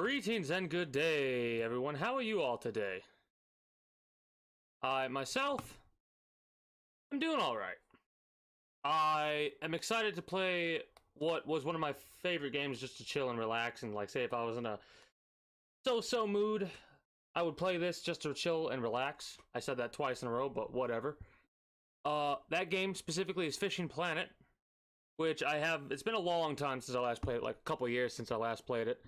Greetings and good day, everyone. How are you all today? Myself, I'm doing alright. I am excited to play what was one of my favorite games just to chill and relax and, like, say if I was in a so-so mood, I would play this just to chill and relax. I said that twice in a row, but whatever. That game specifically is Fishing Planet, which it's been a long time since I last played it, like a couple years since I last played it.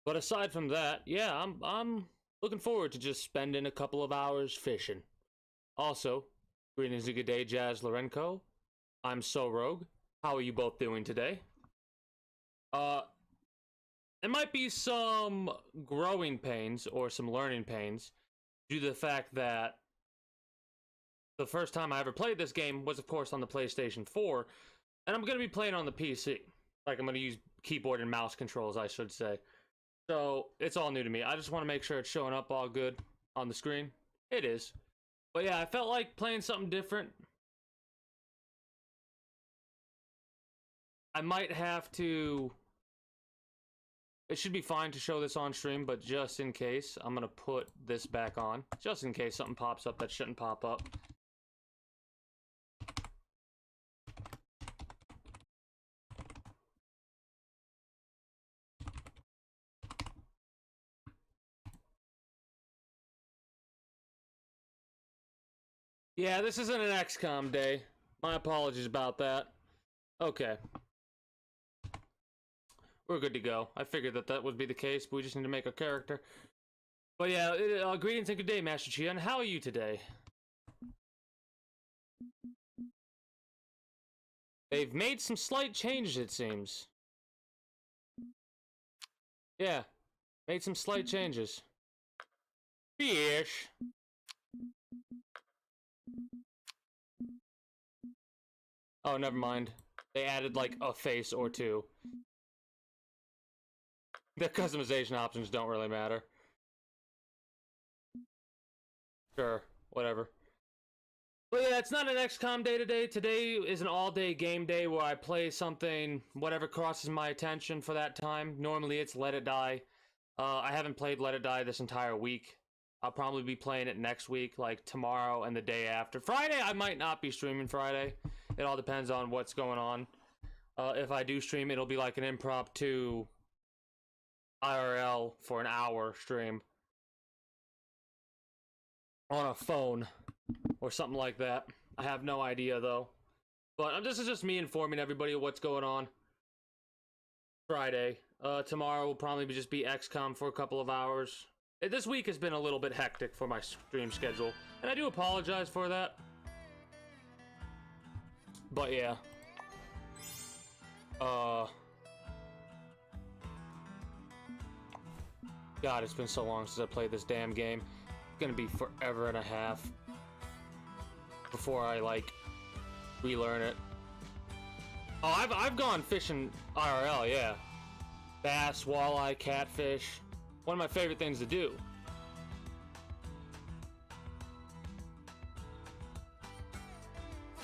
But aside from that, yeah, I'm looking forward to just spending a couple of hours fishing. Also, greetings and good day, Jazz Lorenko. I'm So Rogue. How are you both doing today? There might be some growing pains or some learning pains due to the fact that the first time I ever played this game was, of course, on the PlayStation 4, and I'm going to be playing on the PC. Like, I'm going to use keyboard and mouse controls, I should say. So, it's all new to me. I just want to make sure it's showing up all good on the screen. It is. But yeah, I felt like playing something different. I might have to... It should be fine to show this on stream, but just in case, I'm going to put this back on. Just in case something pops up that shouldn't pop up. Yeah, this isn't an XCOM day. My apologies about that. Okay. We're good to go. I figured that would be the case, but we just need to make a character. But yeah, greetings and good day, Master Chian. How are you today? They've made some slight changes, it seems. Yeah, made some slight changes. Fish. Oh, never mind. They added, like, a face or two. The customization options don't really matter. Sure, whatever. But yeah, it's not an XCOM day today. Today is an all-day game day where I play something, whatever crosses my attention for that time. Normally it's Let It Die. I haven't played Let It Die this entire week. I'll probably be playing it next week, like tomorrow and the day after. Friday, I might not be streaming Friday. It all depends on what's going on. If I do stream, it'll be like an impromptu IRL for an hour stream. On a phone. Or something like that. I have no idea, though. But this is just me informing everybody of what's going on. Friday. Tomorrow will probably just be XCOM for a couple of hours. This week has been a little bit hectic for my stream schedule. And I do apologize for that. But yeah. God, it's been so long since I played this damn game. It's gonna be forever and a half before I, like, relearn it. Oh, I've gone fishing IRL, yeah. Bass, walleye, catfish. One of my favorite things to do.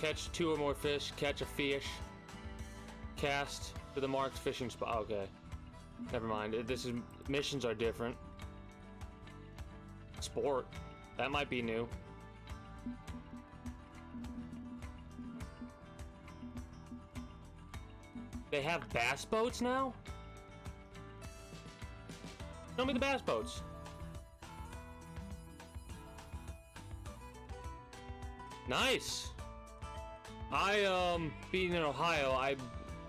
Catch 2 or more fish, catch a fish. Cast to the marked fishing spot. Okay. Never mind. Missions are different. Sport. That might be new. They have bass boats now? Show me the bass boats. Nice. Being in Ohio, I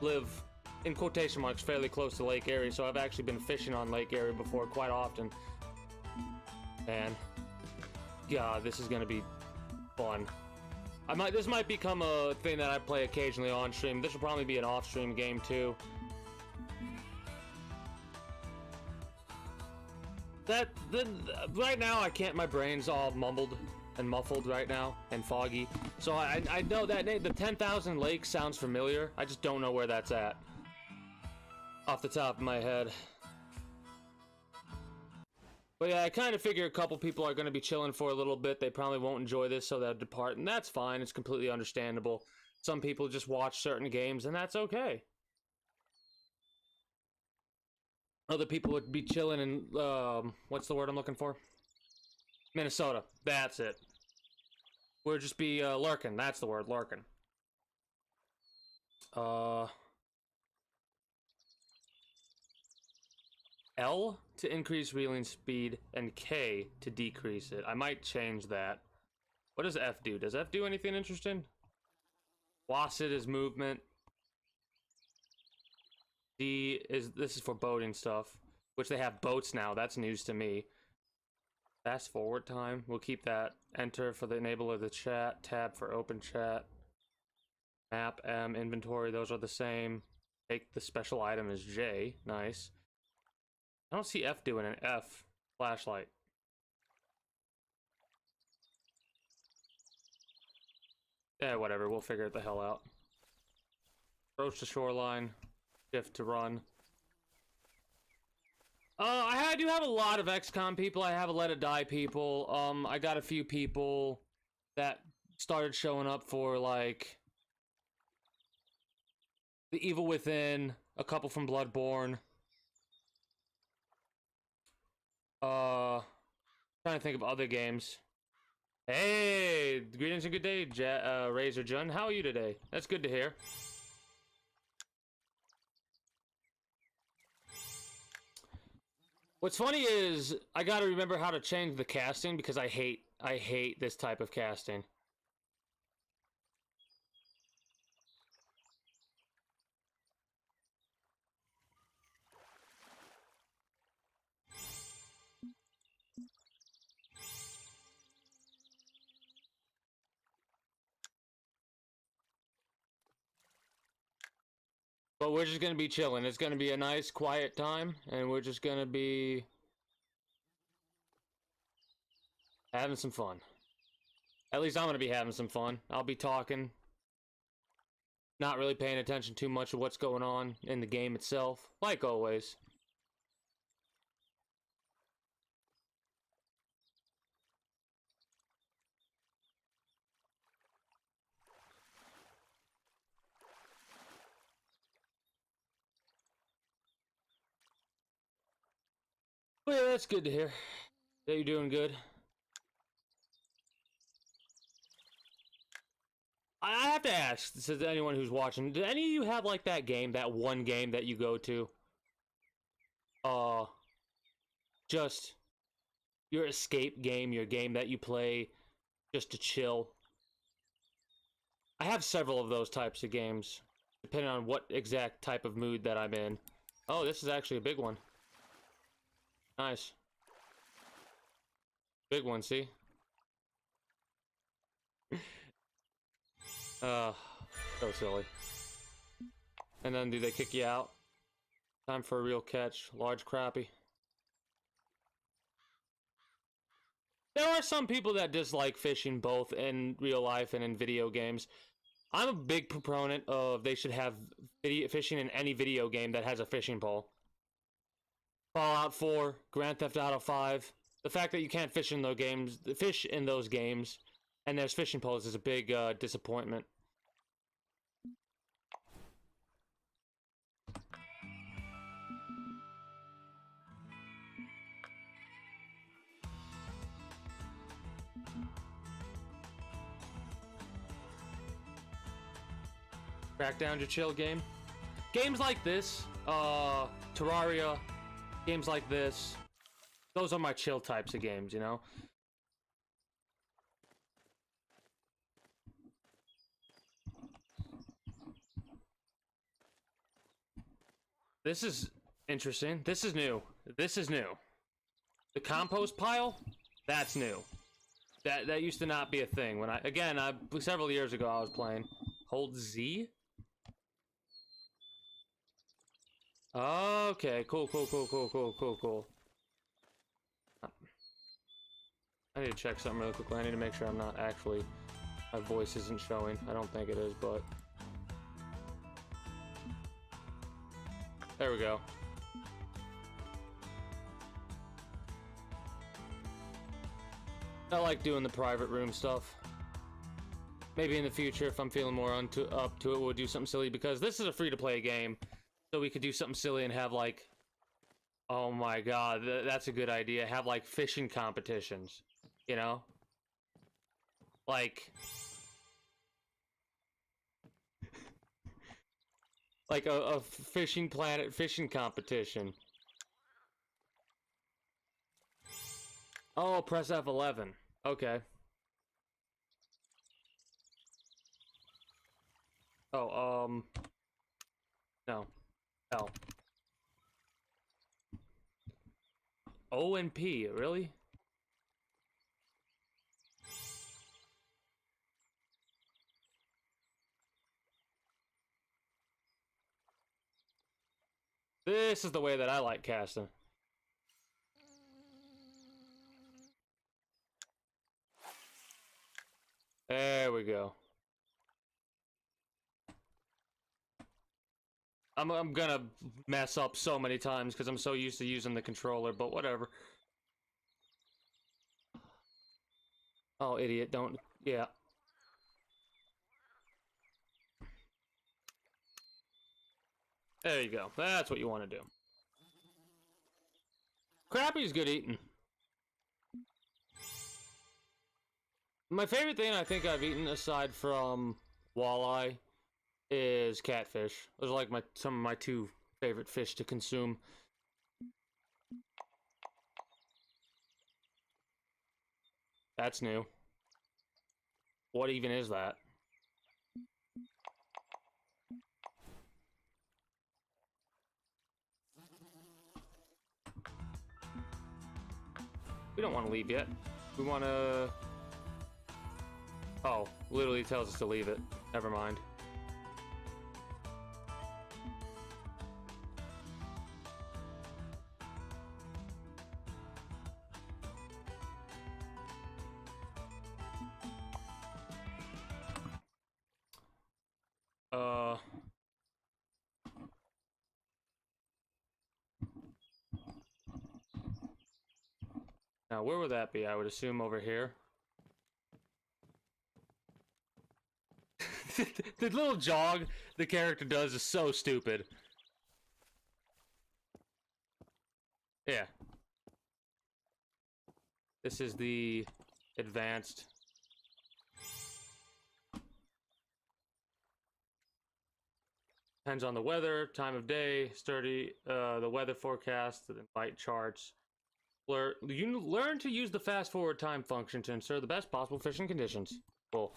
live, in quotation marks, fairly close to Lake Erie, so I've actually been fishing on Lake Erie before quite often. Man. God, this is gonna be fun. This might become a thing that I play occasionally on stream. This will probably be an off-stream game too. Right now I can't. My brain's all mumbled and muffled right now and foggy. So I know that the 10,000 Lakes sounds familiar. I just don't know where that's at. Off the top of my head. But yeah, I kind of figure a couple people are going to be chilling for a little bit. They probably won't enjoy this, so they'll depart, and that's fine. It's completely understandable. Some people just watch certain games, and that's okay. Other people would be chilling in, what's the word I'm looking for? Minnesota. That's it. We'd just be, lurking. That's the word, lurking. L to increase reeling speed, and K to decrease it. I might change that. What does F do? Does F do anything interesting? Wasset is movement. D is, this is for boating stuff, which they have boats now. That's news to me. Fast forward time, we'll keep that. Enter for the enable of the chat. Tab for open chat. Map, M, inventory, those are the same. Take the special item as J. Nice. I don't see F doing an F. Flashlight. Yeah, whatever, we'll figure it the hell out. Approach the shoreline. Shift to run. I do have a lot of XCOM people. I have a Let It Die people. I got a few people that started showing up for, like, The Evil Within, a couple from Bloodborne. Trying to think of other games. Hey, greetings and good day, Razor Jun. How are you today? That's good to hear. What's funny is I gotta remember how to change the casting because I hate this type of casting. But we're just gonna be chilling. It's gonna be a nice, quiet time, and we're just gonna be having some fun. At least I'm gonna be having some fun. I'll be talking, not really paying attention too much to what's going on in the game itself, like always. But yeah, that's good to hear. That you're doing good. I have to ask, to anyone who's watching, do any of you have like that game, that one game that you go to? Just your escape game, your game that you play just to chill. I have several of those types of games, depending on what exact type of mood that I'm in. Oh, this is actually a big one. Nice. Big one, see? So silly. And then do they kick you out? Time for a real catch. Large crappie. There are some people that dislike fishing both in real life and in video games. I'm a big proponent of they should have fishing in any video game that has a fishing pole. Fallout 4, Grand Theft Auto 5. The fact that you can't fish in those games, and there's fishing poles is a big disappointment. Crackdown to chill game. Games like this, Terraria, games like this, those are my chill types of games, you know? This is interesting. This is new. This is new. The compost pile? That's new. That used to not be a thing when several years ago I was playing. Hold Z? Okay, cool. I need to check something really quickly. I need to make sure I'm not actually... my voice isn't showing. I don't think it is, but... there we go. I like doing the private room stuff. Maybe in the future, if I'm feeling more up to it, we'll do something silly, because this is a free-to-play game. So we could do something silly and have, like, Oh my god, that's a good idea. Have like fishing competitions, you know? Like a fishing planet fishing competition. Oh, press F11. Okay. Oh, no. L. O and P, really? This is the way that I like casting. There we go. I'm gonna mess up so many times because I'm so used to using the controller, but whatever. Oh, idiot, don't... Yeah. There you go. That's what you want to do. Crappie's good eating. My favorite thing I think I've eaten, aside from walleye, is catfish. Those are like some of my two favorite fish to consume. That's new. What even is that? We don't want to leave yet. We want to... Oh, literally tells us to leave it. Never mind. Now, where would that be? I would assume over here. The little jog the character does is so stupid. Yeah. This is the advanced. Depends on the weather, time of day, the weather forecast, the light charts. You learn to use the fast forward time function to ensure the best possible fishing conditions. Cool.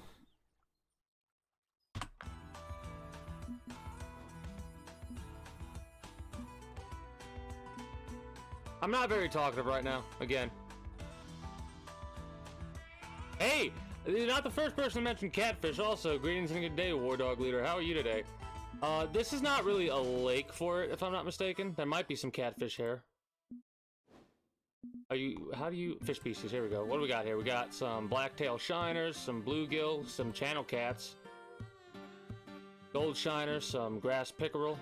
I'm not very talkative right now, again. Hey! You're not the first person to mention catfish also. Greetings and a good day, War Dog Leader. How are you today? This is not really a lake for it, if I'm not mistaken. There might be some catfish here. How do you... Fish species, here we go. What do we got here? We got some blacktail shiners, some bluegill, some channel cats, gold shiners, some grass pickerel,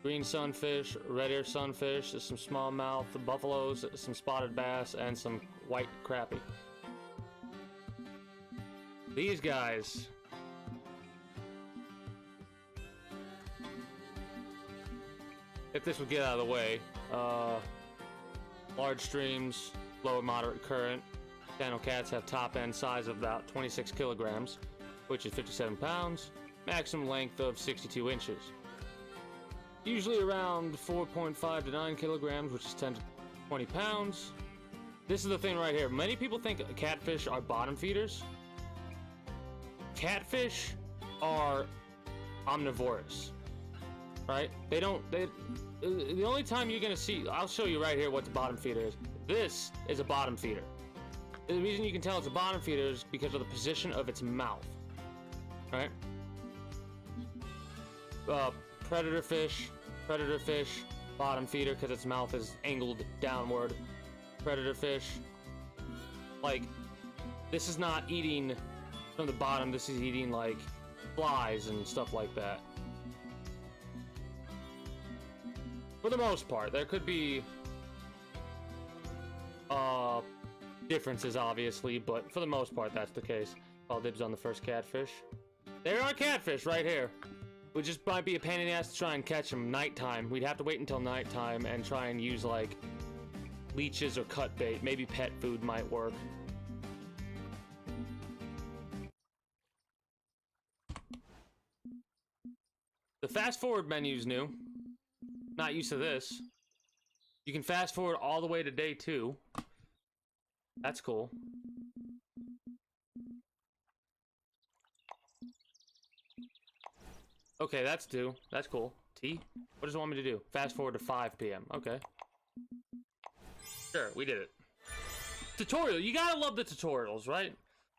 green sunfish, red ear sunfish, some smallmouth buffaloes, some spotted bass, and some white crappie. These guys... If this would get out of the way, large streams, low moderate current. Channel cats have top end size of about 26 kilograms, which is 57 pounds, maximum length of 62 inches. Usually around 4.5 to 9 kilograms, which is 10 to 20 pounds. This is the thing right here. Many people think catfish are bottom feeders. Catfish are omnivorous, right? The only time you're gonna see, I'll show you right here what the bottom feeder is. This is a bottom feeder. The reason you can tell it's a bottom feeder is because of the position of its mouth, right? Predator fish, bottom feeder because its mouth is angled downward. Predator fish, like, this is not eating from the bottom, this is eating like flies and stuff like that. For the most part, there could be differences obviously, but for the most part that's the case. Call dibs on the first catfish. There are catfish right here. It just might be a pain in the ass to try and catch them nighttime. We'd have to wait until nighttime and try and use like leeches or cut bait. Maybe pet food might work. The fast forward menu's new. Not used to this. You can fast forward all the way to day 2. That's cool. Okay, that's 2. That's cool. T? What does it want me to do? Fast forward to 5 p.m. Okay. Sure, we did it. Tutorial. You gotta love the tutorials, right?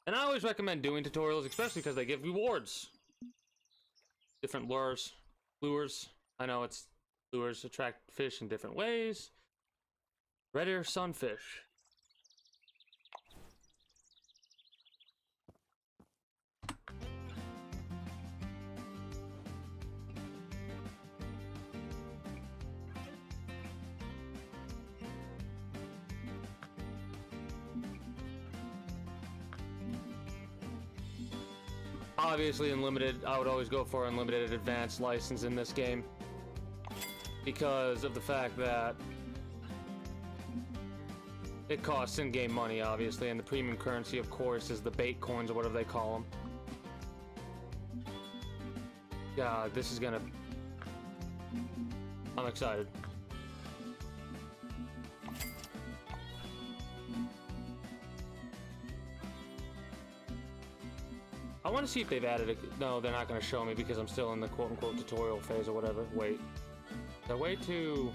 And I always recommend doing tutorials, especially because they give rewards. Different lures. I know it's lures attract fish in different ways. Red air sunfish. Obviously unlimited. I would always go for unlimited advanced license in this game because of the fact that it costs in-game money, obviously, and the premium currency, of course, is the bait coins or whatever they call them. God, this is gonna... I'm excited. I want to see if they've added a... No, they're not going to show me because I'm still in the quote-unquote tutorial phase or whatever. Wait. The way to...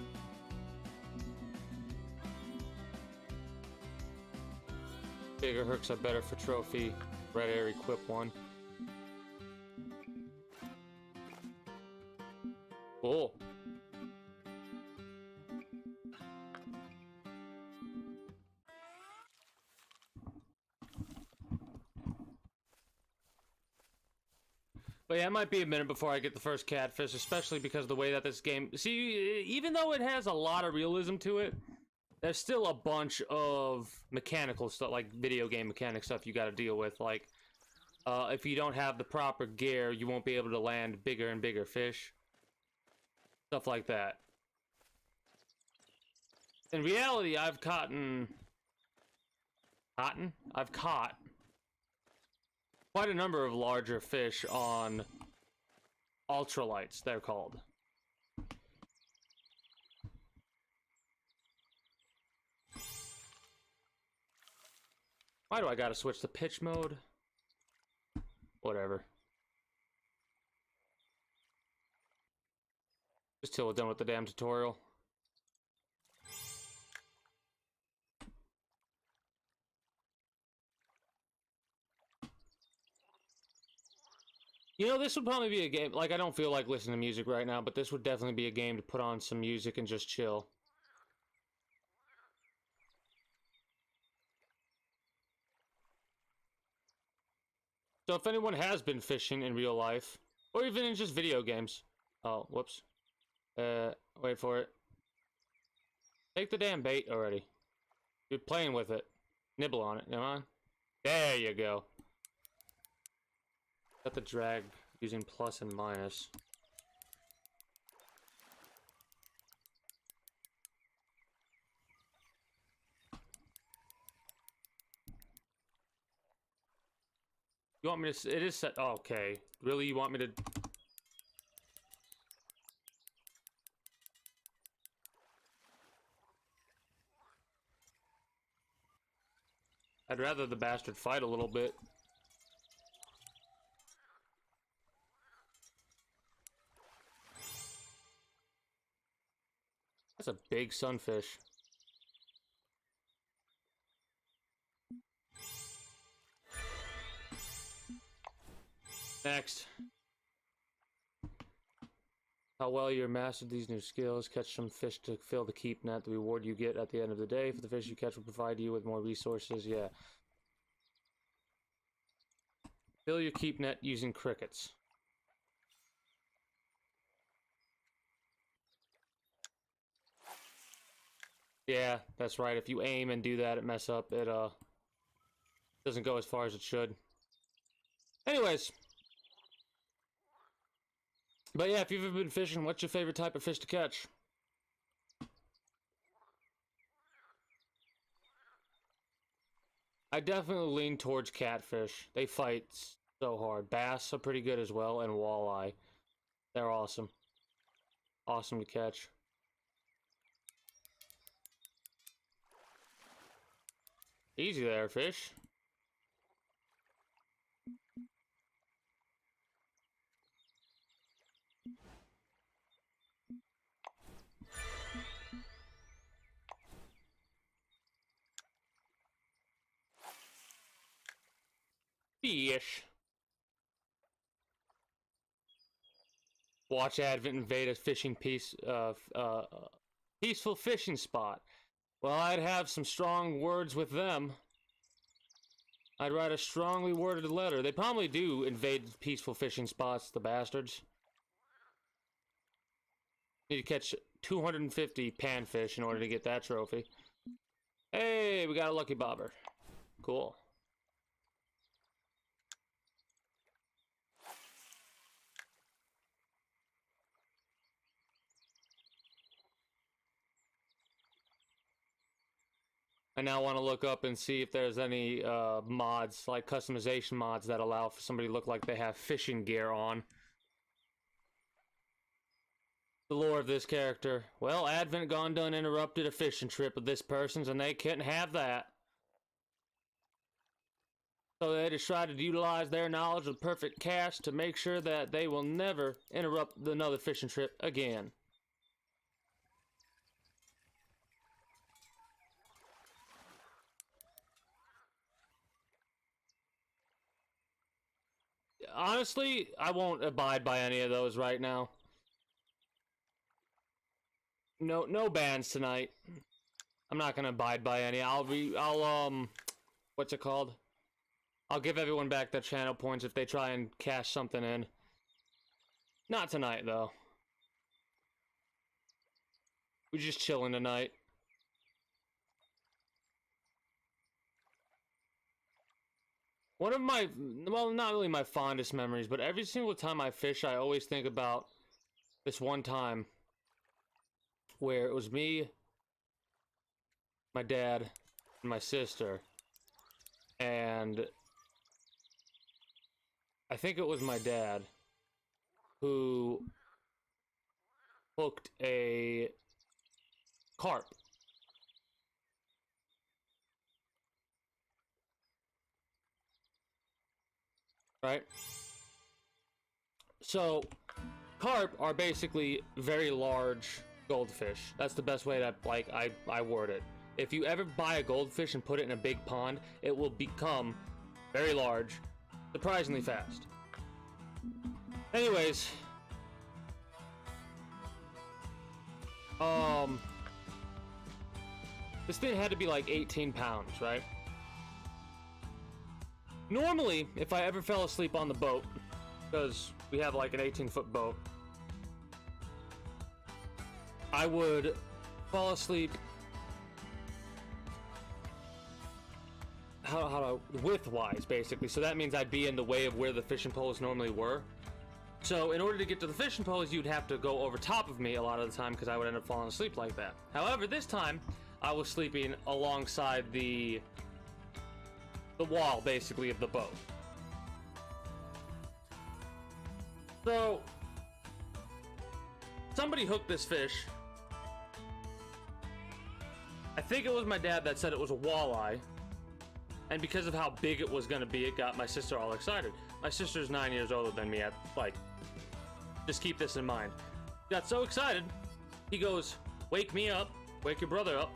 Bigger hooks are better for trophy. Red air equip 1. Cool. But yeah, it might be a minute before I get the first catfish, especially because of the way that this game... See, even though it has a lot of realism to it, there's still a bunch of mechanical stuff, like video game mechanic stuff you gotta deal with. Like, if you don't have the proper gear, you won't be able to land bigger and bigger fish. Stuff like that. In reality, I've caught quite a number of larger fish on ultralights, they're called. Why do I gotta switch to pitch mode? Whatever. Just till we're done with the damn tutorial. You know, this would probably be a game, like, I don't feel like listening to music right now, but this would definitely be a game to put on some music and just chill. So if anyone has been fishing in real life, or even in just video games... Oh, whoops. Wait for it. Take the damn bait already. You're playing with it. Nibble on it, come on. There you go. Got the drag using plus and minus. You want me to... It is set... Oh, okay. Really, you want me to... I'd rather the bastard fight a little bit. That's a big sunfish. Next. How well you mastered these new skills. Catch some fish to fill the keep net. The reward you get at the end of the day for the fish you catch will provide you with more resources. Yeah. Fill your keep net using crickets. Yeah, that's right. If you aim and do that, it mess up. It doesn't go as far as it should. Anyways. But yeah, if you've ever been fishing, what's your favorite type of fish to catch? I definitely lean towards catfish. They fight so hard. Bass are pretty good as well, and walleye. They're awesome. Awesome to catch. Easy there, fish. Fish. Watch Advent invade a fishing peaceful fishing spot. Well, I'd have some strong words with them. I'd write a strongly worded letter. They probably do invade peaceful fishing spots, the bastards. Need to catch 250 panfish in order to get that trophy. Hey, we got a lucky bobber. Cool. I now want to look up and see if there's any mods, like customization mods, that allow for somebody to look like they have fishing gear on. The lore of this character. Well, Advent gone done interrupted a fishing trip with this person's, and they couldn't have that. So they decided to utilize their knowledge of perfect cast to make sure that they will never interrupt another fishing trip again. Honestly, I won't abide by any of those right now. No bans tonight. I'm not gonna abide by any. What's it called? I'll give everyone back their channel points if they try and cash something in. Not tonight, though. We're just chilling tonight. One of my, well, not really my fondest memories, but every single time I fish, I always think about this one time where it was me, my dad, and my sister, and I think it was my dad who hooked a carp. Right? So, carp are basically very large goldfish. That's the best way that, like, I word it. If you ever buy a goldfish and put it in a big pond, it will become very large, surprisingly fast. Anyways, this thing had to be like 18 pounds, right? Normally, if I ever fell asleep on the boat, because we have like an 18-foot boat, I would fall asleep widthwise, basically. So that means I'd be in the way of where the fishing poles normally were. So in order to get to the fishing poles, you'd have to go over top of me a lot of the time, because I would end up falling asleep like that. However, this time, I was sleeping alongside the wall, basically, of the boat. So, somebody hooked this fish. I think it was my dad that said it was a walleye. And because of how big it was going to be, it got my sister all excited. My sister's 9 years older than me. Just keep this in mind. Got so excited, he goes, "Wake me up, wake your brother up."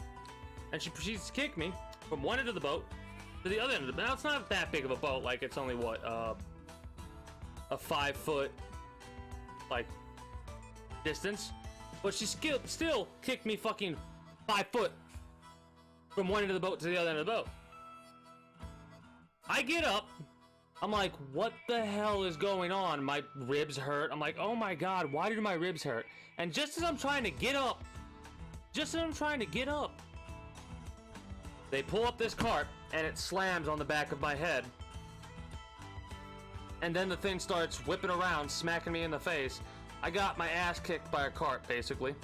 And she proceeds to kick me from one end of the boat to the other end of the boat. Now, it's not that big of a boat. Like, it's only, what, a 5-foot, like, distance. But she still kicked me fucking 5 foot from one end of the boat to the other end of the boat. I get up. I'm like, what the hell is going on? My ribs hurt. I'm like, oh my god, why did my ribs hurt? And just as I'm trying to get up, they pull up this carp, and it slams on the back of my head. And then the thing starts whipping around, smacking me in the face. I got my ass kicked by a cart, basically.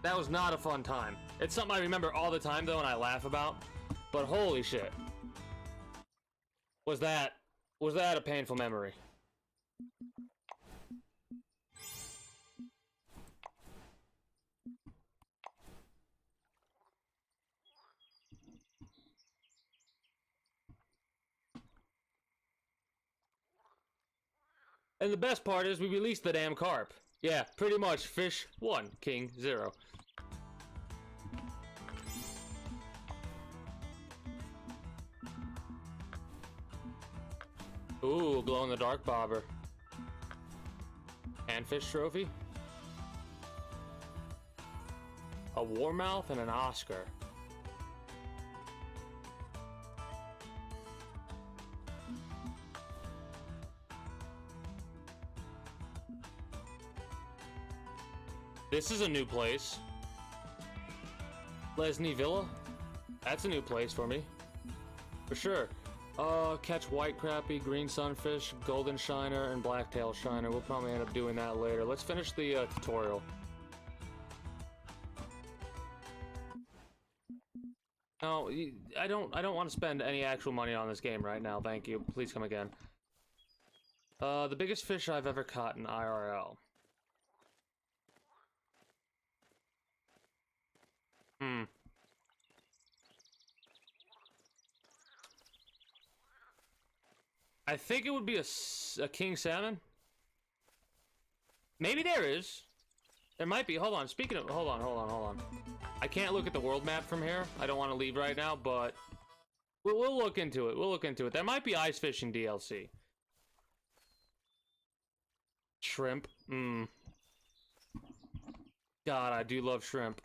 That was not a fun time. It's something I remember all the time, though, and I laugh about. But holy shit. Was that a painful memory? And the best part is we released the damn carp. Yeah, pretty much fish 1, king 0. Ooh, glow-in-the-dark bobber. Handfish trophy. A warmouth and an Oscar. This is a new place. Lesney Villa? That's a new place for me. For sure. Catch white crappie, green sunfish, golden shiner, and blacktail shiner. We'll probably end up doing that later. Let's finish the tutorial. No, I don't want to spend any actual money on this game right now. Thank you. Please come again. The biggest fish I've ever caught in IRL. I think it would be a king salmon. Maybe there is. There might be. Hold on. Speaking of, hold on. I can't look at the world map from here. I don't want to leave right now, but we'll look into it. We'll look into it. There might be ice fishing DLC. Shrimp. God, I do love shrimp.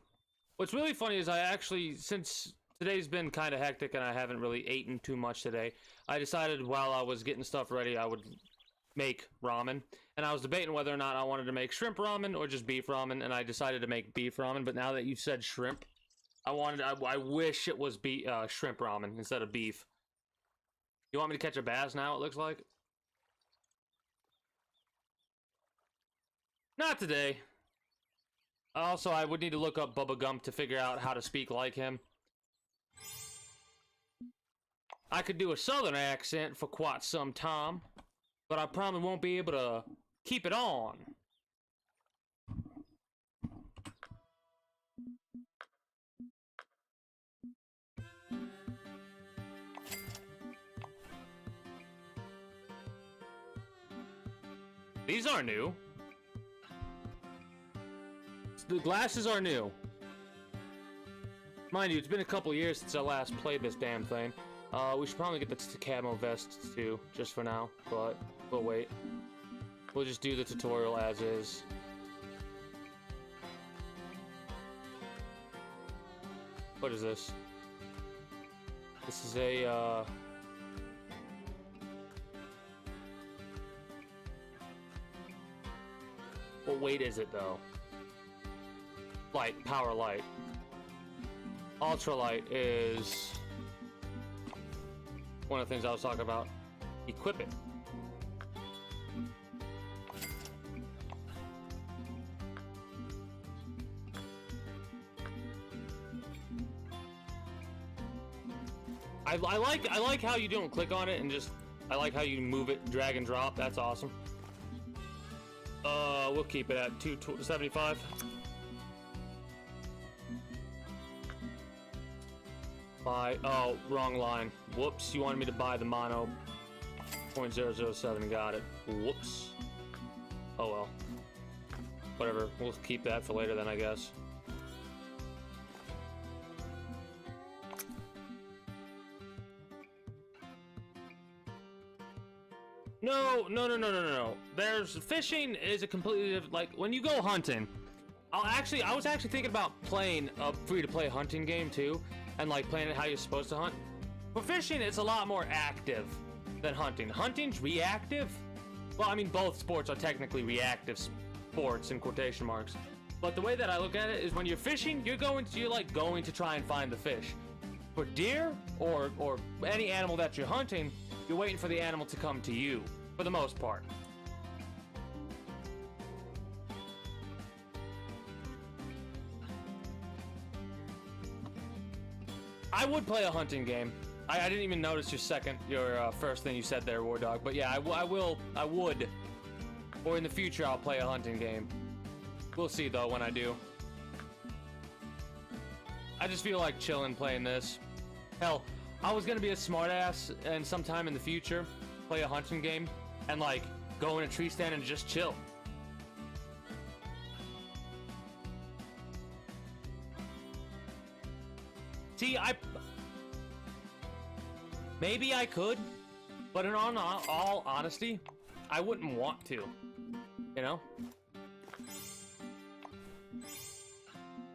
What's really funny is I actually, since today's been kind of hectic and I haven't really eaten too much today, I decided while I was getting stuff ready, I would make ramen. And I was debating whether or not I wanted to make shrimp ramen or just beef ramen, and I decided to make beef ramen. But now that you said shrimp, I wish it was shrimp ramen instead of beef. You want me to catch a bass now, it looks like? Not today. Also, I would need to look up Bubba Gump to figure out how to speak like him. I could do a southern accent for quite some time, but I probably won't be able to keep it on. These are new. The glasses are new. Mind you, it's been a couple years since I last played this damn thing. We should probably get the camo vest too, just for now, but we'll wait. We'll just do the tutorial as is. What is this? This is a, what weight is it, though? Light, power light. Ultralight is one of the things I was talking about. Equip it. I like how you don't click on it and just, I like how you move it, drag and drop. That's awesome. We'll keep it at 275. Buy, oh, wrong line. Whoops, you wanted me to buy the mono 0.007, got it. Whoops. Oh well. Whatever, we'll keep that for later then, I guess. No. There's fishing is a completely different, like when you go hunting. I was actually thinking about playing a free-to-play hunting game too, and like playing it how you're supposed to hunt. For fishing, it's a lot more active than hunting. Hunting's reactive. Well, I mean, both sports are technically reactive sports in quotation marks. But the way that I look at it is when you're fishing, you're going to try and find the fish. For deer or any animal that you're hunting, you're waiting for the animal to come to you, for the most part. would play a hunting game. I didn't even notice your first thing you said there, War Dog. But yeah, I would. Or in the future, I'll play a hunting game. We'll see though when I do. I just feel like chilling playing this. Hell, I was gonna be a smartass and sometime in the future play a hunting game and like go in a tree stand and just chill. See, maybe I could, but in all honesty, I wouldn't want to, you know?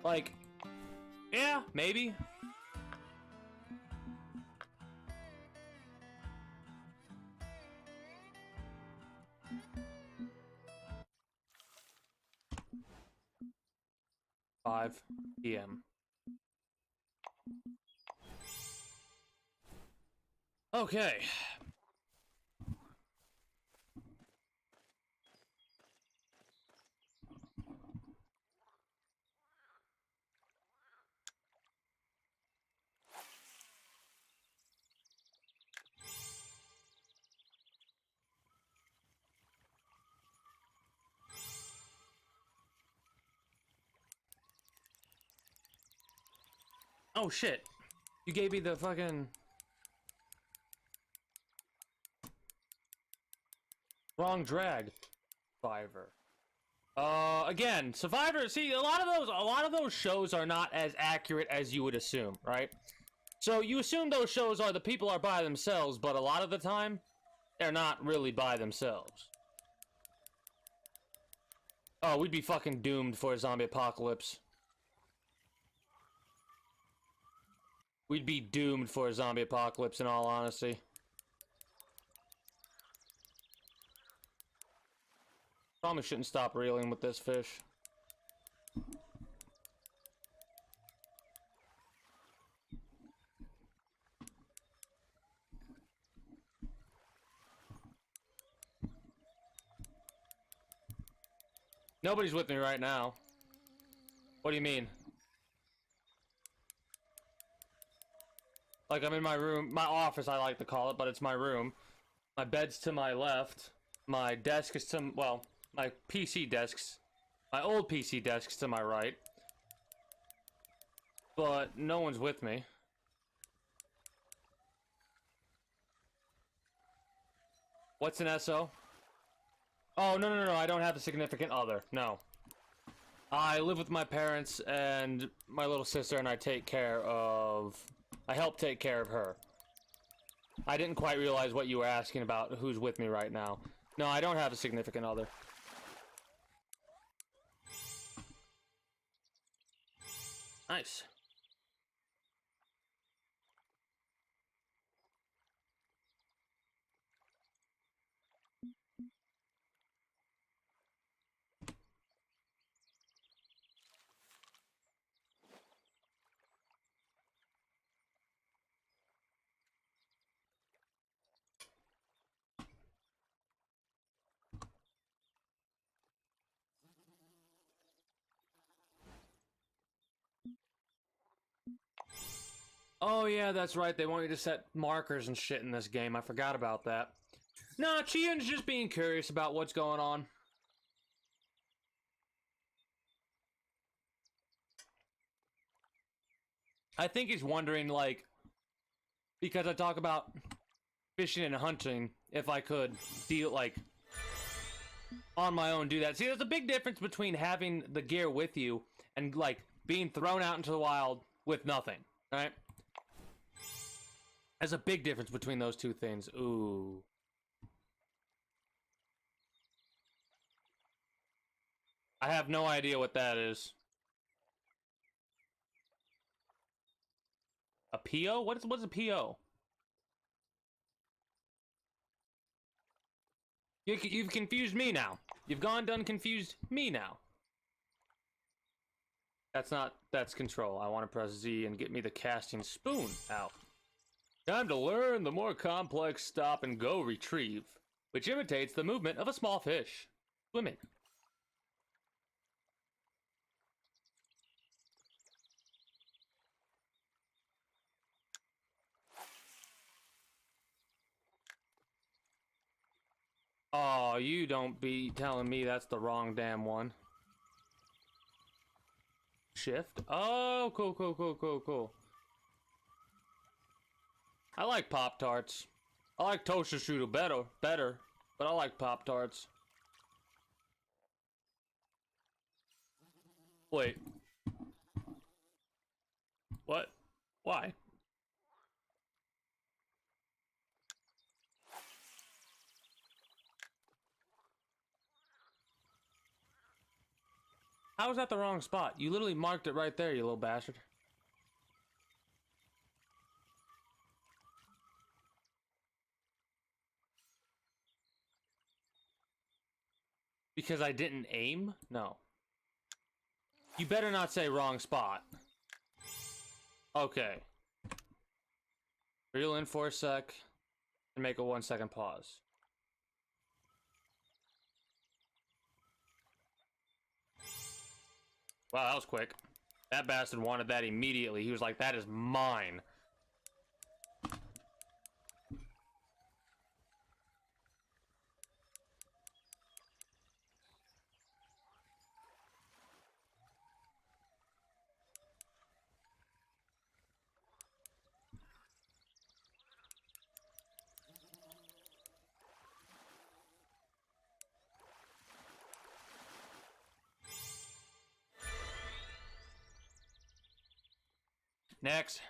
Like, yeah, maybe. "5 p.m. Okay. Oh shit. You gave me the fucking wrong drag. Survivor. Again, Survivor, see, a lot of those shows are not as accurate as you would assume, right? So you assume those shows are the people are by themselves, but a lot of the time they're not really by themselves. Oh, we'd be fucking doomed for a zombie apocalypse. We'd be doomed for a zombie apocalypse, in all honesty. Probably shouldn't stop reeling with this fish. Nobody's with me right now. What do you mean? Like, I'm in my room, my office I like to call it, but it's my room. My bed's to my left. My desk is to, well, my PC desk's, my old PC desk's to my right. But no one's with me. What's an SO? Oh, no, I don't have a significant other, no. I live with my parents and my little sister, and I help take care of her. I didn't quite realize what you were asking about, who's with me right now. No, I don't have a significant other. Nice. Oh yeah, that's right, they want you to set markers and shit in this game. I forgot about that. Nah, Chian's just being curious about what's going on. I think he's wondering, like, because I talk about fishing and hunting, if I could deal, like, on my own do that. See, there's a big difference between having the gear with you and, like, being thrown out into the wild with nothing, right? There's a big difference between those two things. Ooh. I have no idea what that is. A PO? What's a PO? You've confused me now. You've done confused me now. That's control. I want to press Z and get me the casting spoon out. Time to learn the more complex stop and go retrieve, which imitates the movement of a small fish swimming. you don't be telling me that's the wrong damn one. Shift. Oh, cool, cool, cool, cool, cool. I like Pop-Tarts. I like Toaster Strudel better, but I like Pop-Tarts. Wait. What? Why? How is that the wrong spot? You literally marked it right there, you little bastard. Because I didn't aim? No. You better not say wrong spot. Okay. Reel in for a sec and make a 1 second pause. Wow, that was quick. That bastard wanted that immediately. He was like, that is mine. Next.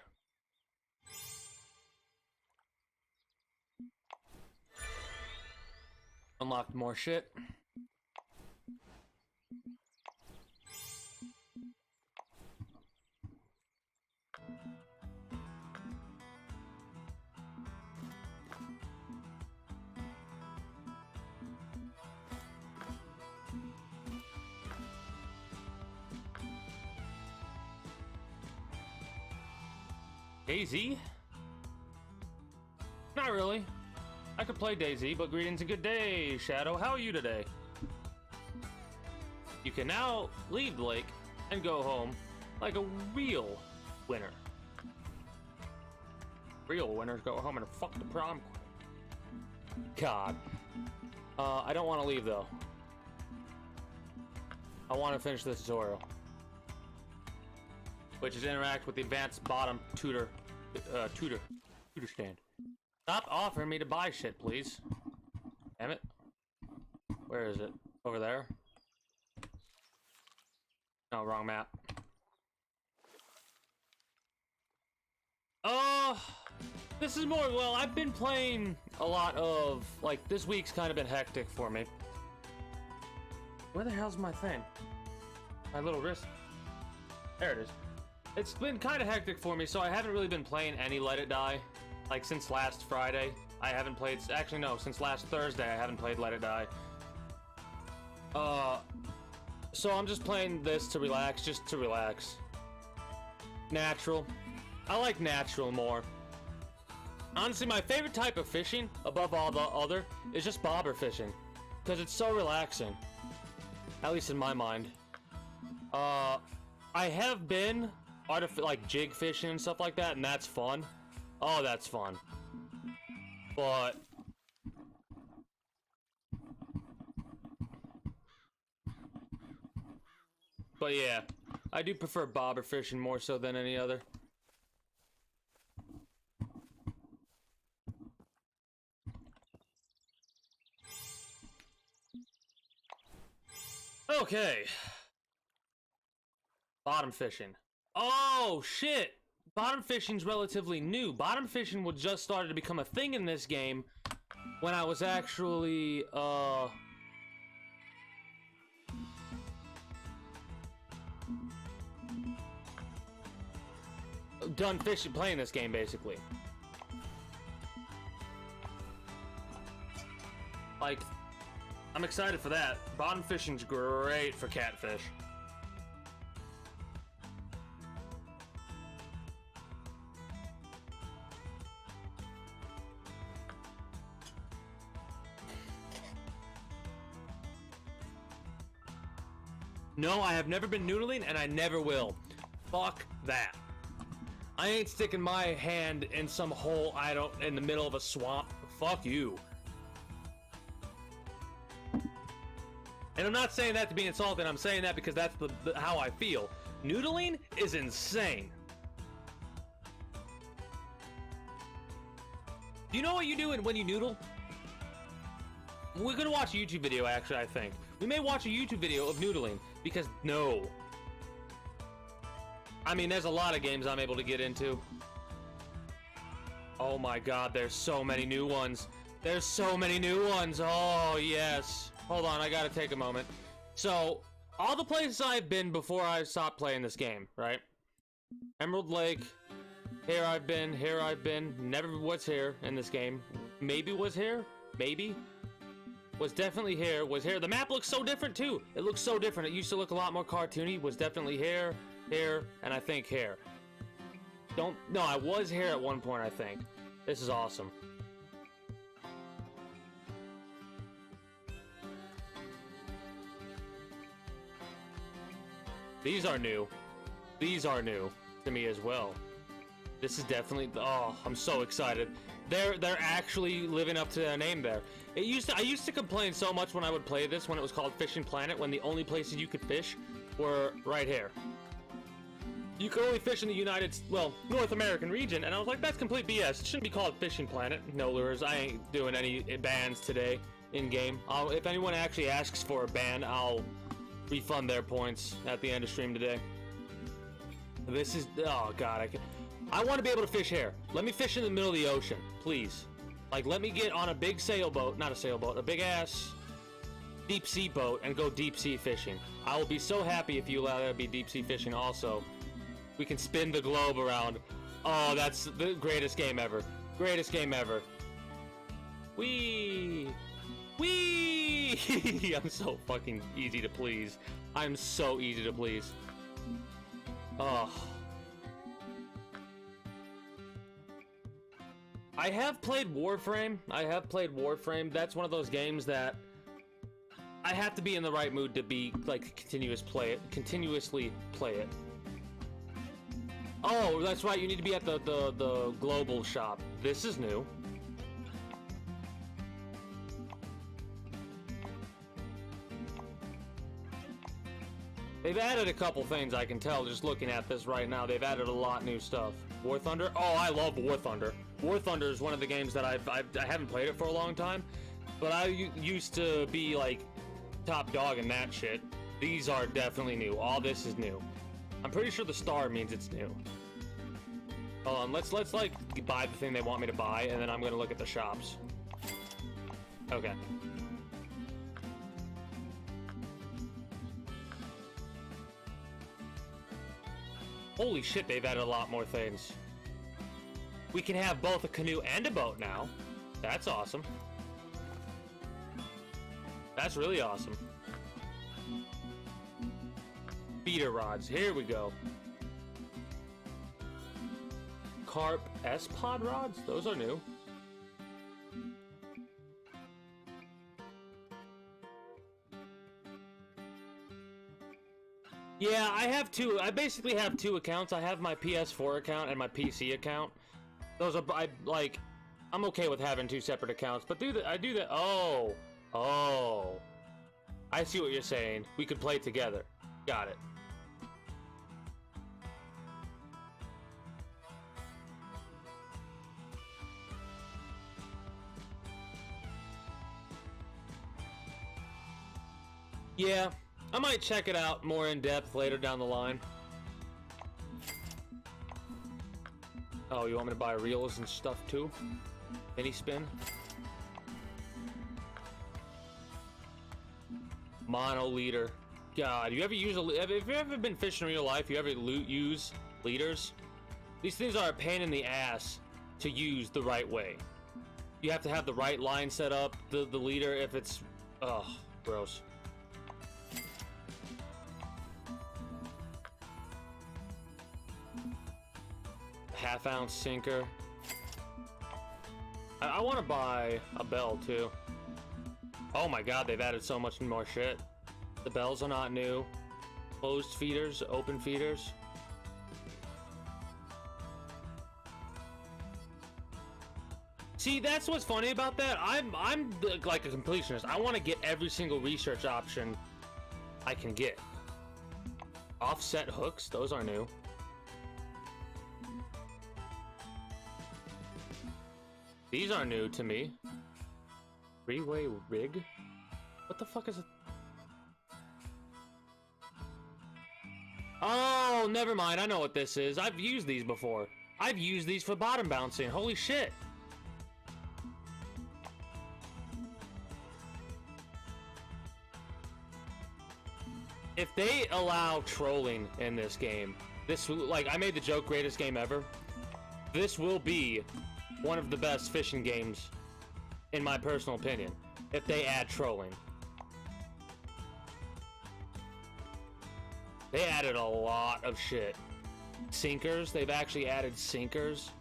Unlocked more shit. DayZ? Not really. I could play DayZ, but greetings and good day, Shadow. How are you today? You can now leave the lake and go home like a real winner. Real winners go home and fuck the prom. God. I don't want to leave though. I want to finish this tutorial, which is interact with the advanced bottom tutor stand. Stop offering me to buy shit, please. Damn it. Where is it? Over there? No, wrong map. This is more, well, I've been playing a lot of, like, this week's kind of been hectic for me. Where the hell's my thing? My little wrist. There it is. It's been kind of hectic for me, so I haven't really been playing any Let It Die. Like, since last Friday, I haven't played... Actually, no, since last Thursday, I haven't played Let It Die. So I'm just playing this to relax, just to relax. Natural. I like natural more. Honestly, my favorite type of fishing, above all the other, is just bobber fishing. Because it's so relaxing. At least in my mind. I have been... like jig fishing and stuff like that, and that's fun. Oh, that's fun. But yeah, I do prefer bobber fishing more so than any other. Okay. Bottom fishing. Oh, shit! Bottom fishing's relatively new. Bottom fishing was just started to become a thing in this game when I was actually, done fishing, playing this game, basically. Like, I'm excited for that. Bottom fishing's great for catfish. No, I have never been noodling, and I never will. Fuck that. I ain't sticking my hand in some hole in the middle of a swamp. Fuck you. And I'm not saying that to be insulting. I'm saying that because that's how I feel. Noodling is insane. Do you know what you do when you noodle? We're gonna watch a YouTube video, actually, I think. We may watch a YouTube video of noodling, because no. I mean, there's a lot of games I'm able to get into. Oh my god, there's so many new ones. There's so many new ones. Oh, yes. Hold on, I gotta take a moment. So, all the places I've been before I stopped playing this game, right? Emerald Lake. Here I've been, never was here in this game. Maybe was here, maybe. Was definitely here, was here. The map looks so different too. It looks so different. It used to look a lot more cartoony. Was definitely here, and I think here. No, I was here at one point, I think. This is awesome. These are new. These are new to me as well. This is definitely, oh, I'm so excited. They're actually living up to their name there. I used to complain so much when I would play this when it was called Fishing Planet, when the only places you could fish were right here. You could only fish in the North American region, and I was like, that's complete BS. It shouldn't be called Fishing Planet. No lures. I ain't doing any bans today in game. If anyone actually asks for a ban, I'll refund their points at the end of stream today. This is, oh god, I want to be able to fish here. Let me fish in the middle of the ocean, please. Like, let me get on a big sailboat, not a sailboat, a big ass deep sea boat and go deep sea fishing. I will be so happy if you allow that to be deep sea fishing also. We can spin the globe around. Oh, that's the greatest game ever. Greatest game ever. Whee! Whee! I'm so fucking easy to please. I'm so easy to please. Oh. I have played Warframe. That's one of those games that I have to be in the right mood to be like continuously play it. Oh, that's right. You need to be at the global shop. This is new. They've added a couple things, I can tell just looking at this right now. They've added a lot of new stuff. War Thunder? Oh, I love War Thunder. War Thunder is one of the games that I haven't played it for a long time, but I used to be like top dog in that shit. These are definitely new. All this is new. I'm pretty sure the star means it's new. Hold on, let's like buy the thing they want me to buy, and then I'm gonna look at the shops. Okay. Holy shit, they've added a lot more things. We can have both a canoe and a boat now. That's awesome. That's really awesome. Feeder rods, here we go. Carp S-Pod rods? Those are new. Yeah, I have two. I basically have two accounts. I have my PS4 account and my PC account. Those are, I'm okay with having two separate accounts, but I do that. Oh. I see what you're saying. We could play together. Got it. Yeah, I might check it out more in depth later down the line. Oh, you want me to buy reels and stuff too? Mini spin? Mono leader. God, you ever use have you ever been fishing in real life? You ever use leaders? These things are a pain in the ass to use the right way. You have to have the right line set up, the leader, if it's... Ugh, gross. Half-ounce sinker. I want to buy a bell too. Oh my god, they've added so much more shit. The bells are not new. Closed feeders, open feeders. See, that's what's funny about that. I'm like a completionist. I want to get every single research option I can get. Offset hooks, those are new. These are new to me. Three-way rig? What the fuck is it? Oh, never mind. I know what this is. I've used these before. I've used these for bottom bouncing. Holy shit. If they allow trolling in this game, this, like, I made the joke greatest game ever. This will be one of the best fishing games, in my personal opinion, if they add trolling. They added a lot of shit. Sinkers, they've actually added sinkers.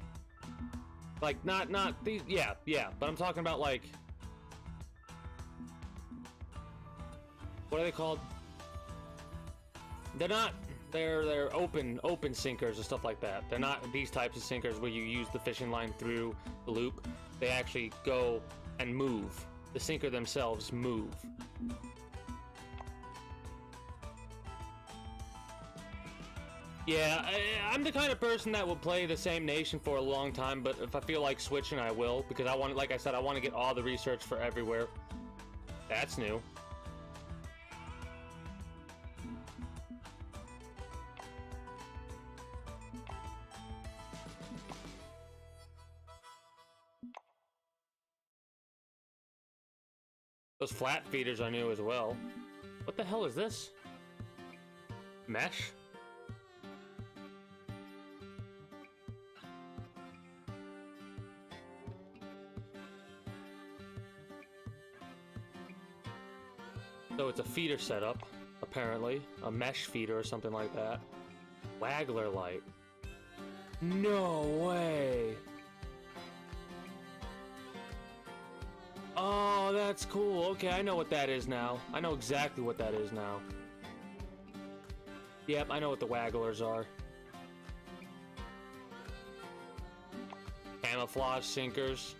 Like, not these, yeah, but I'm talking about, like, what are they called? They're open sinkers and stuff like that. They're not these types of sinkers where you use the fishing line through the loop. They actually go and move. The sinker themselves move. Yeah, I'm the kind of person that will play the same nation for a long time, but if I feel like switching, I will, because I want, like I said, I want to get all the research for everywhere. That's new. Those flat feeders are new as well. What the hell is this? Mesh? So it's a feeder setup, apparently. A mesh feeder or something like that. Waggler light. No way! Oh, that's cool. Okay, I know what that is now. I know exactly what that is now. Yep, I know what the wagglers are. Camouflage sinkers.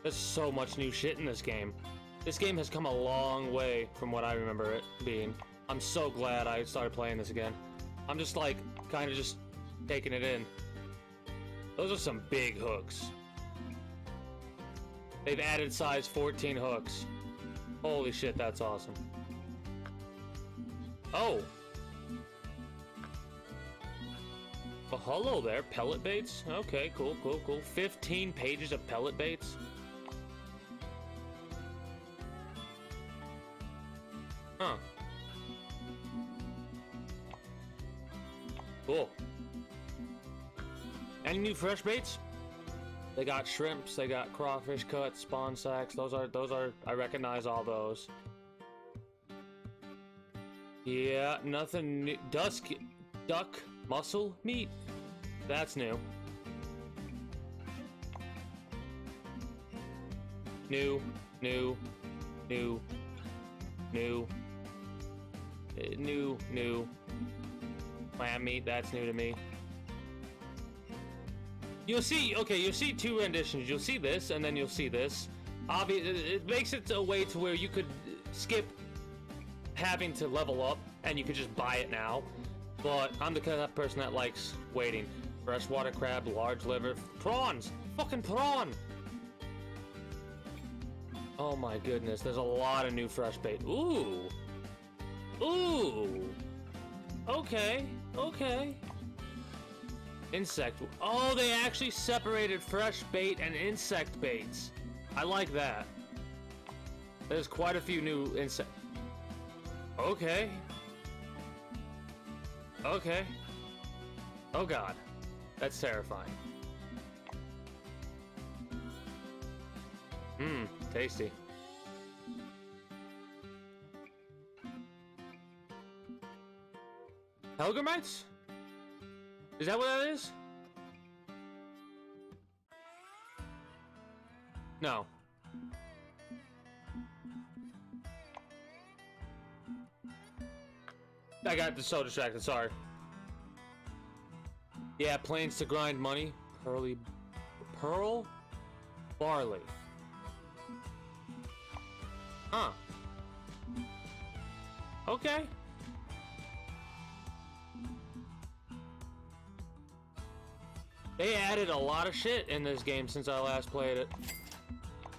There's so much new shit in this game. This game has come a long way from what I remember it being. I'm so glad I started playing this again. I'm just like, kind of just taking it in. Those are some big hooks. They've added size 14 hooks. Holy shit, that's awesome. Oh. Oh, hello there, pellet baits. Okay, cool. 15 pages of pellet baits. Huh. Cool. Any new fresh baits? They got shrimps, they got crawfish cuts, spawn sacks. Those are I recognize all those. Yeah, nothing new. Duck muscle meat. That's new. New. Lamb meat, that's new to me. You'll see, okay, you'll see two renditions. You'll see this, and then you'll see this. It makes it a way to where you could skip having to level up, and you could just buy it now. But I'm the kind of person that likes waiting. Freshwater crab, large liver, prawns! Fucking prawn! Oh my goodness, there's a lot of new fresh bait. Ooh! Ooh! Okay. Insect. Oh, they actually separated fresh bait and insect baits. I like that. There's quite a few new insect. Okay. Oh god. That's terrifying. Tasty. Helgramites? Is that what that is? No. I got so distracted, sorry. Yeah, plains to grind money. Pearl barley. Huh. Okay. They added a lot of shit in this game since I last played it.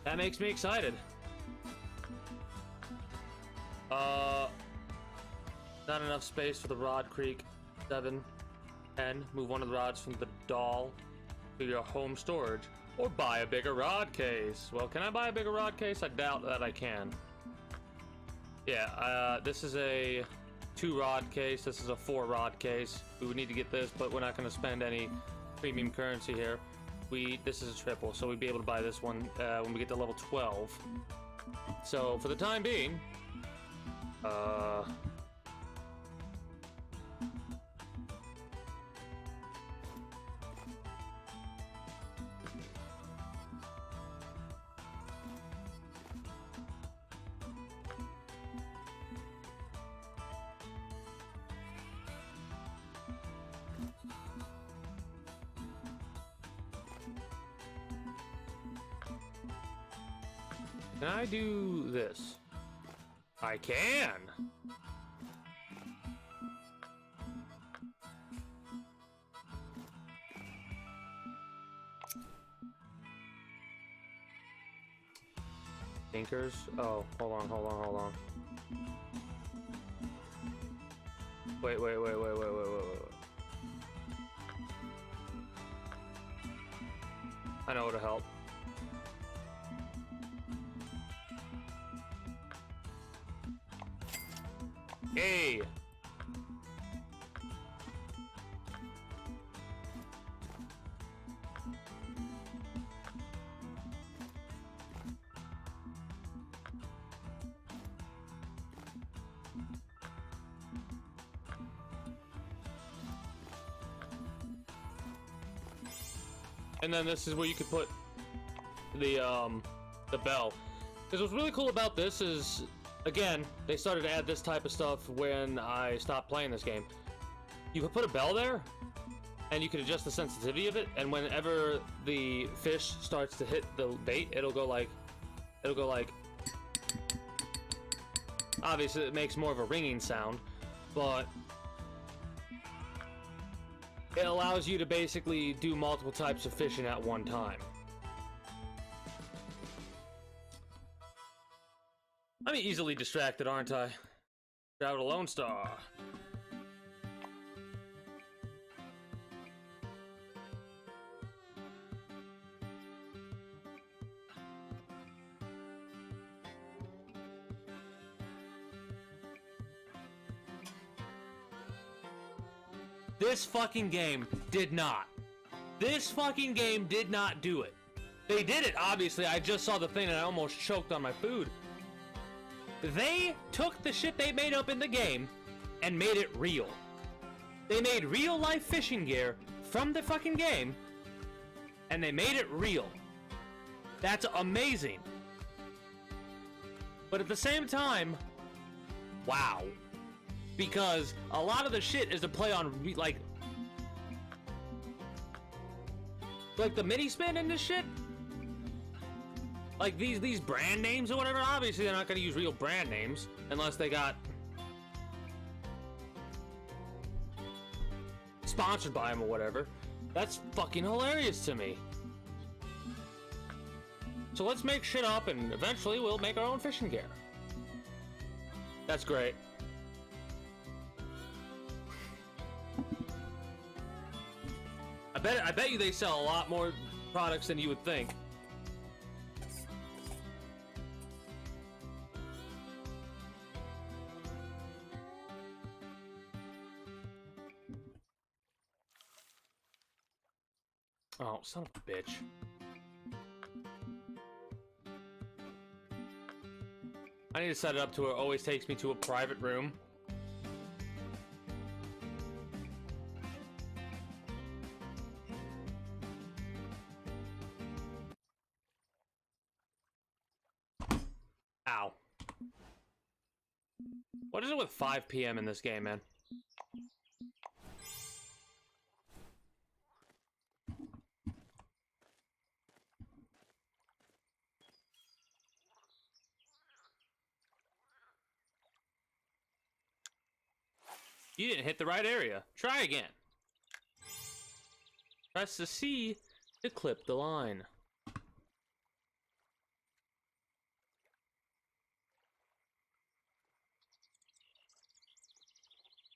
That makes me excited. Not enough space for the Rod Creek 7. 10. Move one of the rods from the doll to your home storage. Or buy a bigger rod case. Well, can I buy a bigger rod case? I doubt that I can. Yeah, this is a 2 rod case. This is a 4 rod case. We would need to get this, but we're not going to spend any premium currency here. This is a triple, so we'd be able to buy this one when we get to level 12. So for the time being, can I do this? I can! Tinkers? Oh, hold on. Wait. I know to help. Hey! And then this is where you could put the bell. Because what's really cool about this is, again, they started to add this type of stuff when I stopped playing this game. You could put a bell there, and you can adjust the sensitivity of it, and whenever the fish starts to hit the bait, it'll go like, obviously it makes more of a ringing sound, but it allows you to basically do multiple types of fishing at one time. I'm easily distracted, aren't I? Travel to Lone Star. This fucking game did not. This fucking game did not do it. They did it, obviously. I just saw the thing and I almost choked on my food. They took the shit they made up in the game and made it real. They made real life fishing gear from the fucking game and they made it real. That's amazing. But at the same time, wow. Because a lot of the shit is to play on like the mini spin in this shit. Like these brand names or whatever, obviously they're not gonna use real brand names unless they got sponsored by them or whatever. That's fucking hilarious to me. So let's make shit up and eventually we'll make our own fishing gear. That's great. I bet you they sell a lot more products than you would think. Oh, son of a bitch. I need to set it up to where it always takes me to a private room. Ow. What is it with 5 PM in this game, man? You didn't hit the right area. Try again. Press the C to clip the line.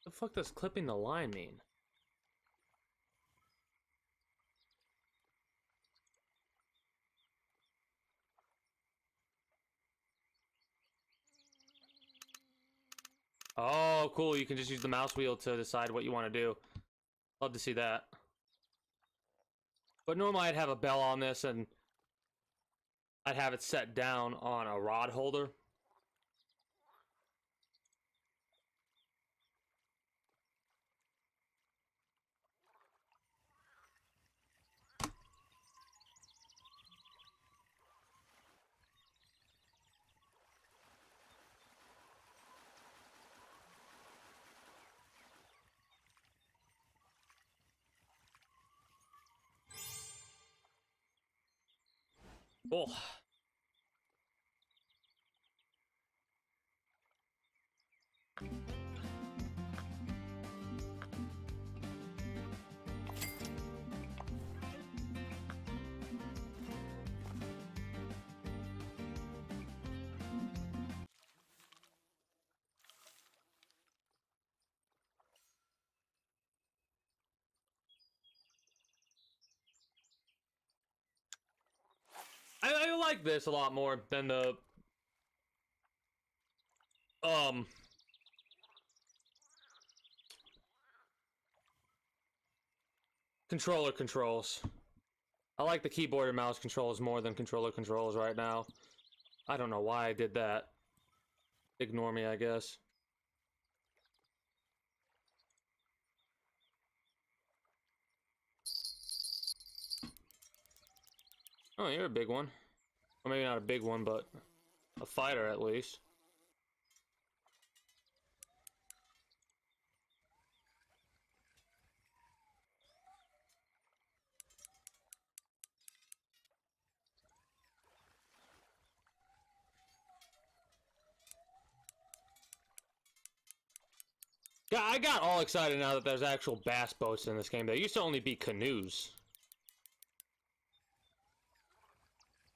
The fuck does clipping the line mean? Oh, cool. You can just use the mouse wheel to decide what you want to do. Love to see that. But normally I'd have a bell on this and I'd have it set down on a rod holder. Oh. I like this a lot more than the controller controls. I like the keyboard and mouse controls more than controller controls right now. I don't know why I did that. Ignore me, I guess. Oh, you're a big one. Or maybe not a big one, but a fighter at least. Yeah, I got all excited now that there's actual bass boats in this game. There used to only be canoes.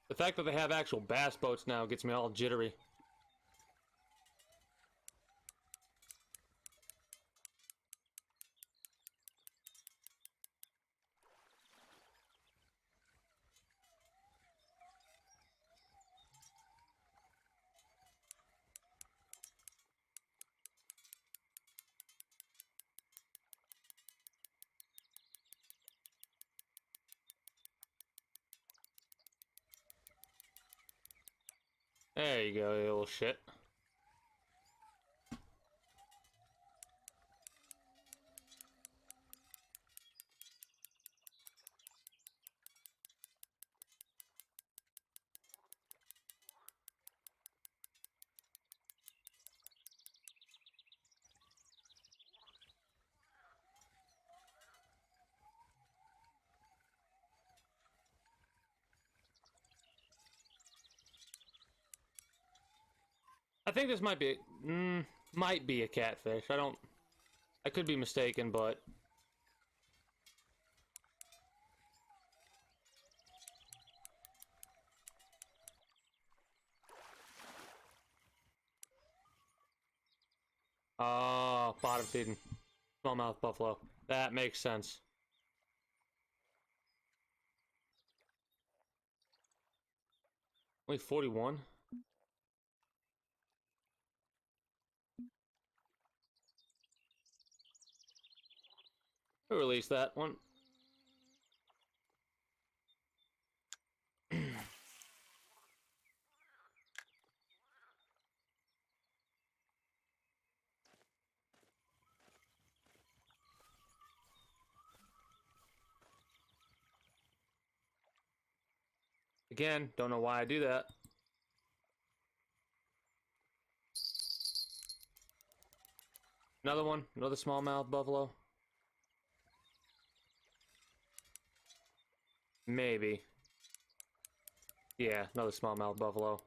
The fact that they have actual bass boats now gets me all jittery. There you go, you little shit. I think this might be a catfish. I could be mistaken, but bottom feeding smallmouth buffalo. That makes sense. Only 41. We'll release that one. Again, don't know why I do that. Another one, another smallmouth buffalo. Maybe. Yeah, another smallmouth buffalo.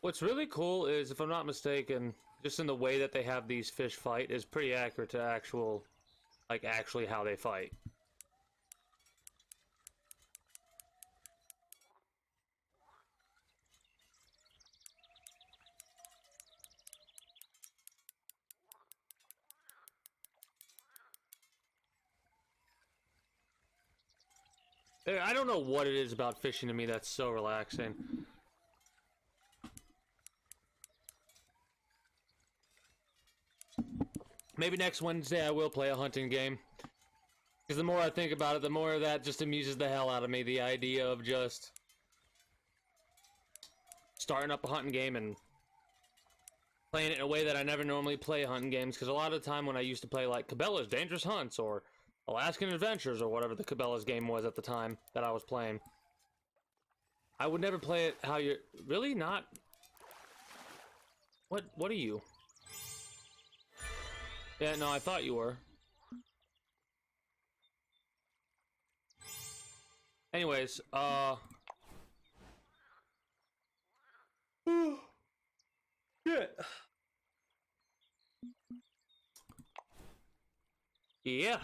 What's really cool is, if I'm not mistaken, just in the way that they have these fish fight, is pretty accurate to actually how they fight. I don't know what it is about fishing to me that's so relaxing. Maybe next Wednesday I will play a hunting game. Because the more I think about it, the more that just amuses the hell out of me. The idea of just starting up a hunting game and playing it in a way that I never normally play hunting games. Because a lot of the time when I used to play like Cabela's Dangerous Hunts or Alaskan Adventures or whatever the Cabela's game was at the time that I was playing, I would never play it how you're... Really? Not... What are you? Yeah, no, I thought you were. Anyways, shit. Yeah.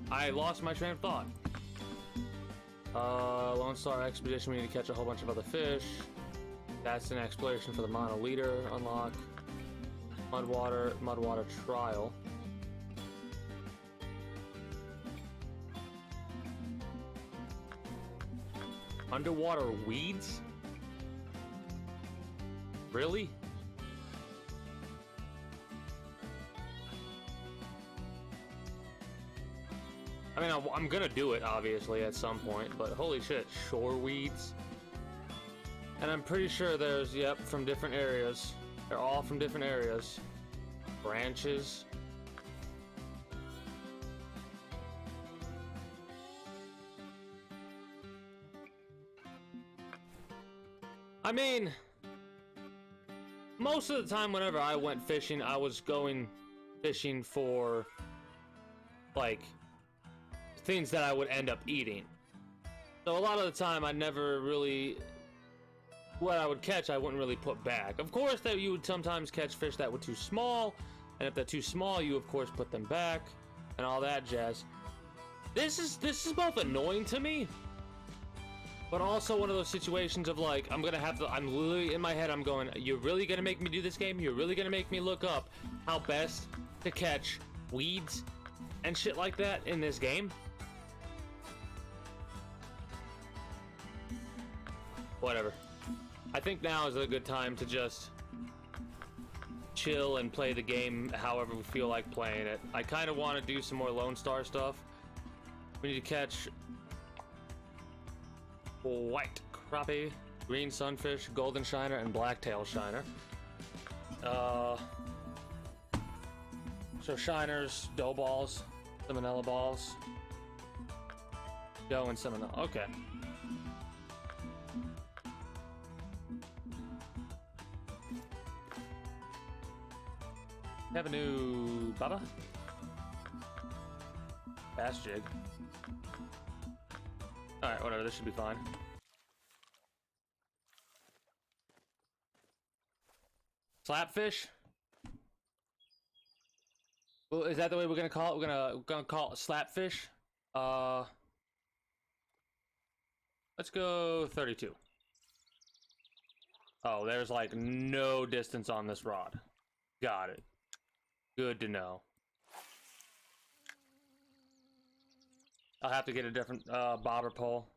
I lost my train of thought. Lone Star Expedition, we need to catch a whole bunch of other fish. That's an exploration for the Monoliter unlock. Mudwater trial. Underwater weeds? Really? I mean, I'm gonna do it, obviously, at some point, but holy shit, shore weeds? And I'm pretty sure there's, yep, from different areas. They're all from different areas. Branches. I mean, most of the time whenever I went fishing, I was going fishing for, like, things that I would end up eating. So a lot of the time I never really... What I would catch, I wouldn't really put back. Of course, that you would sometimes catch fish that were too small, and if they're too small, you of course put them back, and all that jazz. This is both annoying to me, but also one of those situations of like, I'm literally in my head, I'm going, you're really gonna make me do this game? You're really gonna make me look up how best to catch weeds and shit like that in this game? Whatever. I think now is a good time to just chill and play the game however we feel like playing it. I kind of want to do some more Lone Star stuff. We need to catch white crappie, green sunfish, golden shiner, and blacktail shiner. So shiners, dough balls, salmonella balls, dough and salmonella. Okay. Have a new Baba? Bass jig. Alright, whatever, this should be fine. Slapfish? Well, is that the way we're gonna call it? We're gonna call it slapfish? Let's go 32. Oh, there's like no distance on this rod. Got it. Good to know. I'll have to get a different bobber pole.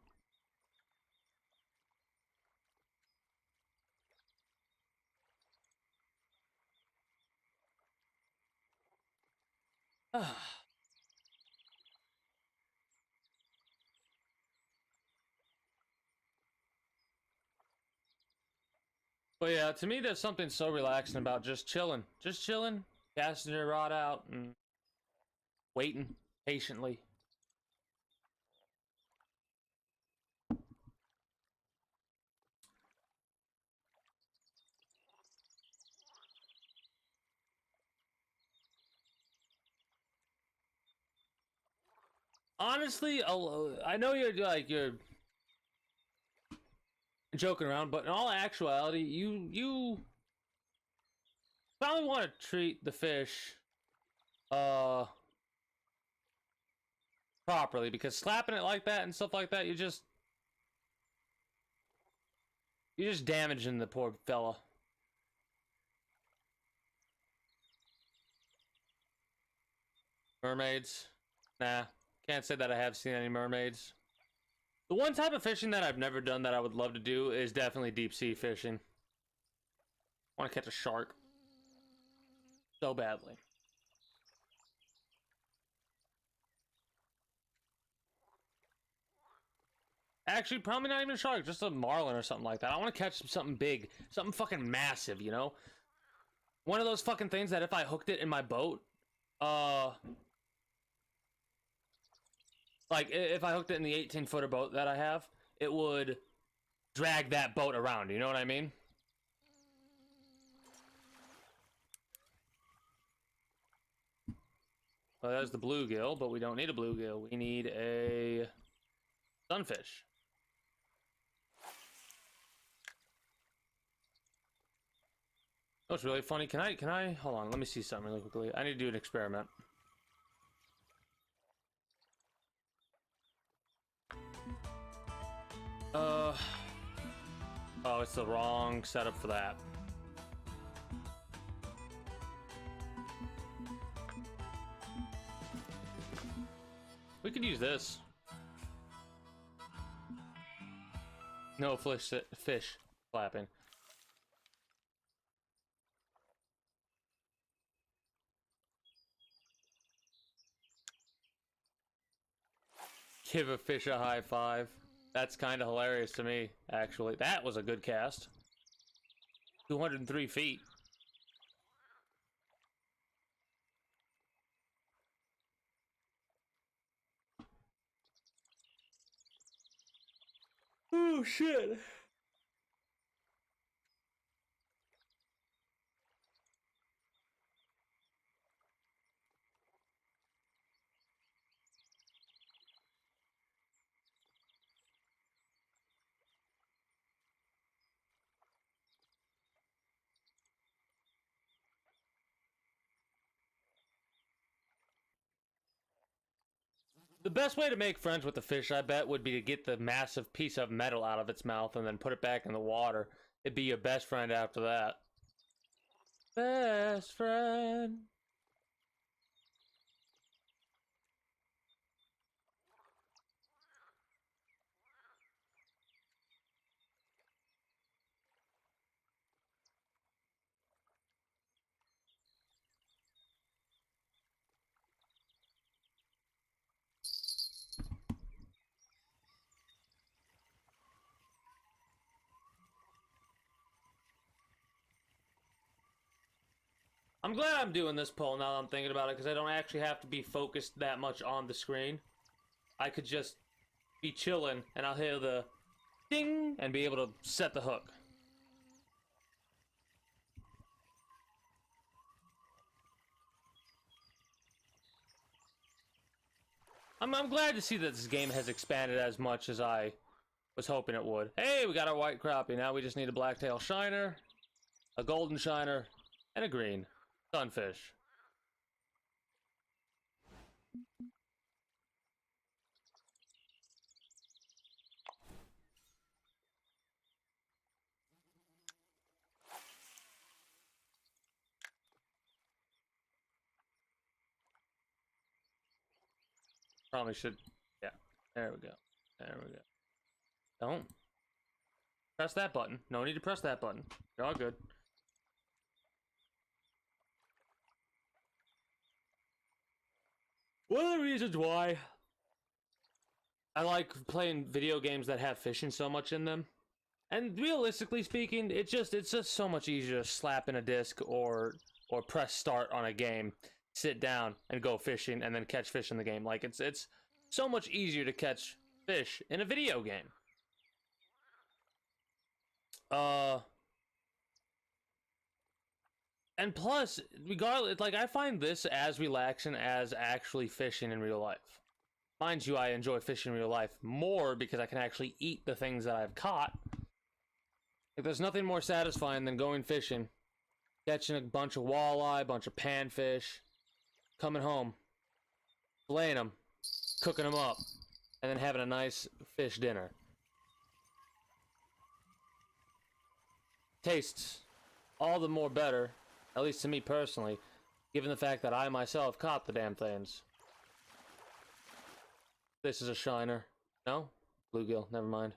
But yeah, to me there's something so relaxing about just chilling. Just chilling, casting your rod out and waiting patiently. Honestly, I know you're joking around, but in all actuality, you Probably want to treat the fish properly, because slapping it like that and stuff like that, you're just damaging the poor fella. Mermaids? Nah, can't say that I have seen any mermaids. The one type of fishing that I've never done that I would love to do is definitely deep sea fishing. I want to catch a shark so badly. Actually, probably not even a shark, just a marlin or something like that. I want to catch something big, something fucking massive, you know? One of those fucking things that if I hooked it in my boat, like if I hooked it in the 18-footer boat that I have, it would drag that boat around, you know what I mean? Well, there's the bluegill, but we don't need a bluegill. We need a sunfish. Oh, it's really funny. Can I hold on, let me see something really quickly. I need to do an experiment. Oh, it's the wrong setup for that. We could use this. No fish flapping. Give a fish a high five. That's kind of hilarious to me, actually. That was a good cast. 203 feet. Oh, shit. The best way to make friends with the fish, I bet, would be to get the massive piece of metal out of its mouth and then put it back in the water. It'd be your best friend after that. Best friend. I'm glad I'm doing this poll now that I'm thinking about it, because I don't actually have to be focused that much on the screen. I could just be chilling, and I'll hear the ding, and be able to set the hook. I'm glad to see that this game has expanded as much as I was hoping it would. Hey, we got our white crappie. Now we just need a blacktail shiner, a golden shiner, and a green sunfish. Probably should, yeah. There we go. There we go. Don't press that button. No need to press that button. You're all good. One of the reasons why I like playing video games that have fishing so much in them, and realistically speaking, it's just so much easier to slap in a disc or press start on a game, sit down and go fishing, and then catch fish in the game. Like it's so much easier to catch fish in a video game. And plus, regardless, like I find this as relaxing as actually fishing in real life. Mind you, I enjoy fishing in real life more because I can actually eat the things that I've caught. Like, there's nothing more satisfying than going fishing catching a bunch of walleye, bunch of panfish, coming home, filleting them, cooking them up, and then having a nice fish dinner. Tastes all the more better, at least to me personally, given the fact that I myself caught the damn things. This is a shiner. No? Bluegill, never mind.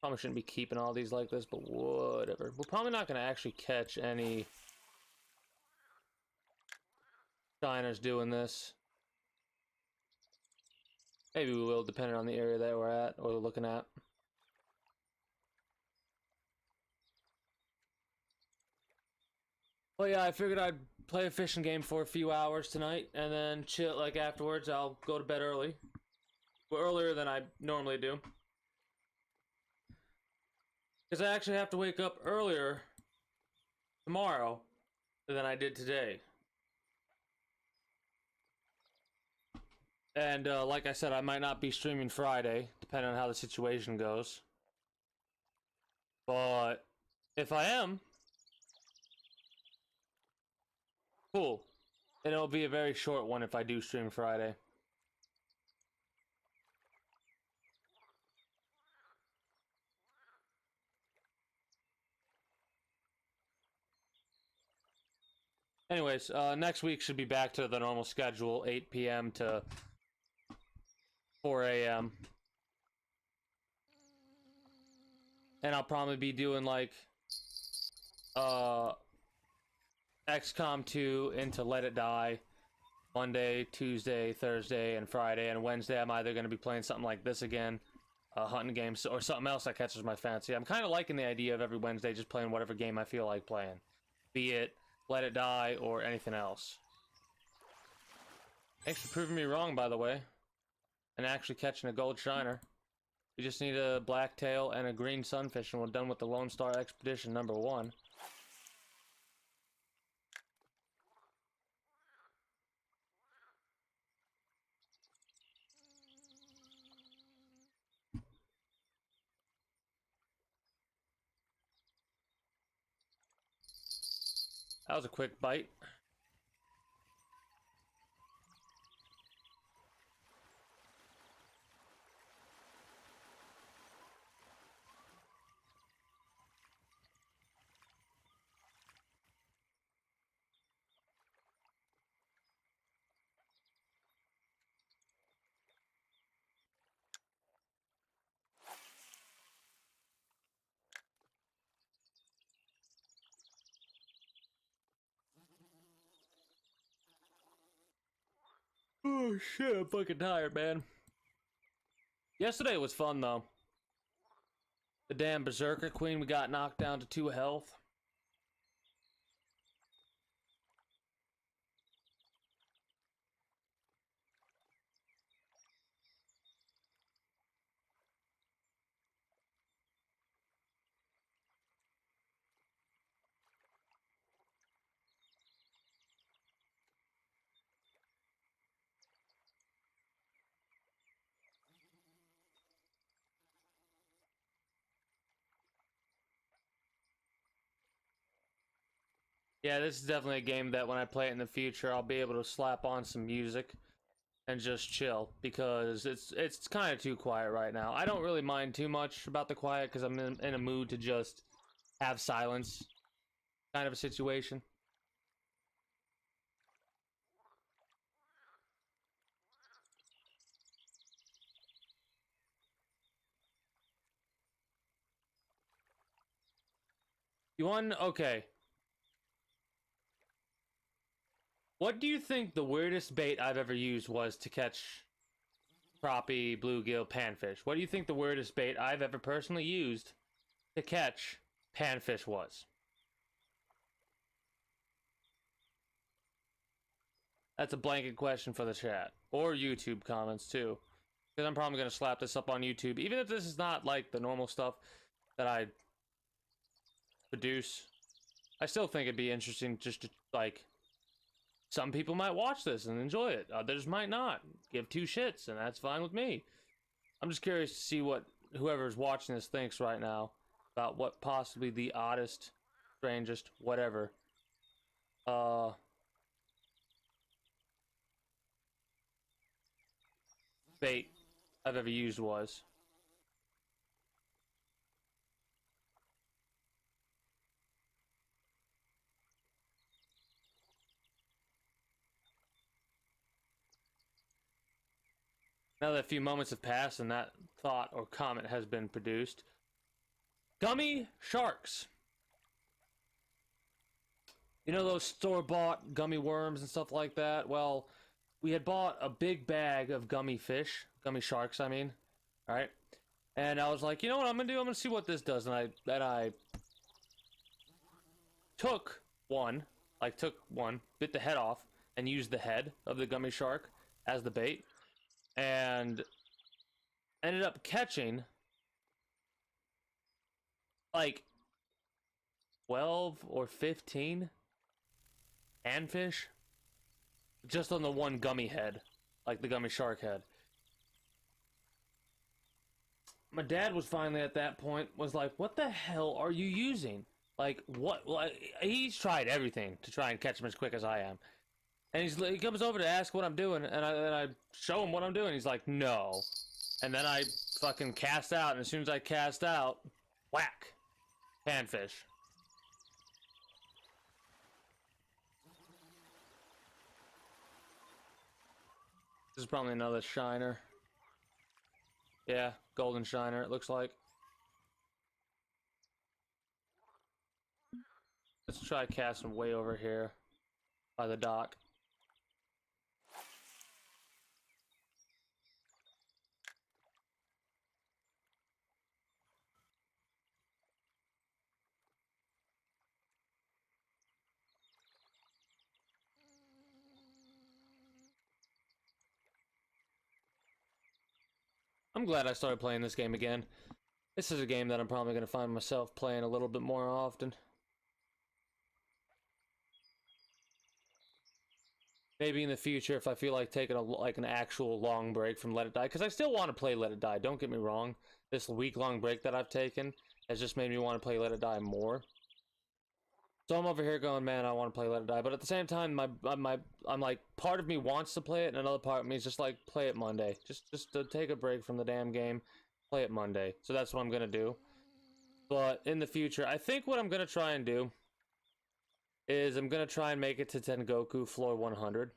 Probably shouldn't be keeping all these like this, but whatever. We're probably not going to actually catch any shiners doing this. Maybe we will, depending on the area that we're at or looking at. Well, yeah, I figured I'd play a fishing game for a few hours tonight, and then chill. Like afterwards, I'll go to bed early, well, earlier than I normally do, because I actually have to wake up earlier tomorrow than I did today. And like I said, I might not be streaming Friday, depending on how the situation goes. But if I am, cool. And it'll be a very short one if I do stream Friday. Anyways, next week should be back to the normal schedule, 8 p.m. to 4 a.m. And I'll probably be doing like XCOM 2 into Let It Die Monday, Tuesday, Thursday, and Friday. And Wednesday I'm either going to be playing something like this again, hunting games, or something else that catches my fancy. I'm kind of liking the idea of every Wednesday just playing whatever game I feel like playing, be it Let It Die or anything else. Thanks for proving me wrong, by the way, and actually catching a gold shiner. We just need a blacktail and a green sunfish, and we're done with the Lone Star Expedition #1. That was a quick bite. Oh shit, I'm fucking tired, man. Yesterday was fun, though. The damn Berserker Queen, we got knocked down to 2 health. Yeah, this is definitely a game that when I play it in the future, I'll be able to slap on some music and just chill, because it's kind of too quiet right now. I don't really mind too much about the quiet because I'm in a mood to just have silence kind of a situation. You want? Okay. What do you think the weirdest bait I've ever used was to catch crappie, bluegill, panfish? What do you think the weirdest bait I've ever personally used to catch panfish was? That's a blanket question for the chat. Or YouTube comments, too. Because I'm probably going to slap this up on YouTube. Even if this is not, like, the normal stuff that I produce, I still think it'd be interesting just to, like... Some people might watch this and enjoy it. Others might not. Give 2 shits, and that's fine with me. I'm just curious to see what whoever's watching this thinks right now about what possibly the oddest strangest, whatever. Bait I've ever used was. Now that a few moments have passed and that thought or comment has been produced. Gummy sharks. You know those store-bought gummy worms and stuff like that? Well, we had bought a big bag of gummy fish, gummy sharks, I mean. Alright? And I was like, you know what I'm gonna do? I'm gonna see what this does. And I took one, bit the head off, and used the head of the gummy shark as the bait. And ended up catching like 12 or 15 panfish just on the one gummy head, like the gummy shark head. My dad was finally at that point was like, what the hell are you using? Like, what? Well, he's tried everything to try and catch him as quick as I am. And he comes over to ask what I'm doing, and I show him what I'm doing. He's like, no. And then I fucking cast out, and as soon as I cast out, whack, panfish. This is probably another shiner. Yeah, golden shiner, it looks like. Let's try casting way over here by the dock. I'm glad I started playing this game again. This is a game that I'm probably going to find myself playing a little bit more often. Maybe in the future if I feel like taking an actual long break from Let It Die, because I still want to play Let It Die, don't get me wrong. This week-long break that I've taken has just made me want to play Let It Die more. So I'm over here going, man, I want to play Let It Die, but at the same time, I'm like, part of me wants to play it, and another part of me is just like, play it Monday. Just to take a break from the damn game, play it Monday. So that's what I'm gonna do. But in the future, I think what I'm gonna try and do is I'm gonna try and make it to Tengoku floor 100.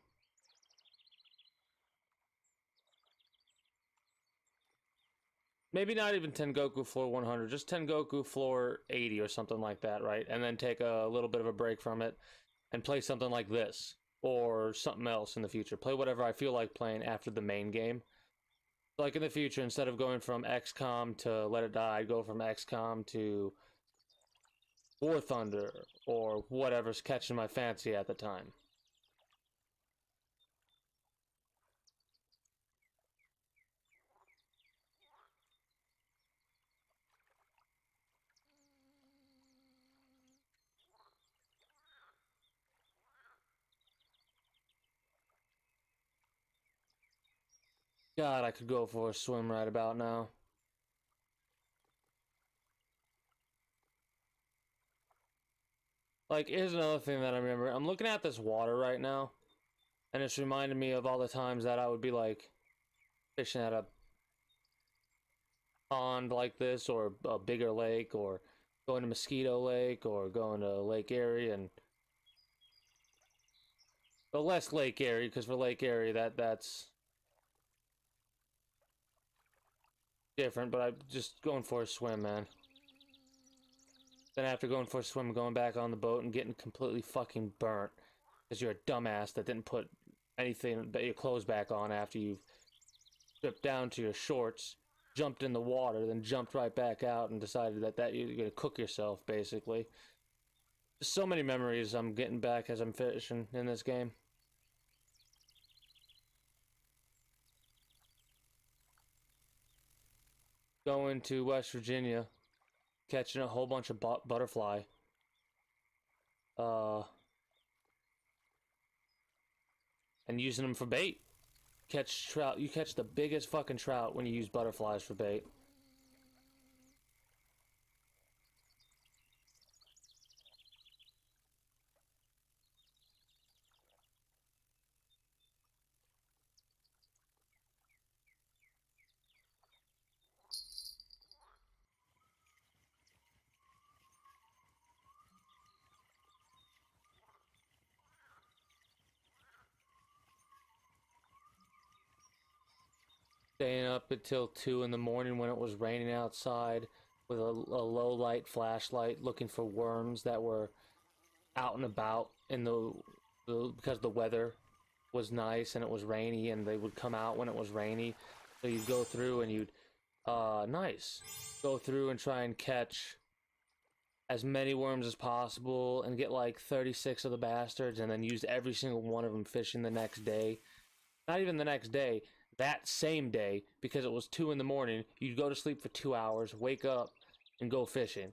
Maybe not even Tengoku floor 100, just Tengoku floor 80 or something like that, right? And then take a little bit of a break from it and play something like this or something else in the future. Play whatever I feel like playing after the main game. Like in the future, instead of going from XCOM to Let It Die, I'd go from XCOM to War Thunder or whatever's catching my fancy at the time. God, I could go for a swim right about now. Like, here's another thing that I remember. I'm looking at this water right now, and it's reminding me of all the times that I would be, like, fishing at a pond like this, or a bigger lake, or going to Mosquito Lake, or going to Lake Erie, and... But less Lake Erie, because for Lake Erie, that's... different, but I'm just going for a swim, man. Then after going for a swim, going back on the boat and getting completely fucking burnt. Because you're a dumbass that didn't put anything but your clothes back on after you've stripped down to your shorts, jumped in the water, then jumped right back out and decided that you're gonna cook yourself, basically. Just so many memories I'm getting back as I'm fishing in this game. Going to West Virginia, catching a whole bunch of butterfly. And using them for bait. Catch trout. You catch the biggest fucking trout when you use butterflies for bait. – staying up until 2 in the morning when it was raining outside with a low light flashlight looking for worms that were out and about in because the weather was nice and it was rainy, and they would come out when it was rainy. So you'd go through and you'd go through and try and catch as many worms as possible and get like 36 of the bastards, and then use every single one of them fishing the next day. Not even the next day, that same day, because it was 2 in the morning. You'd go to sleep for 2 hours, wake up, and go fishing.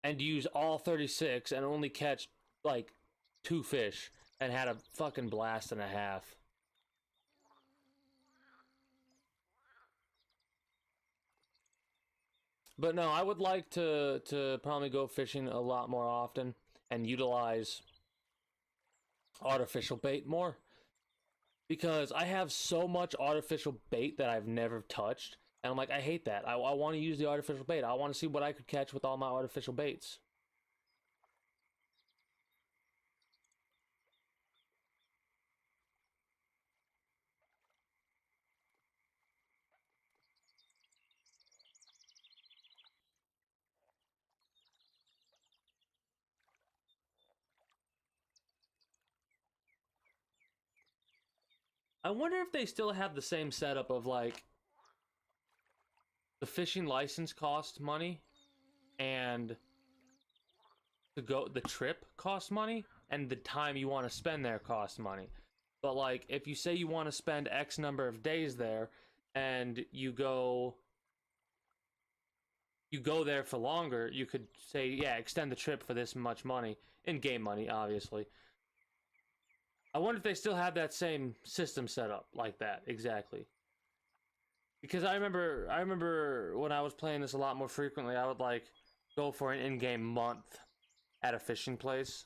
And use all 36 and only catch like 2 fish, and had a fucking blast and a half. But no, I would like to probably go fishing a lot more often and utilize artificial bait more, because I have so much artificial bait that I've never touched, and I'm like, I hate that. I want to use the artificial bait. I want to see what I could catch with all my artificial baits. I wonder if they still have the same setup of like the fishing license costs money, and the trip costs money, and the time you want to spend there costs money. But like if you say you want to spend X number of days there, and you go there for longer, you could say, yeah, extend the trip for this much money, in-game money, obviously. I wonder if they still have that same system set up like that, exactly. Because I remember when I was playing this a lot more frequently, I would like go for an in-game month at a fishing place,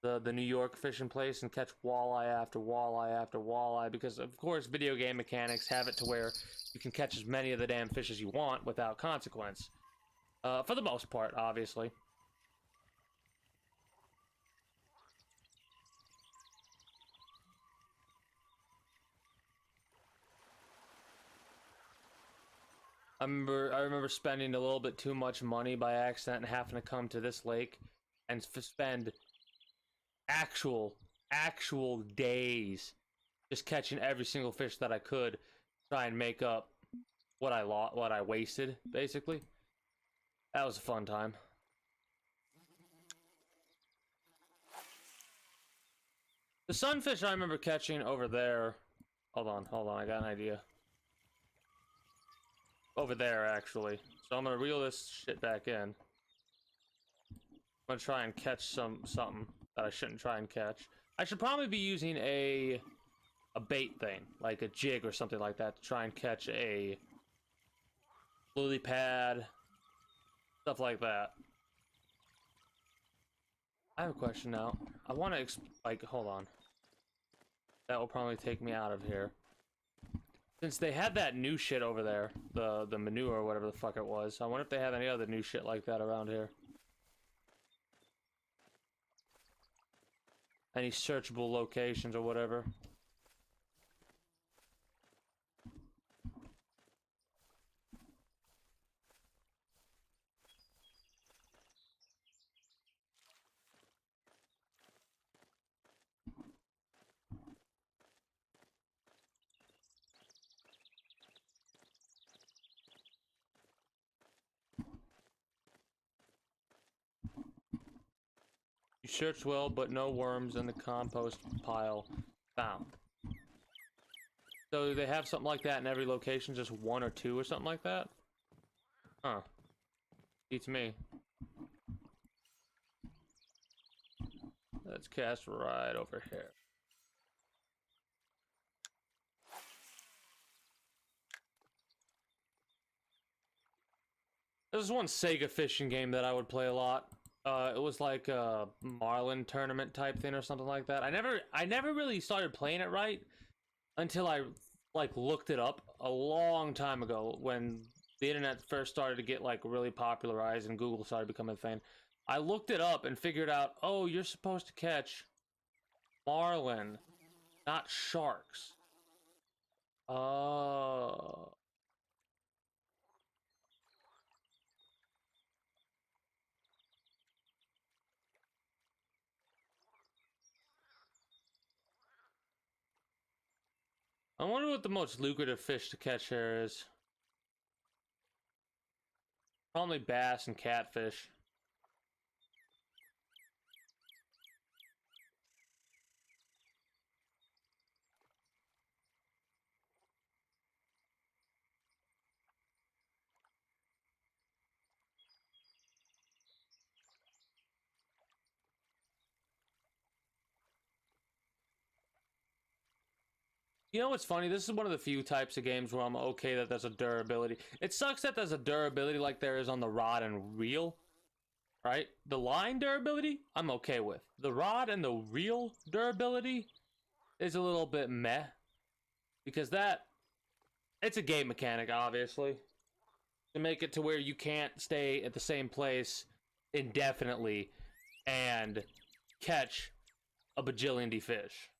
the New York fishing place, and catch walleye after walleye after walleye, because of course video game mechanics have it to where you can catch as many of the damn fish as you want without consequence. For the most part, obviously. I remember spending a little bit too much money by accident and having to come to this lake and spend actual days just catching every single fish that I could, try and make up what I wasted, basically. That was a fun time. The sunfish I remember catching over there. Hold on, I got an idea. Over there, actually. So I'm gonna reel this shit back in. I'm gonna try and catch something that I shouldn't try and catch. I should probably be using a bait thing, like a jig or something like that, to try and catch a lily pad, stuff like that. I have a question now. I want to hold on. That will probably take me out of here. Since they had that new shit over there, the manure or whatever the fuck it was, I wonder if they have any other new shit like that around here. Any searchable locations or whatever. You searched well, but no worms in the compost pile found. So they have something like that in every location, just 1 or 2 or something like that? Huh. Beats me. Let's cast right over here. There's one Sega fishing game that I would play a lot. It was like a Marlin tournament type thing or something like that. I never really started playing it right until I like looked it up a long time ago when the internet first started to get like really popularized and Google started becoming a thing. I looked it up and figured out, oh, you're supposed to catch marlin not sharks. Uh, I wonder what the most lucrative fish to catch here is. Probably bass and catfish. You know what's funny? This is one of the few types of games where I'm okay that there's a durability. It sucks that there's a durability like there is on the rod and reel, right? The line durability, I'm okay with. The rod and the reel durability is a little bit meh. Because it's a game mechanic, obviously. To make it to where you can't stay at the same place indefinitely and catch a bajillion fish.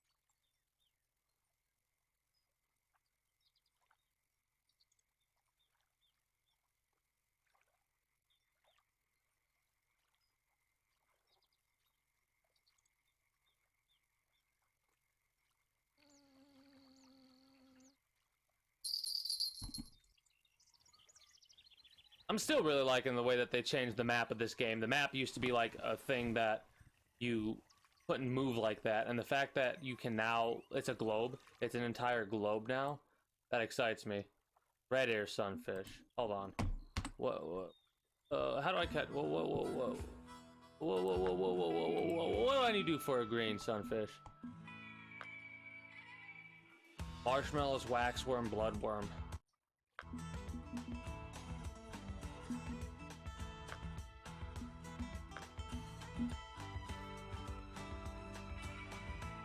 I'm still really liking the way that they changed the map of this game. The map used to be like a thing that you couldn't move like that, and the fact that you can now, it's a globe, it's an entire globe now, that excites me. Red ear sunfish. Hold on. Whoa, whoa. How do I catch? Whoa, whoa, whoa, whoa. Whoa, whoa, whoa, whoa, whoa, whoa, whoa, whoa. What do I need to do for a green sunfish? Marshmallows, waxworm, bloodworm.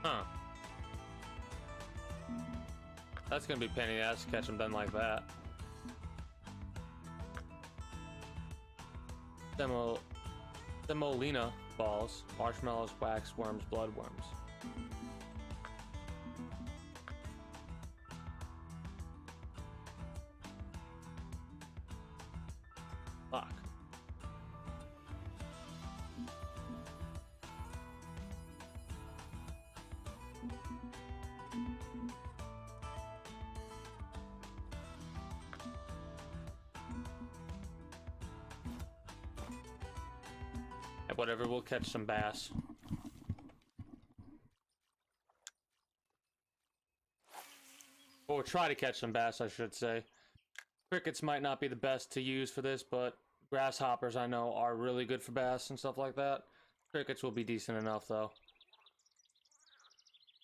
Huh. That's gonna be a pain in the ass to catch them done like that. Semolina balls, marshmallows, waxworms, bloodworms. Fuck. Whatever, we'll catch some bass. Or we'll try to catch some bass, I should say. Crickets might not be the best to use for this, but grasshoppers I know are really good for bass and stuff like that. Crickets will be decent enough, though.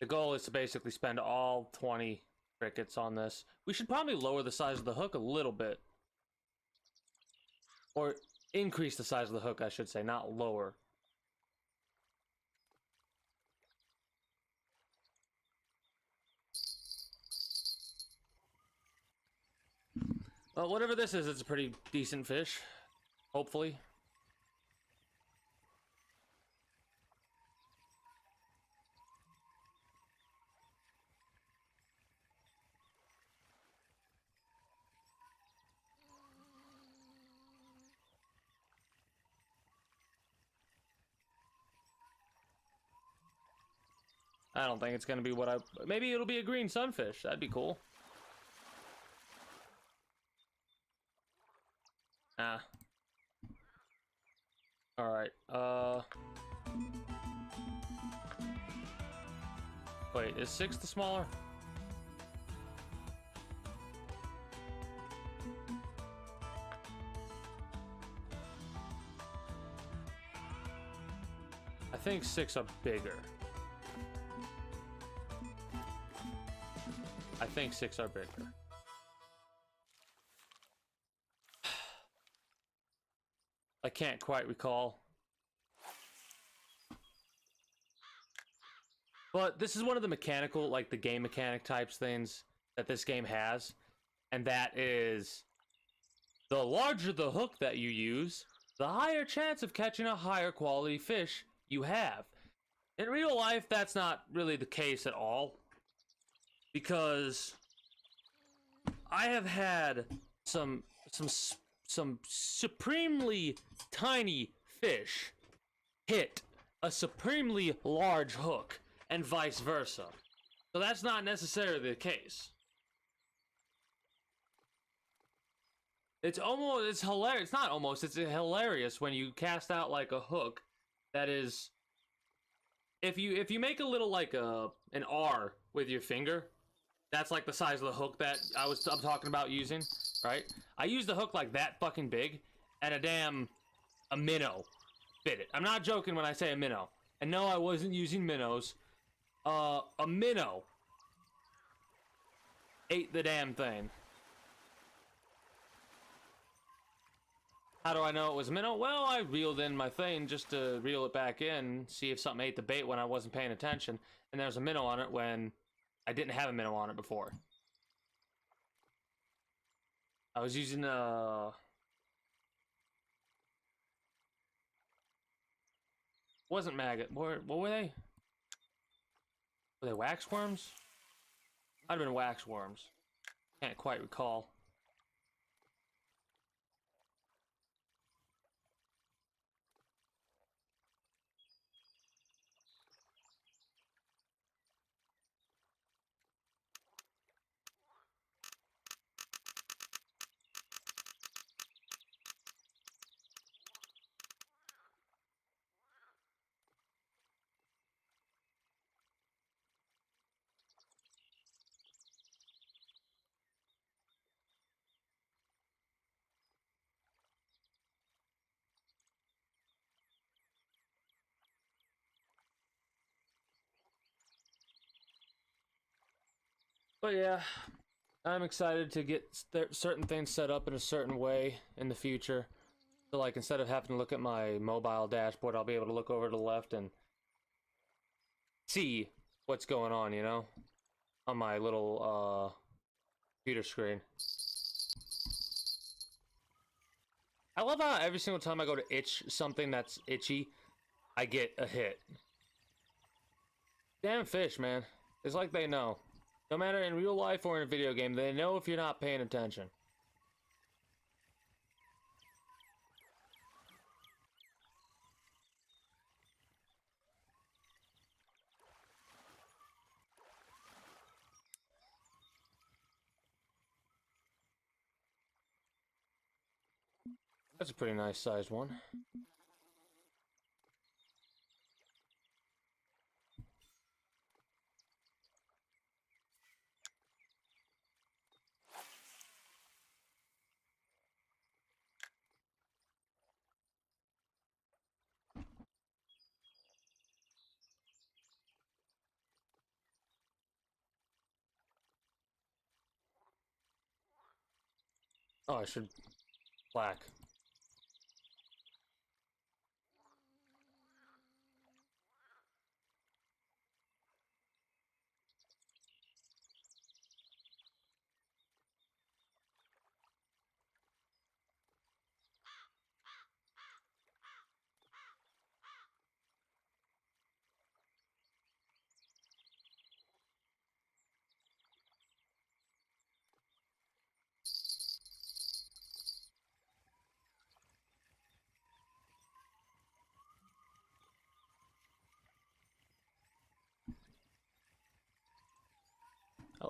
The goal is to basically spend all 20 crickets on this. We should probably lower the size of the hook a little bit. Or increase the size of the hook, I should say, not lower. Well, whatever this is, it's a pretty decent fish. Hopefully. I don't think it's gonna be what I... Maybe it'll be a green sunfish. That'd be cool. Ah. Alright, wait, is 6 the smaller? I think 6 are bigger. I think 6 are bigger. I can't quite recall. But this is one of the mechanical, like the game mechanic types things that this game has. And that is, the larger the hook that you use, the higher chance of catching a higher quality fish you have. In real life, that's not really the case at all. because I have had some supremely tiny fish hit a supremely large hook and vice versa. So that's not necessarily the case. It's hilarious. It's not almost, it's hilarious when you cast out like a hook that is, if you make a little like an R with your finger, that's like the size of the hook that I'm talking about using, right? I used a hook like that fucking big, and a minnow bit it. I'm not joking when I say a minnow. And no, I wasn't using minnows. A minnow ate the damn thing. How do I know it was a minnow? Well, I reeled in my thing just to reel it back in, see if something ate the bait when I wasn't paying attention, and there was a minnow on it when I didn't have a minnow on it before. I was using wasn't maggot. What were they? Were they wax worms? Might have been wax worms. Can't quite recall. But yeah, I'm excited to get certain things set up in a certain way in the future. So like instead of having to look at my mobile dashboard, I'll be able to look over to the left and see what's going on, you know, on my little computer screen. I love how every single time I go to itch something that's itchy, I get a hit. Damn fish, man. It's like they know. No matter in real life or in a video game, they know if you're not paying attention. That's a pretty nice sized one. Oh, I should black.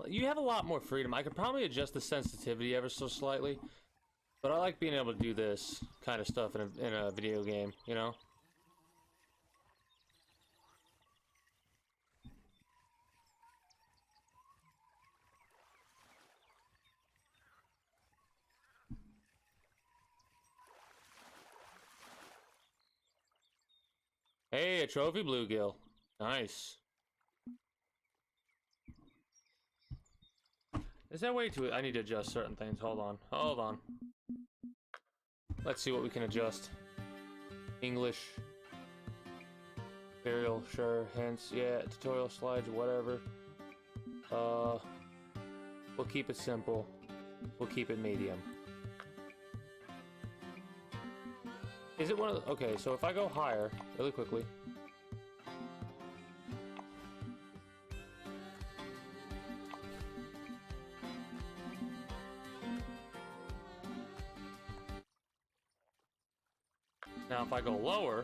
You have a lot more freedom. I could probably adjust the sensitivity ever so slightly, but I like being able to do this kind of stuff in a video game, you know? Hey, a trophy bluegill. Nice. Is that way too? I need to adjust certain things. Hold on. Hold on. Let's see what we can adjust. English. Imperial, sure. Hence, yeah. Tutorial slides, whatever. We'll keep it simple. We'll keep it medium. Is it one of the... Okay, so if I go higher, really quickly. Now, if I go lower...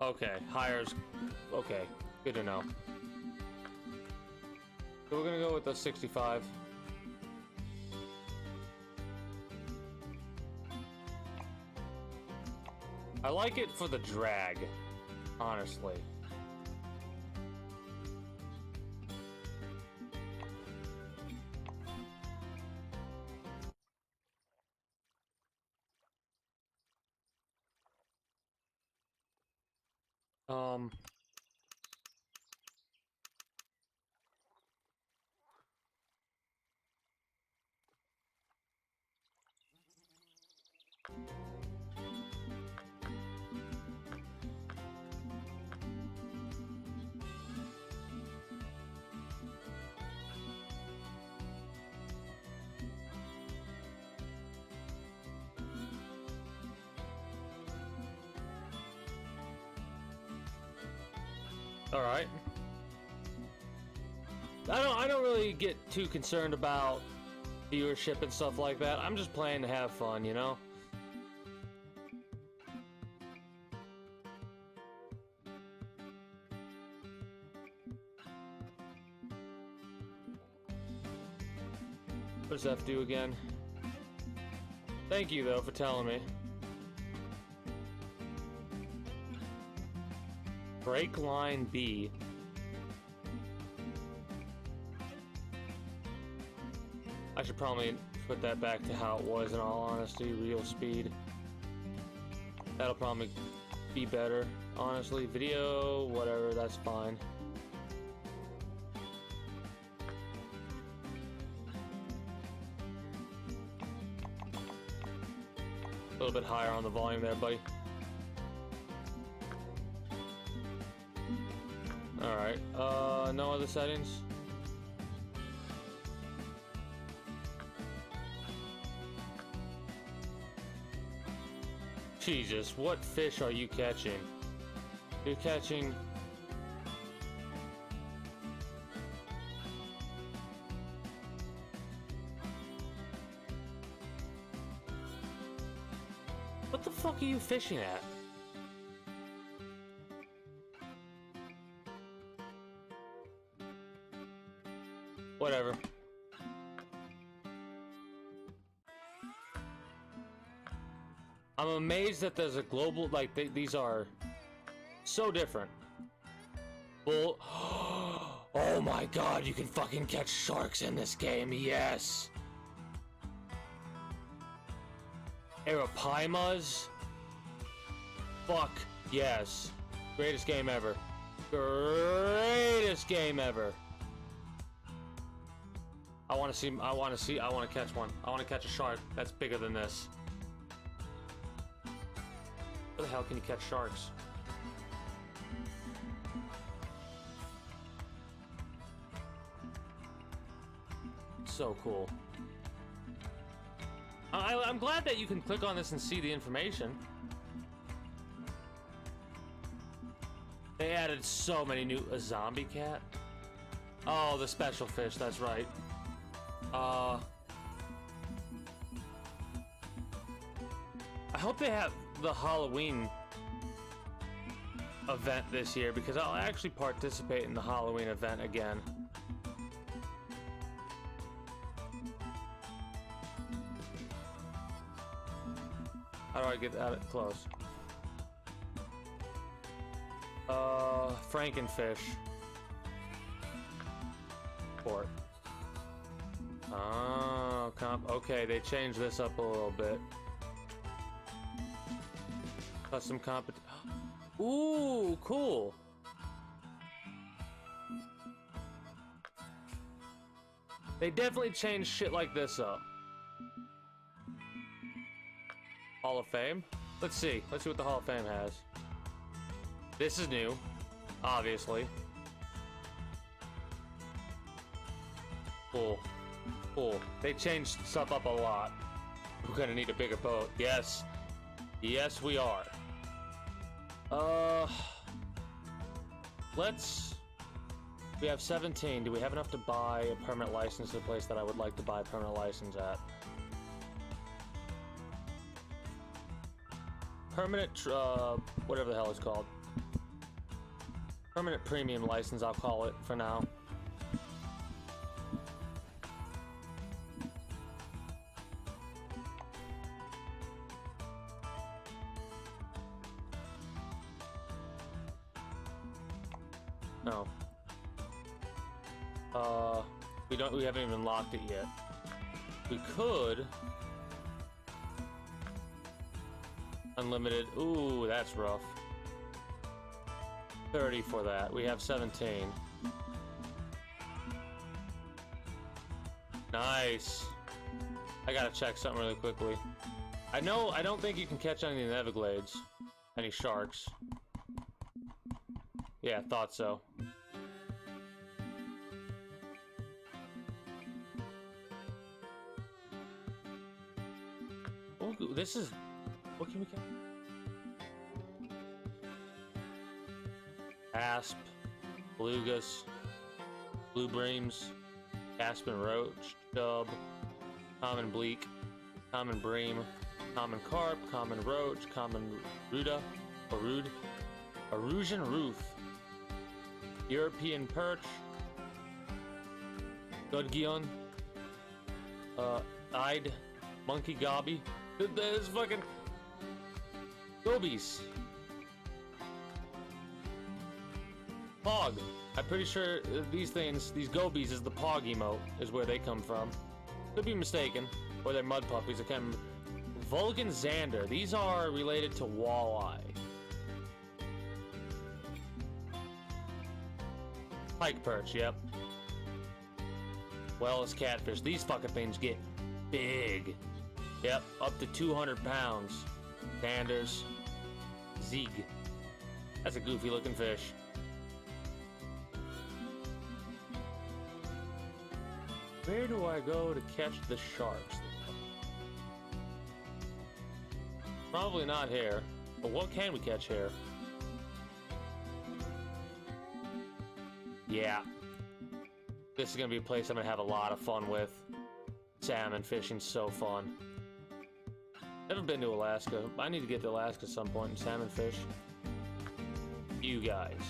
Okay, higher's... Okay, good to know. So we're gonna go with the 65. I like it for the drag, honestly. All right. I don't really get too concerned about viewership and stuff like that. I'm just playing to have fun, you know? What does F do again? Thank you, though, for telling me. Break line B. I should probably put that back to how it was in all honesty, real speed. That'll probably be better, honestly. Video, whatever, that's fine. A little bit higher on the volume there, buddy. Alright, no other settings? Jesus, what fish are you catching? You're catching... What the fuck are you fishing at? Whatever. I'm amazed that there's a global, like, these are so different. Well, oh my god, you can fucking catch sharks in this game, yes! Arapaimas? Fuck, yes. Greatest game ever. Greatest game ever. I want to catch one. I want to catch a shark that's bigger than this. Where the hell can you catch sharks? So cool. I'm glad that you can click on this and see the information. They added so many new... A zombie cat? Oh, the special fish, that's right. I hope they have the Halloween event this year, because I'll actually participate in the Halloween event again. How do I get that close? Frankenfish. Port. Oh, okay, they changed this up a little bit. Custom competition. Ooh, cool. They definitely changed shit like this up. Hall of Fame? Let's see. Let's see what the Hall of Fame has. This is new, obviously. Cool. Cool. They changed stuff up a lot. We're gonna need a bigger boat. Yes. Yes, we are. Let's We have 17. Do we have enough to buy a permanent license to the place that I would like to buy a permanent license at? Permanent, whatever the hell it's called. Permanent premium license, I'll call it for now. No. We haven't even locked it yet. We could. Unlimited. Ooh, that's rough. 30 for that. We have 17. Nice. I gotta check something really quickly. I don't think you can catch any in the Everglades. Any sharks. Yeah, thought so. Oh, this is... What can we get? Asp, belugas, blue breams, aspen roach, dub, common bleak, common bream, common carp, common roach, common ruda, or rude, Arusian roof, European perch, Gudgion, eyed, monkey gobby. There's fucking gobies. Pog. I'm pretty sure these things, these gobies, is the Pog emote, is where they come from. Could be mistaken, or they're mud puppies. I can't remember. Vulcan Xander. These are related to walleye. Pike perch. Yep. Wells catfish. These fucking things get big. Yep, up to 200 pounds. Xanders. Zeeg. That's a goofy looking fish. Where do I go to catch the sharks? Probably not here. But what can we catch here? Yeah. This is gonna be a place I'm gonna have a lot of fun with. Salmon fishing's so fun. Never been to Alaska. I need to get to Alaska at some point and salmon fish. You guys.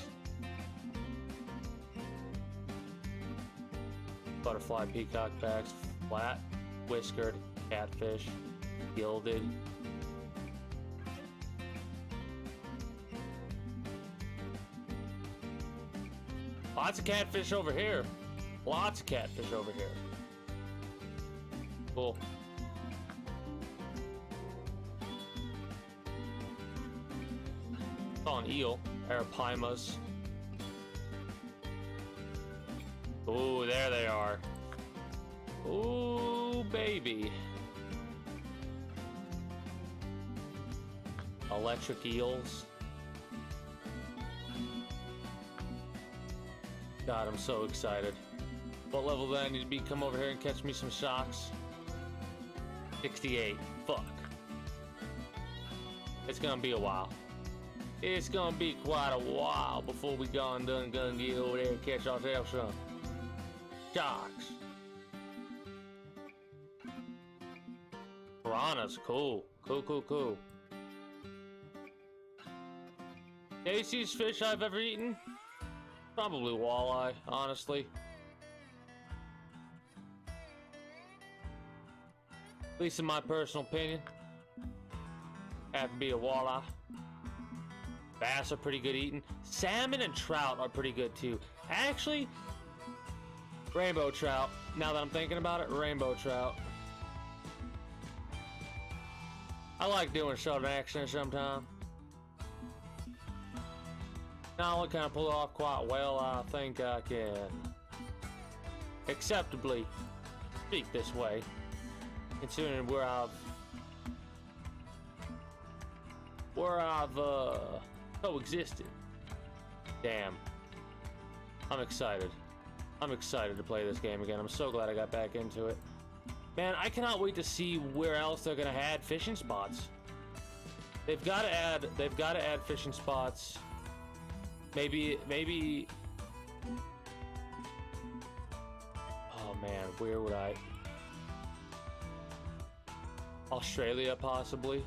Butterfly peacock backs, flat, whiskered, catfish, gilded. Lots of catfish over here. Lots of catfish over here. Cool. Saw an eel, Arapimas. Ooh, there they are. Ooh, baby. Electric eels. God, I'm so excited. What level do I need to be? Come over here and catch me some sharks. 68. Fuck. It's gonna be a while. It's gonna be quite a while before we gonna get over there and catch ourselves some sharks. Piranhas, cool. Cool. Tastiest fish I've ever eaten? Probably walleye, honestly. At least in my personal opinion. Have to be a walleye. Bass are pretty good eating. Salmon and trout are pretty good too. Actually, rainbow trout. Now that I'm thinking about it, rainbow trout. I like doing southern accents sometimes. Now I kind of pull it off quite well. I think I can acceptably speak this way, considering where I've coexisted. Damn. I'm excited. I'm excited to play this game again. I'm so glad I got back into it. Man, I cannot wait to see where else they're gonna add fishing spots. They've got to add fishing spots. Maybe man, where would I? Australia, possibly.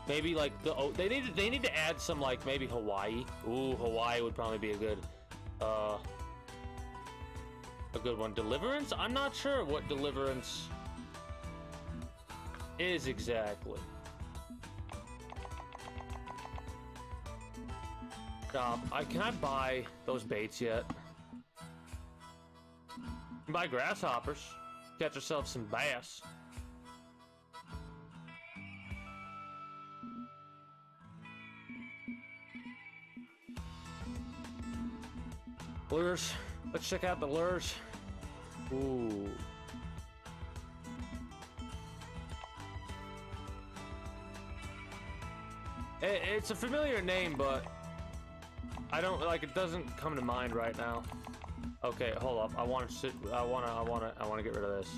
Maybe like they need to add some, like maybe Hawaii. Ooh, Hawaii would probably be a good one. Deliverance? I'm not sure what Deliverance is exactly. Can I buy those baits yet? Buy grasshoppers. Catch ourselves some bass. Lures. Let's check out the lures. Ooh. It's a familiar name, but I don't like it. Doesn't come to mind right now. Okay, hold up. I want to get rid of this.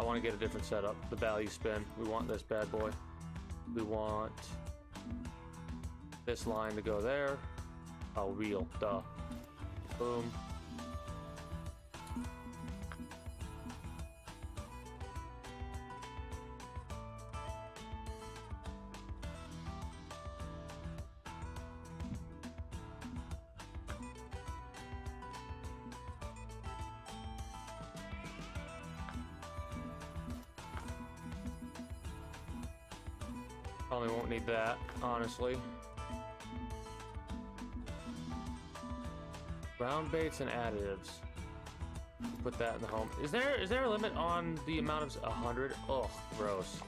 I want to get a different setup. The value spin. We want this bad boy. We want this line to go there. Oh, reel. Duh. Boom. Probably won't need that, honestly. Ground baits and additives. Put that in the home. Is there a limit on the amount of 100? Oh, gross.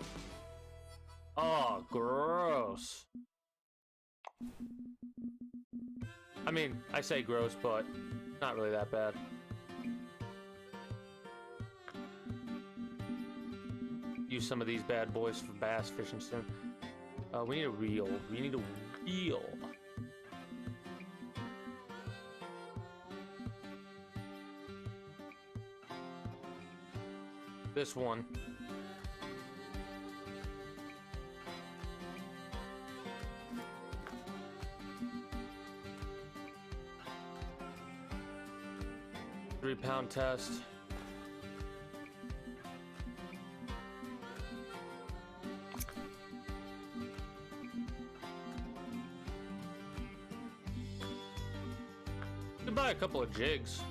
Oh, gross. I mean, I say gross, but not really that bad. Use some of these bad boys for bass fishing soon. We need a reel. We need a reel. This one. £3 test. Could buy a couple of jigs.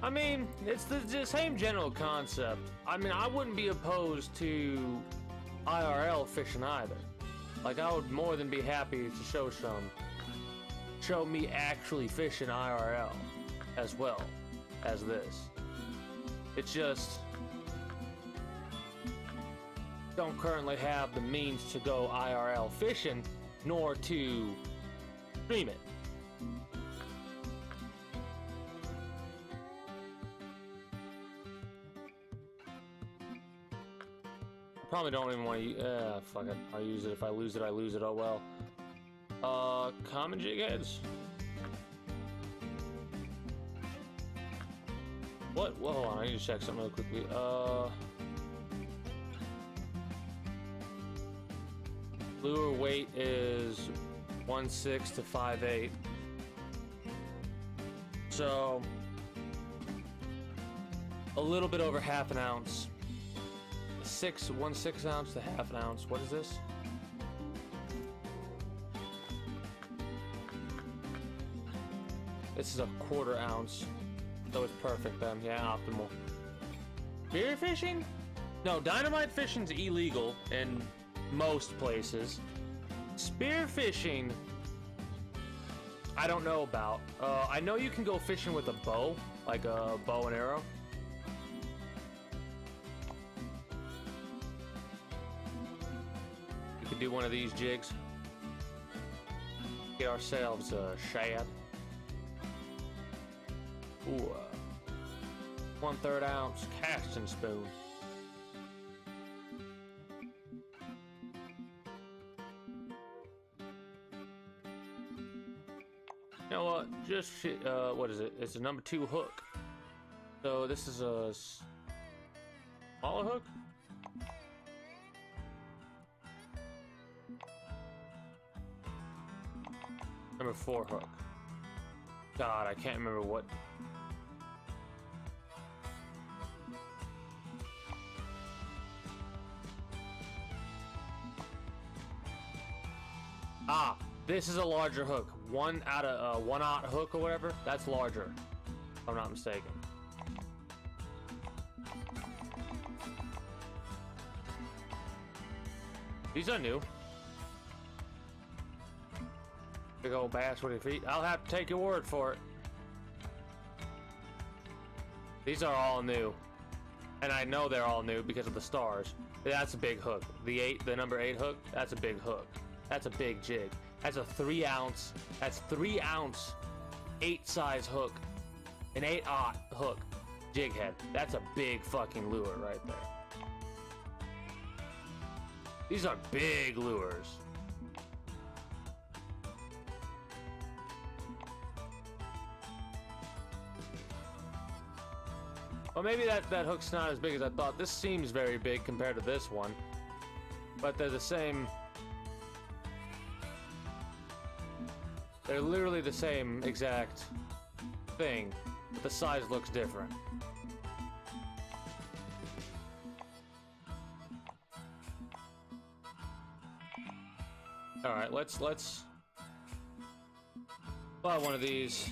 I mean, it's the same general concept. I mean, I wouldn't be opposed to IRL fishing either. Like, I would more than be happy to show me actually fishing IRL as well as this. It's just don't currently have the means to go IRL fishing, nor to stream it. Probably don't even want to. Fuck it. I'll use it. If I lose it, I lose it. Oh well. Common jig heads. What? Whoa, hold on. I need to check something really quickly. Lure weight is 1.6 to 5.8. So a little bit over half an ounce. 1/6 ounce to half an ounce. What is this? This is a 1/4 ounce. So it's perfect then. Yeah, optimal. Spear fishing? No, dynamite fishing's illegal in most places. Spear fishing, I don't know about. I know you can go fishing with a bow, like a bow and arrow. We could do one of these jigs. Get ourselves a shad. Ooh, 1/3 ounce casting spoon. You know what? just what is it? It's a number 2 hook. So this is a smaller hook. Number 4 hook. God, I can't remember what. Ah, this is a larger hook. 1 out of 1/0 hook or whatever. That's larger, if I'm not mistaken. These are new. Big old bass with your feet. I'll have to take your word for it. These are all new. And I know they're all new because of the stars. That's a big hook. The number 8 hook, that's a big hook. That's a big jig. That's a 3 ounce. That's 3 ounce, 8 size hook. An 8/0 hook jig head. That's a big fucking lure right there. These are big lures. Well, maybe that hook's not as big as I thought. This seems very big compared to this one. But they're the same. They're literally the same exact thing, but the size looks different. All right, let's buy one of these.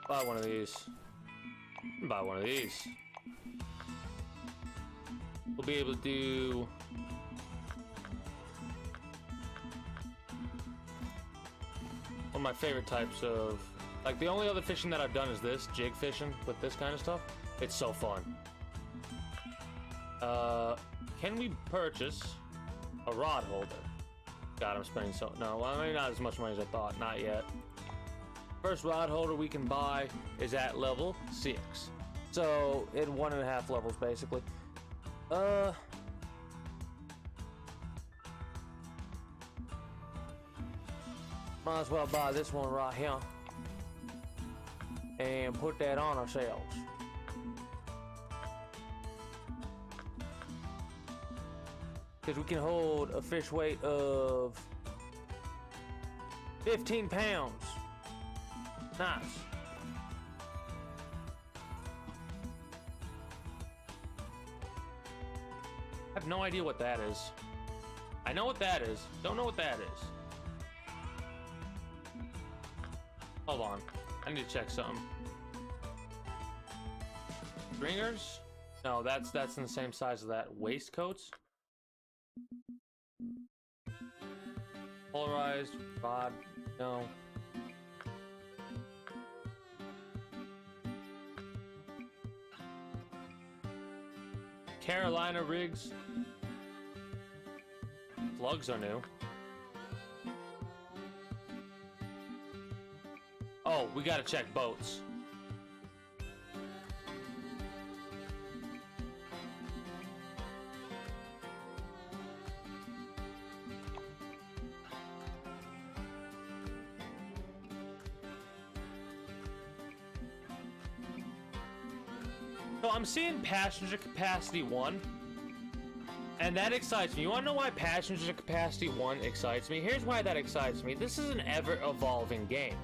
Buy one of these. Buy one of these. We'll be able to do one of my favorite types of, like, the only other fishing that I've done is this, jig fishing with this kind of stuff. It's so fun. Can we purchase a rod holder? God, I'm spending no, well, maybe not as much money as I thought, not yet. First rod holder we can buy is at level 6. So, in 1.5 levels, basically. Might as well buy this one right here. And put that on ourselves. Because we can hold a fish weight of 15 pounds. Nice. I have no idea what that is. I know what that is. Don't know what that is. Hold on. I need to check something. Stringers? No, that's in the same size as that. Waistcoats? Polarized rod? No. Carolina rigs. Plugs are new. Oh, we gotta check boats. So I'm seeing passenger capacity 1, and that excites me. You wanna know why passenger capacity 1 excites me? Here's why that excites me. This is an ever-evolving game,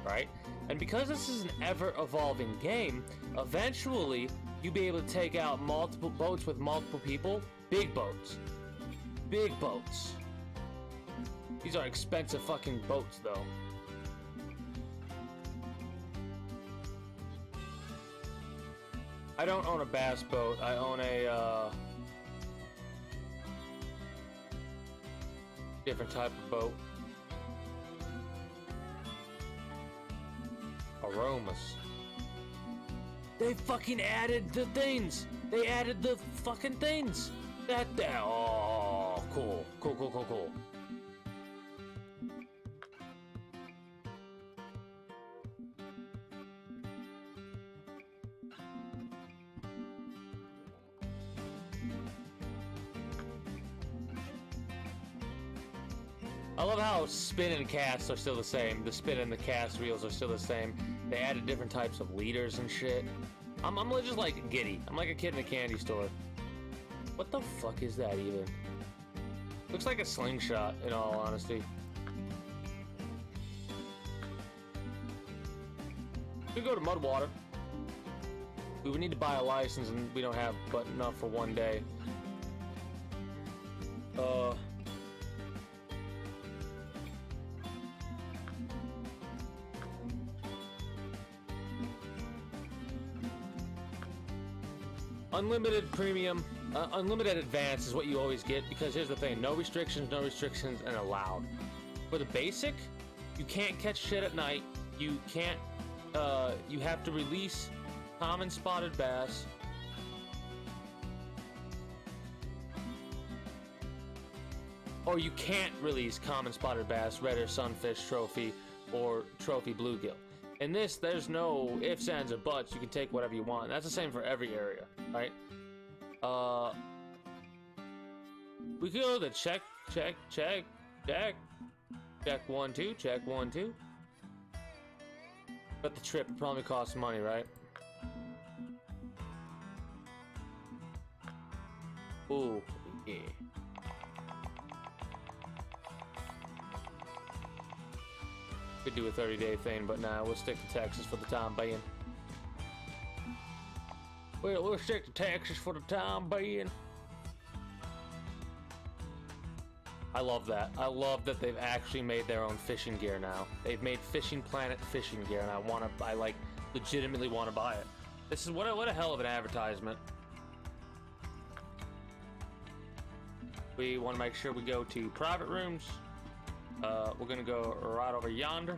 right? And because this is an ever-evolving game, eventually you'll be able to take out multiple boats with multiple people. Big boats. Big boats. These are expensive fucking boats, though. I don't own a bass boat. I own a different type of boat. Aromas. They fucking added the things. They added the fucking things. Oh, cool. Cool. I love how spin and cast are still the same. The spin and the cast reels are still the same. They added different types of leaders and shit. I'm just like giddy. I'm like a kid in a candy store. What the fuck is that even? Looks like a slingshot, in all honesty. We go to Mudwater. We would need to buy a license, and we don't have but enough for one day. Unlimited premium, unlimited advance is what you always get, because here's the thing, no restrictions, and allowed. For the basic, you can't catch shit at night, you can't, you have to release common spotted bass. Or you can't release common spotted bass, red or sunfish trophy, or trophy bluegill. In this, there's no ifs, ands, or buts. You can take whatever you want. That's the same for every area, right? We could go to check 1, 2, check 1, 2. But the trip probably costs money, right? Ooh, yeah. Could do a 30-day thing, but nah, we'll stick to Texas for the time being. We'll stick to Texas for the time being. I love that. I love that they've actually made their own fishing gear now. They've made Fishing Planet fishing gear, and I like legitimately want to buy it. This is what a hell of an advertisement. We want to make sure we go to private rooms. We're gonna go right over yonder,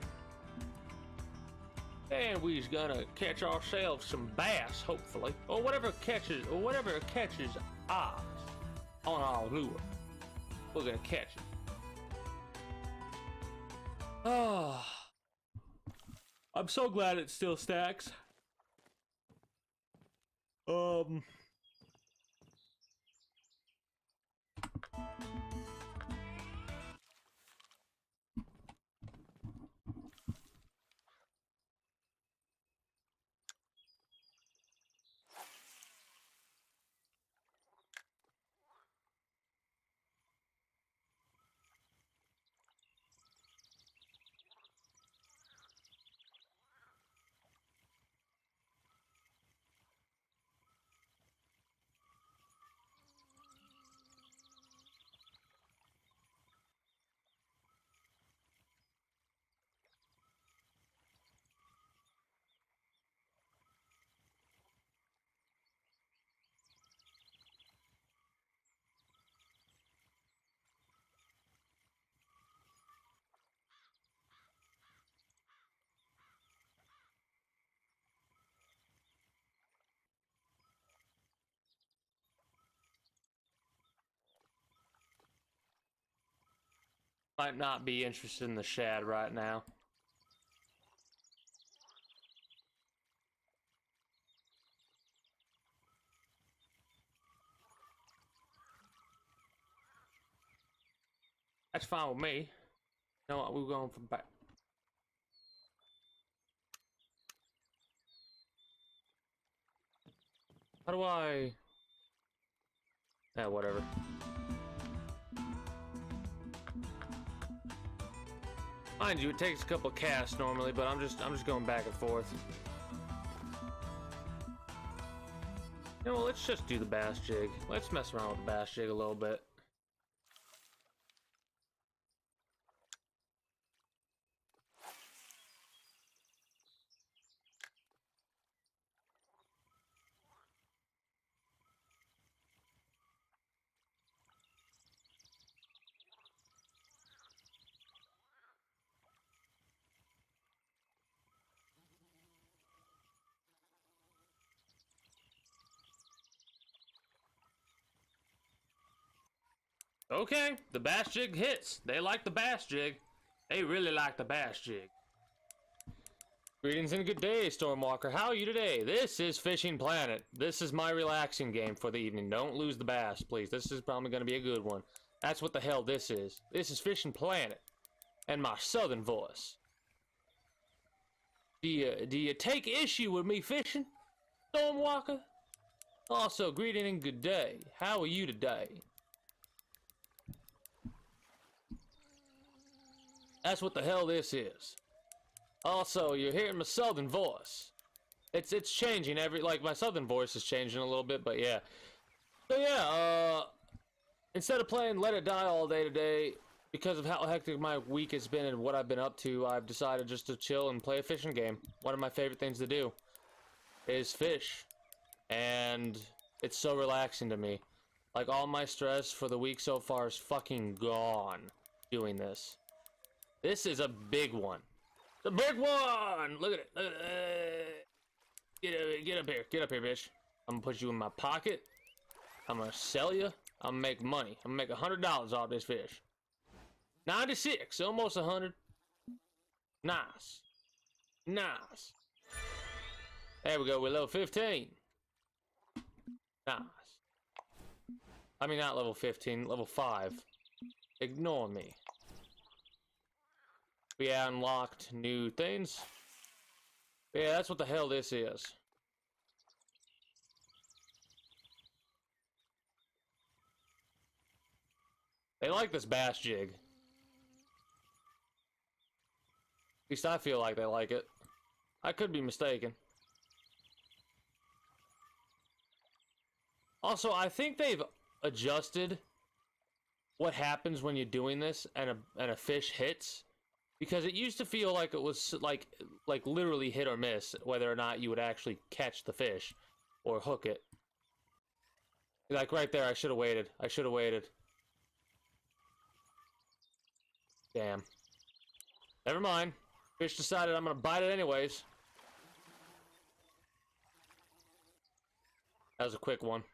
and we's gonna catch ourselves some bass, hopefully, or whatever catches eyes on our lure. We're gonna catch it. Oh, I'm so glad it still stacks. Might not be interested in the shad right now. That's fine with me. You know what? We're going for back. How do I? Yeah, whatever. Mind you, it takes a couple casts normally, but I'm just going back and forth. You know, let's just do the bass jig. Let's mess around with the bass jig a little bit. Okay, the bass jig hits. They like the bass jig. They really like the bass jig. Greetings and good day, Stormwalker. How are you today? This is Fishing Planet. This is my relaxing game for the evening. Don't lose the bass, please. This is probably going to be a good one. That's what the hell this is. This is Fishing Planet. and my southern voice. Do you take issue with me fishing, Stormwalker? Also, greeting and good day. How are you today? That's what the hell this is. Also, you're hearing my southern voice. It's changing like my southern voice is changing a little bit, but yeah. So yeah, instead of playing Let It Die all day today, because of how hectic my week has been and what I've been up to, I've decided just to chill and play a fishing game. One of my favorite things to do is fish. And it's so relaxing to me. Like, all my stress for the week so far is fucking gone doing this. This is a big one. The big one! Look at it. Look at it. Get up here. Get up here, bitch. I'm gonna put you in my pocket. I'm gonna sell you. I'm gonna make money. I'm gonna make $100 off this fish. 96, almost 100. Nice. Nice. There we go, we're level 15. Nice. I mean, not level 15, level 5. Ignore me. We unlocked new things. Yeah, that's what the hell this is. They like this bass jig. At least I feel like they like it. I could be mistaken. Also, I think they've adjusted what happens when you're doing this and a fish hits, because it used to feel like it was like literally hit or miss whether or not you would actually catch the fish or hook it. Like right there, I should have waited. I should have waited. Damn. Never mind. Fish decided I'm gonna bite it anyways. That was a quick one.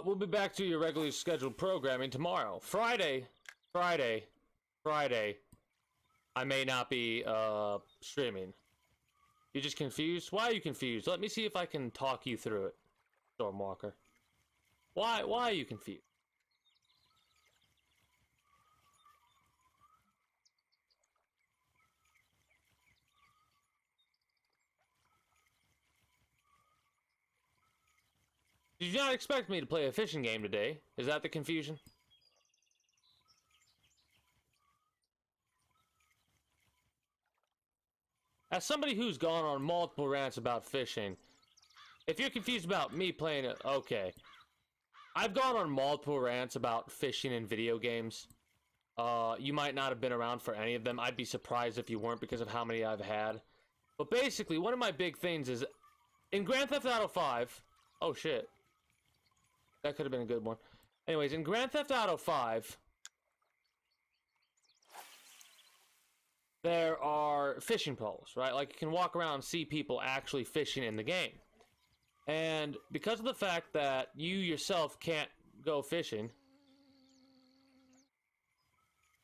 We'll be back to your regularly scheduled programming tomorrow. Friday, I may not be, streaming. You just confused? Why are you confused? Let me see if I can talk you through it, Stormwalker. Why are you confused? Did you not expect me to play a fishing game today? Is that the confusion? As somebody who's gone on multiple rants about fishing, if you're confused about me playing it, okay. I've gone on multiple rants about fishing in video games. You might not have been around for any of them. I'd be surprised if you weren't because of how many I've had. But basically, one of my big things is, in Grand Theft Auto 5... Oh, shit. That could have been a good one. Anyways, in Grand Theft Auto 5... there are fishing poles, right? Like, you can walk around and see people actually fishing in the game. And because of the fact that you yourself can't go fishing...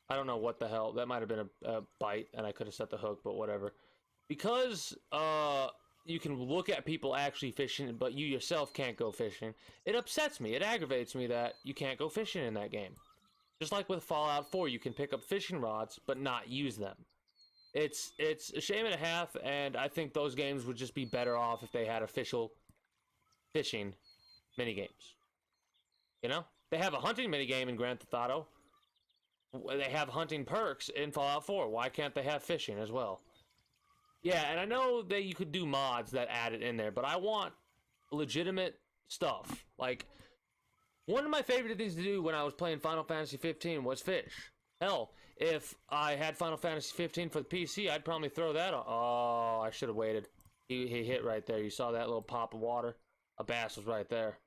I don't know what the hell. That might have been a bite, and I could have set the hook, but whatever. Because, you can look at people actually fishing, but you yourself can't go fishing, it upsets me. It aggravates me that you can't go fishing in that game. Just like with Fallout 4, you can pick up fishing rods, but not use them. It's a shame and a half, and I think those games would just be better off if they had official fishing minigames. You know? They have a hunting minigame in Grand Theft Auto. They have hunting perks in Fallout 4. Why can't they have fishing as well? Yeah, and I know that you could do mods that add it in there, but I want legitimate stuff. Like, one of my favorite things to do when I was playing Final Fantasy 15 was fish. Hell, if I had Final Fantasy 15 for the PC, I'd probably throw that on. Oh, I should have waited. He hit right there. You saw that little pop of water? A bass was right there.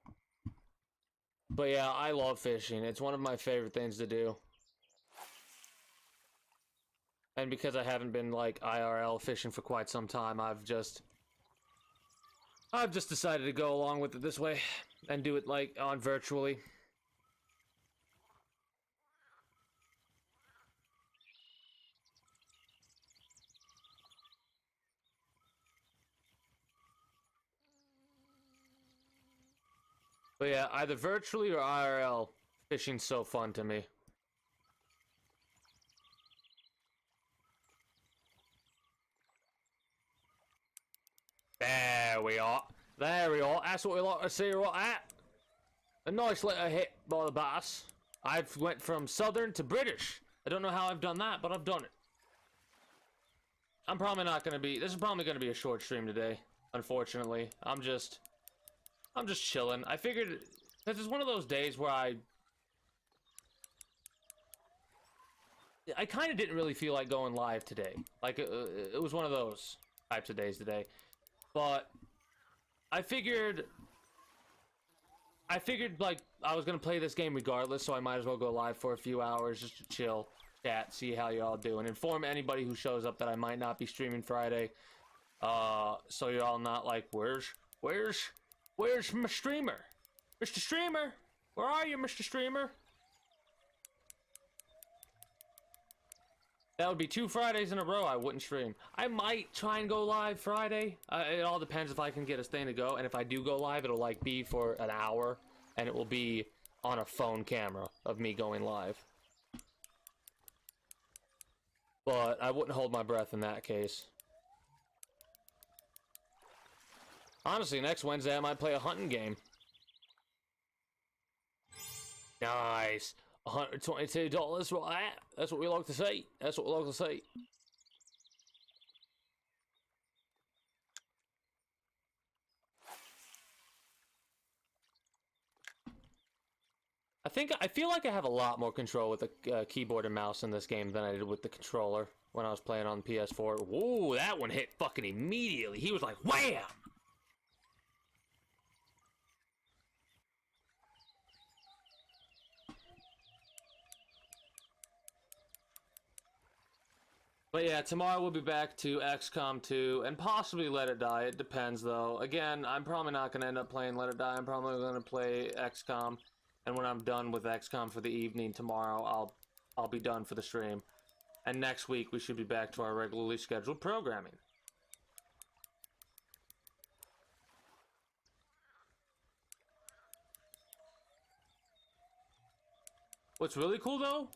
But yeah, I love fishing. It's one of my favorite things to do. And because I haven't been, like, IRL fishing for quite some time, I've just decided to go along with it this way and do it, like, on virtually. But But yeah, either virtually or IRL, fishing's so fun to me. There we are. There we are. That's what we like to see right at. A nice little hit by the bass. I've went from Southern to British. I don't know how I've done that, but I've done it. I'm probably not gonna be. This is probably gonna be a short stream today. Unfortunately, I'm just chilling. I figured this is one of those days where I kind of didn't really feel like going live today. Like it was one of those types of days today. But I figured like I was gonna play this game regardless, so I might as well go live for a few hours just to chill, chat, see how y'all doing, inform anybody who shows up that I might not be streaming Friday. So y'all not like, where's my streamer? Mr. Streamer? Where are you, Mr. Streamer? That would be 2 Fridays in a row I wouldn't stream. I might try and go live Friday. It all depends if I can get a thing to go. And if I do go live, it'll like be for an hour. And it will be on a phone camera of me going live. But I wouldn't hold my breath in that case. Honestly, next Wednesday I might play a hunting game. Nice. $122, right? That's what we like to see. That's what we like to see. I feel like I have a lot more control with the keyboard and mouse in this game than I did with the controller when I was playing on PS4. Whoa, that one hit fucking immediately. He was like, wham! But yeah, tomorrow we'll be back to XCOM 2 and possibly Let It Die. It depends though. Again, I'm probably not going to end up playing Let It Die. I'm probably going to play XCOM. And when I'm done with XCOM for the evening tomorrow, I'll be done for the stream. And next week we should be back to our regularly scheduled programming. What's really cool though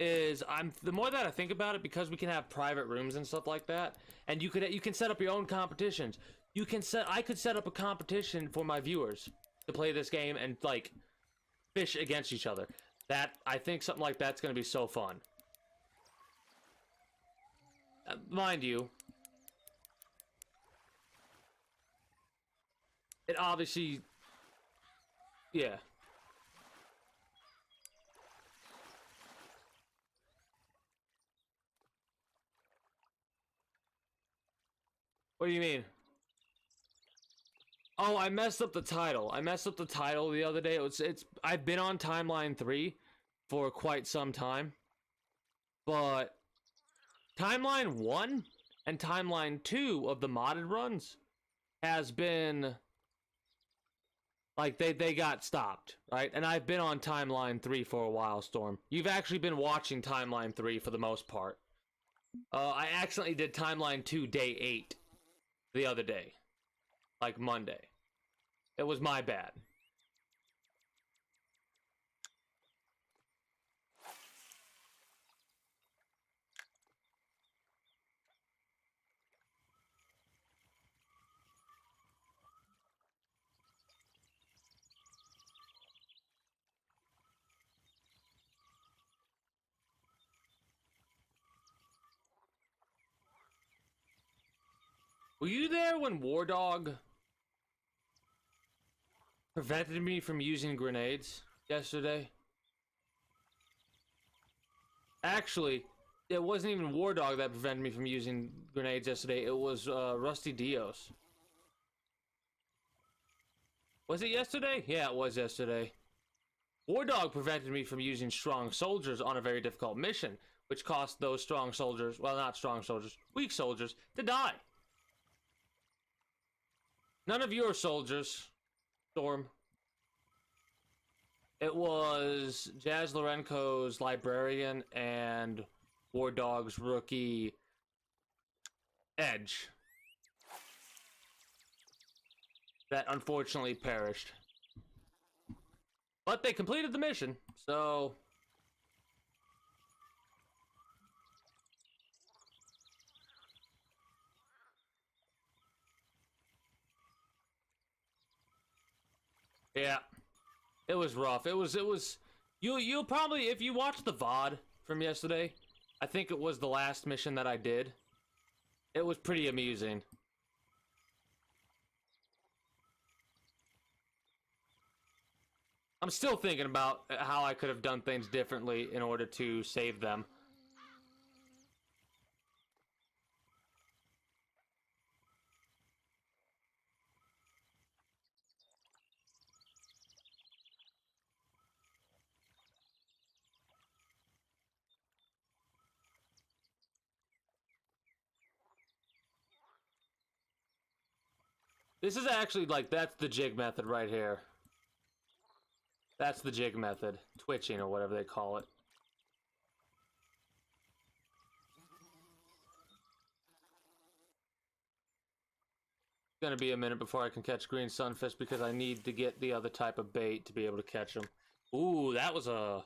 is the more that I think about it, because we can have private rooms and stuff like that, and you can set up your own competitions. I could set up a competition for my viewers to play this game and like fish against each other. I think something like that's going to be so fun. Mind you, it obviously, yeah. What do you mean? Oh, I messed up the title. I messed up the title the other day. I've been on Timeline 3 for quite some time. But Timeline 1 and Timeline 2 of the modded runs has been like they got stopped, right? And I've been on Timeline 3 for a while, Storm. You've actually been watching Timeline 3 for the most part. I accidentally did Timeline 2 day 8 the other day. Like Monday. It was my bad. Were you there when War Dog prevented me from using grenades yesterday? Actually, it wasn't even War Dog that prevented me from using grenades yesterday. It was Rusty Dios. Was it yesterday? Yeah, it was yesterday. War Dog prevented me from using strong soldiers on a very difficult mission, which cost those strong soldiers, well, not strong soldiers, weak soldiers, to die. None of your soldiers, Storm. It was Jazz Lorenko's librarian and War Dog's rookie Edge that unfortunately perished. But they completed the mission, so... Yeah, it was rough. It was. You'll probably, if you watch the VOD from yesterday, I think it was the last mission that I did. It was pretty amusing. I'm still thinking about how I could have done things differently in order to save them. This is actually, like, that's the jig method right here. That's the jig method. Twitching, or whatever they call it. It's gonna be a minute before I can catch green sunfish because I need to get the other type of bait to be able to catch them. Ooh, that was a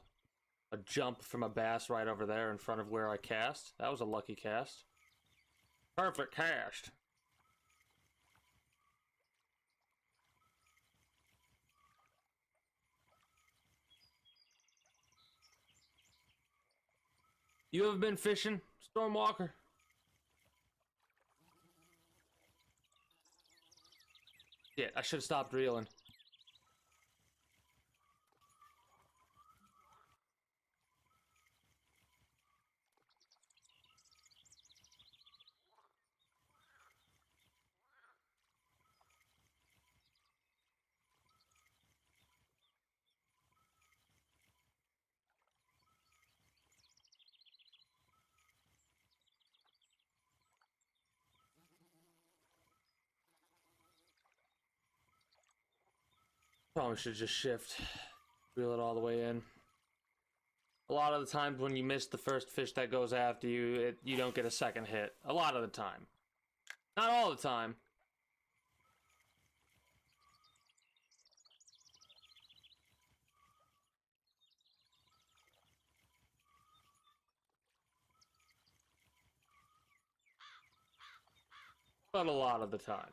jump from a bass right over there in front of where I cast. That was a lucky cast. Perfect cast. You ever been fishing, Stormwalker? Shit, I should have stopped reeling. Probably should just shift. Reel it all the way in. A lot of the times when you miss the first fish that goes after you, you don't get a second hit. A lot of the time. Not all the time. But a lot of the time.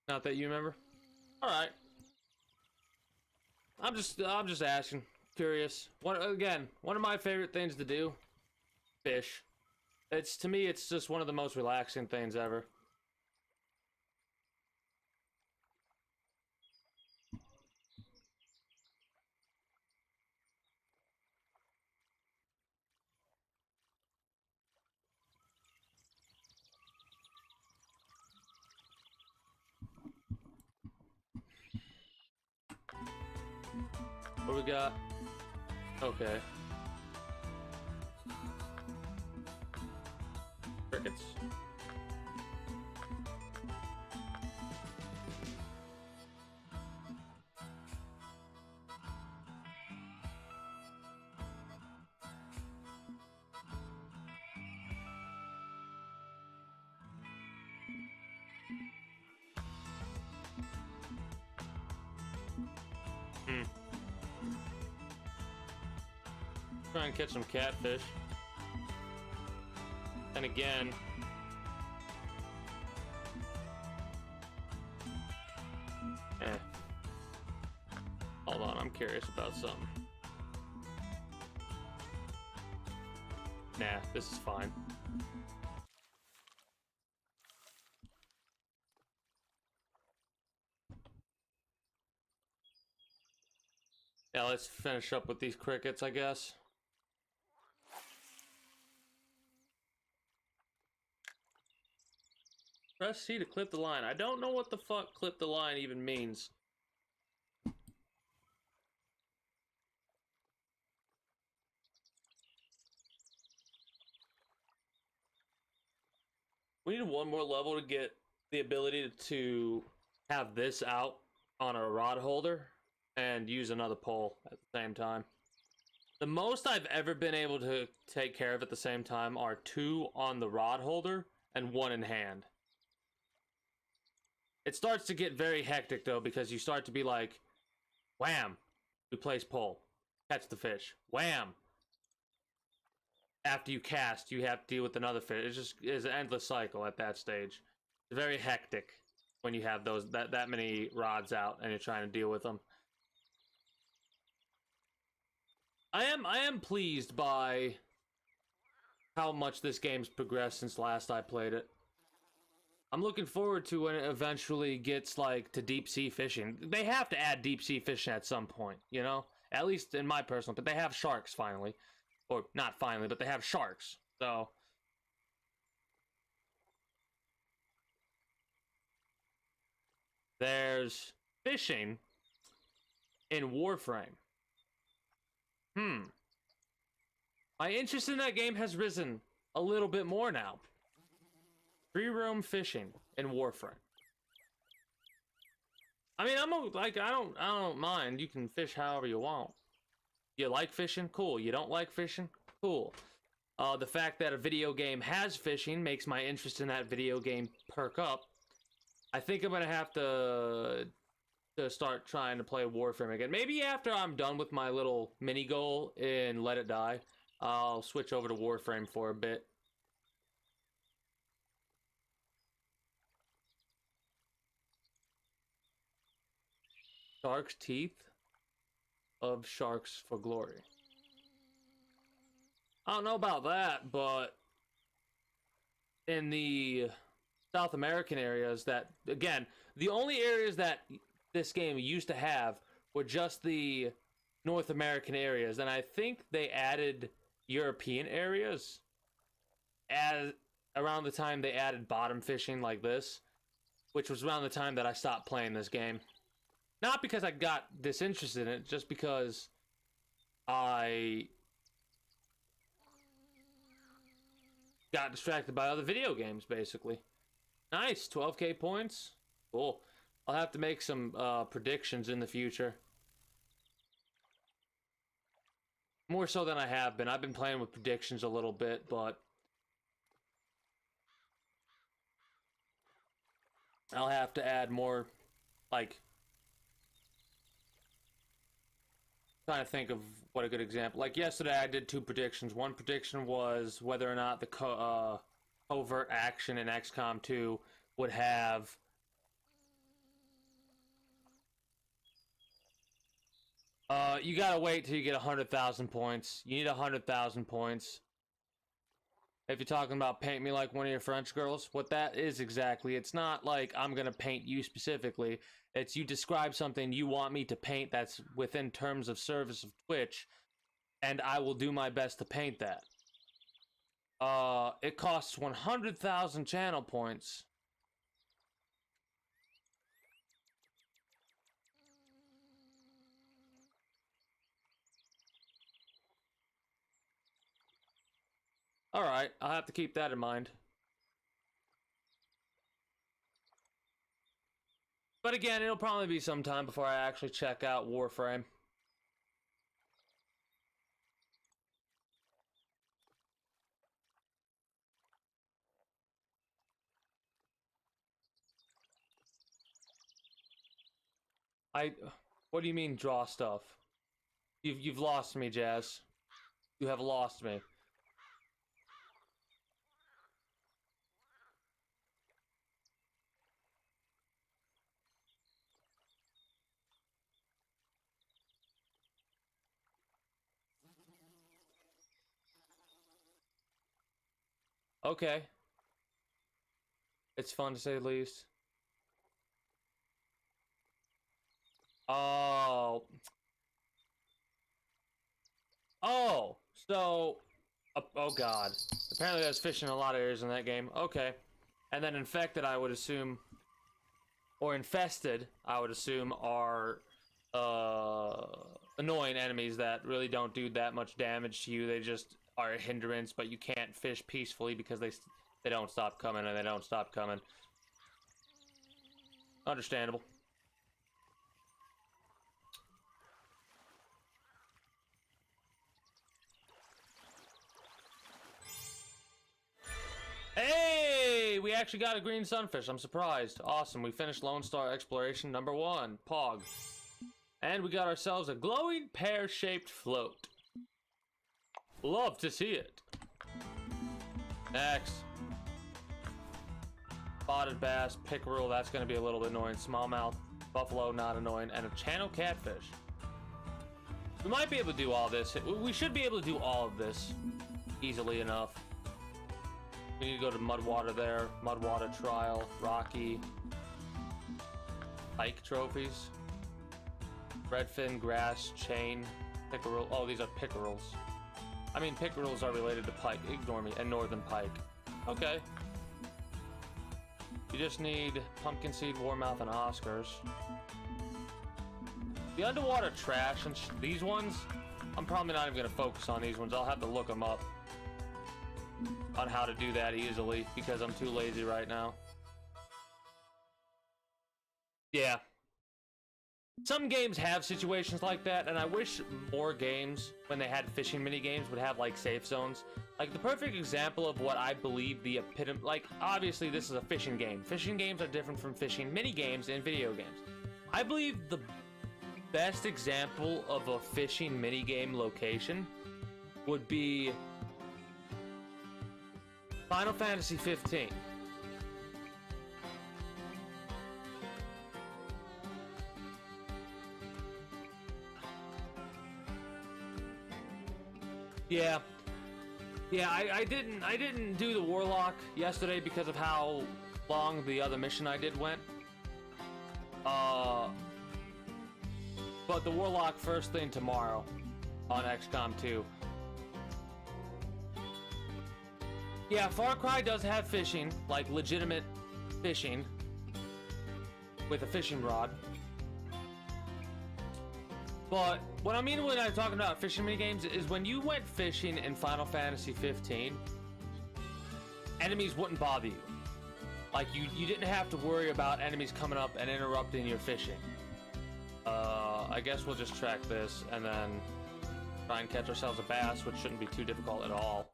Not that you remember? Alright. I'm just asking. Curious. Again, one of my favorite things to do. Fish. To me, it's just one of the most relaxing things ever. What we got? Okay. Crickets. Try and catch some catfish. And again, hold on, I'm curious about something. Nah, this is fine. Yeah, let's finish up with these crickets, I guess. Press C to clip the line. I don't know what the fuck clip the line even means. We need one more level to get the ability to have this out on a rod holder and use another pole at the same time. The most I've ever been able to take care of at the same time are 2 on the rod holder and 1 in hand. It starts to get very hectic though, because you start to be like, wham, replace pole, catch the fish, wham. After you cast, you have to deal with another fish. It just is an endless cycle at that stage. It's very hectic when you have those that many rods out and you're trying to deal with them. I am pleased by how much this game's progressed since last I played it. I'm looking forward to when it eventually gets like to deep sea fishing. They have to add deep sea fishing at some point, you know? At least in my personal, but they have sharks finally. Or not finally, but they have sharks. So there's fishing in Warframe. My interest in that game has risen a little bit more now. Free roam fishing in Warframe. I mean, I don't mind. You can fish however you want. You like fishing? Cool. You don't like fishing? Cool. The fact that a video game has fishing makes my interest in that video game perk up. I think I'm gonna have to start trying to play Warframe again. Maybe after I'm done with my little mini goal in Let It Die, I'll switch over to Warframe for a bit. Shark's teeth of sharks for glory. I don't know about that, but in the South American areas that, again, the only areas that this game used to have were just the North American areas, and I think they added European areas as around the time they added bottom fishing like this, which was around the time that I stopped playing this game. Not because I got disinterested in it, just because I got distracted by other video games, basically. Nice, 12k points. Cool. I'll have to make some predictions in the future. More so than I have been. I've been playing with predictions a little bit, but I'll have to add more, like, trying to think of what a good example. Like yesterday, I did 2 predictions. One prediction was whether or not the covert action in XCOM 2 would have you gotta wait till you get 100,000 points. You need 100,000 points. If you're talking about paint me like one of your French girls, what that is exactly, it's not like I'm gonna paint you specifically. It's you describe something you want me to paint that's within terms of service of Twitch, and I will do my best to paint that. It costs 100,000 channel points. Alright, I'll have to keep that in mind. But again, it'll probably be some time before I actually check out Warframe. What do you mean draw stuff? You've lost me, Jazz. You have lost me. Okay. It's fun to say the least. Oh. Oh, so... oh god. Apparently there's fish in a lot of areas in that game. Okay. And then infected, I would assume... Or infested, I would assume, are... annoying enemies that really don't do that much damage to you. They just are a hindrance, but you can't fish peacefully because they don't stop coming and they don't stop coming. Understandable. we actually got a green sunfish. I'm surprised. Awesome. We finished Lone Star Exploration number 1. Pog. And we got ourselves a glowing pear-shaped float. Love to see it. Next. Spotted bass, pickerel, that's going to be a little bit annoying. Smallmouth, buffalo, not annoying. And a channel catfish. We might be able to do all this. We should be able to do all of this easily enough. We need to go to Mudwater there. Mudwater trial, Rocky. Pike trophies. Redfin, grass, chain, pickerel. Oh, these are pickerels. I mean, pickerels are related to pike. Ignore me. And northern pike. Okay. You just need pumpkin seed, warmouth, and Oscars. The underwater trash and these ones, I'm probably not even going to focus on these ones. I'll have to look them up on how to do that easily because I'm too lazy right now. Yeah. Some games have situations like that, and I wish more games, when they had fishing mini games, would have like safe zones. Like the perfect example of what I believe the epitome, like obviously this is a fishing game. Fishing games are different from fishing mini games in video games. I believe the best example of a fishing mini game location would be Final Fantasy 15. Yeah, I didn't do the Warlock yesterday because of how long the other mission I did went. But the Warlock first thing tomorrow on XCOM 2. Yeah, Far Cry does have fishing, like legitimate fishing with a fishing rod. But what I mean when I'm talking about fishing minigames is when you went fishing in Final Fantasy 15, enemies wouldn't bother you. Like you didn't have to worry about enemies coming up and interrupting your fishing. I guess we'll just track this and then try and catch ourselves a bass, which shouldn't be too difficult at all.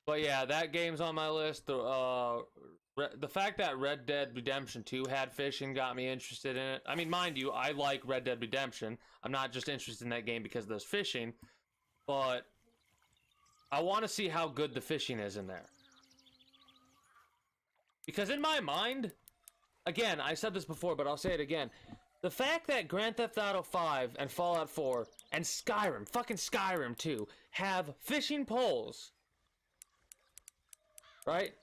But yeah, that game's on my list. The fact that Red Dead Redemption 2 had fishing got me interested in it. I mean, mind you, I like Red Dead Redemption. I'm not just interested in that game because there's fishing, but I want to see how good the fishing is in there. Because in my mind, again, I said this before, but I'll say it again. The fact that Grand Theft Auto 5 and Fallout 4 and Skyrim, fucking Skyrim too, have fishing poles, right?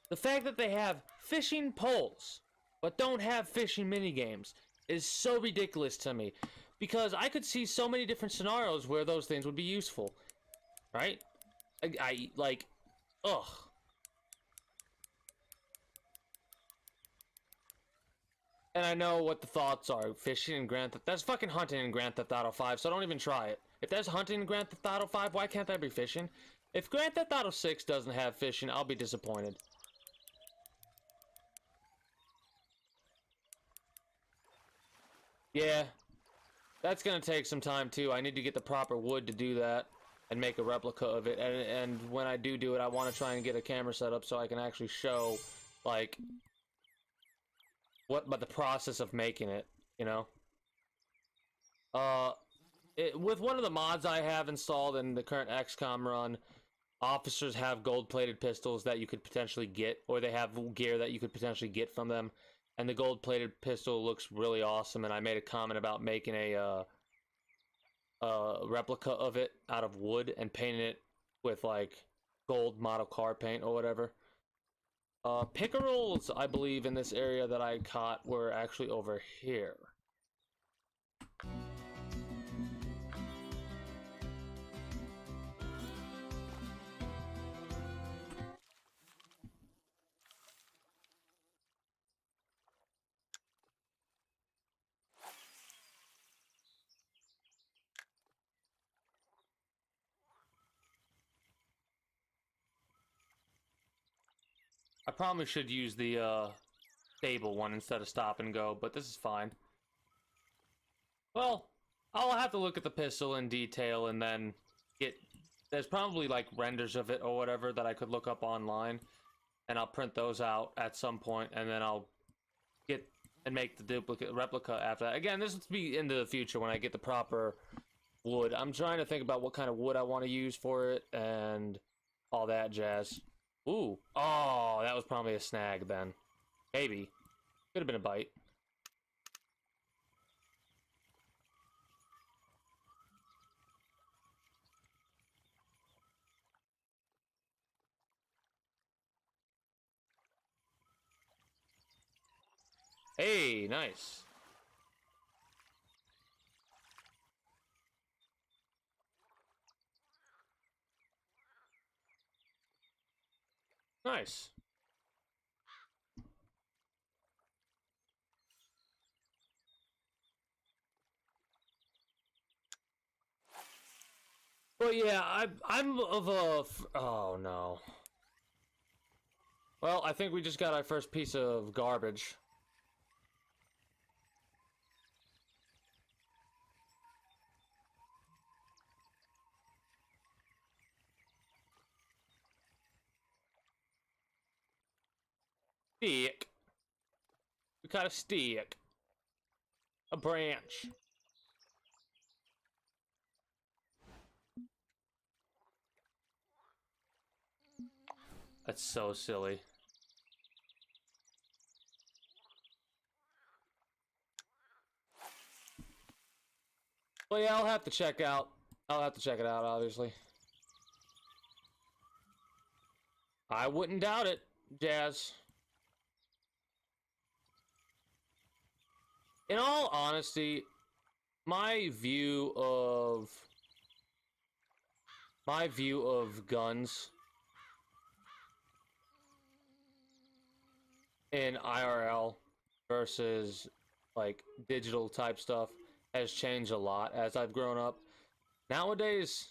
The fact that they have fishing poles, but don't have fishing minigames is so ridiculous to me. Because I could see so many different scenarios where those things would be useful. Right? I like, ugh. And I know what the thoughts are. Fishing in Grand Theft... That's fucking hunting in Grand Theft Auto 5, so don't even try it. If there's hunting in Grand Theft Auto 5, why can't there be fishing? If Grand Theft Auto 6 doesn't have fishing, I'll be disappointed. Yeah. That's gonna take some time, too. I need to get the proper wood to do that and make a replica of it. And when I do it, I want to try and get a camera set up so I can actually show, like... but the process of making it, you know? With one of the mods I have installed in the current XCOM run, officers have gold-plated pistols that you could potentially get, or they have gear that you could potentially get from them, and the gold-plated pistol looks really awesome, and I made a comment about making a replica of it out of wood and painting it with, like, gold model car paint or whatever. Pickerels, I believe, in this area that I caught were actually over here. I probably should use the stable one instead of stop and go, but this is fine. Well, I'll have to look at the pistol in detail and then get... There's probably like renders of it or whatever that I could look up online, and I'll print those out at some point, and then I'll get and make the replica after that. Again, this will be into the future when I get the proper wood. I'm trying to think about what kind of wood I want to use for it and all that jazz. Ooh. Oh, that was probably a snag then. Maybe. Could have been a bite. Hey, nice. Nice. But yeah, I'm of a... Oh, no. Well, I think we just got our first piece of garbage. Stick. We got a stick. A branch. That's so silly. Well, yeah, I'll have to check out. I'll have to check it out, obviously. I wouldn't doubt it, Jazz. In all honesty, my view of guns in IRL versus like digital type stuff has changed a lot as I've grown up. Nowadays,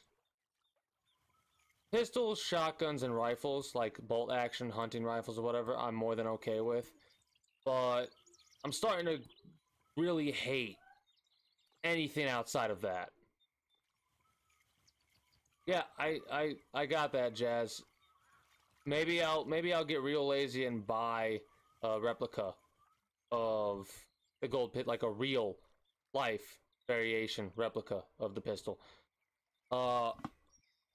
pistols, shotguns, and rifles, like bolt action hunting rifles or whatever, I'm more than okay with. But I'm starting to really hate anything outside of that. Yeah, I got that, Jazz. Maybe I'll get real lazy and buy a replica of the gold pit, like a real life variation replica of the pistol. But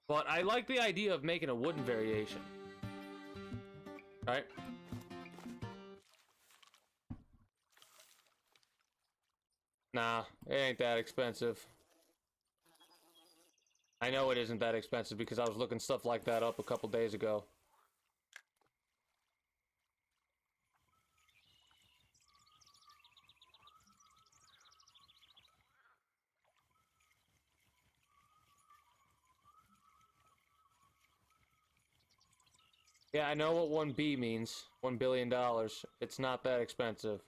I like the idea of making a wooden variation. Right? Nah, it ain't that expensive. I know it isn't that expensive because I was looking stuff like that up a couple days ago. Yeah, I know what 1B means. $1 billion. It's not that expensive.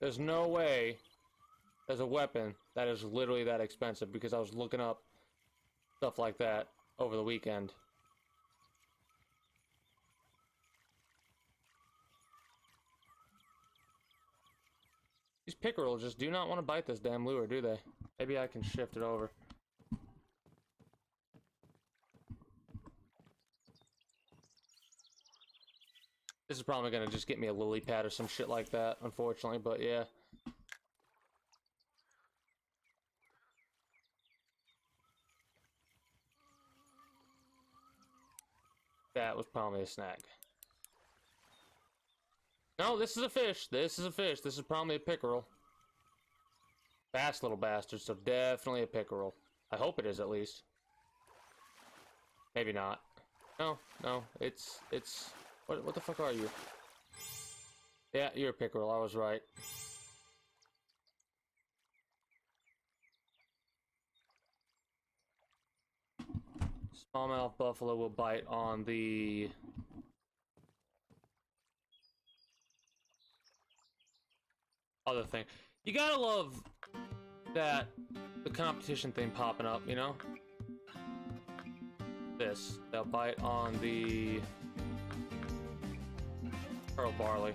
There's no way there's a weapon that is literally that expensive because I was looking up stuff like that over the weekend. These pickerel just do not want to bite this damn lure, do they? Maybe I can shift it over. This is probably gonna just get me a lily pad or some shit like that, unfortunately, but yeah. That was probably a snag. No, this is a fish. This is a fish. This is probably a pickerel. Fast little bastard, so definitely a pickerel. I hope it is, at least. Maybe not. No, no, it's... What the fuck are you? Yeah, you're a pickerel, I was right. Smallmouth buffalo will bite on the... other thing. You gotta love that the competition thing popping up, you know? This. They'll bite on the... pearl barley.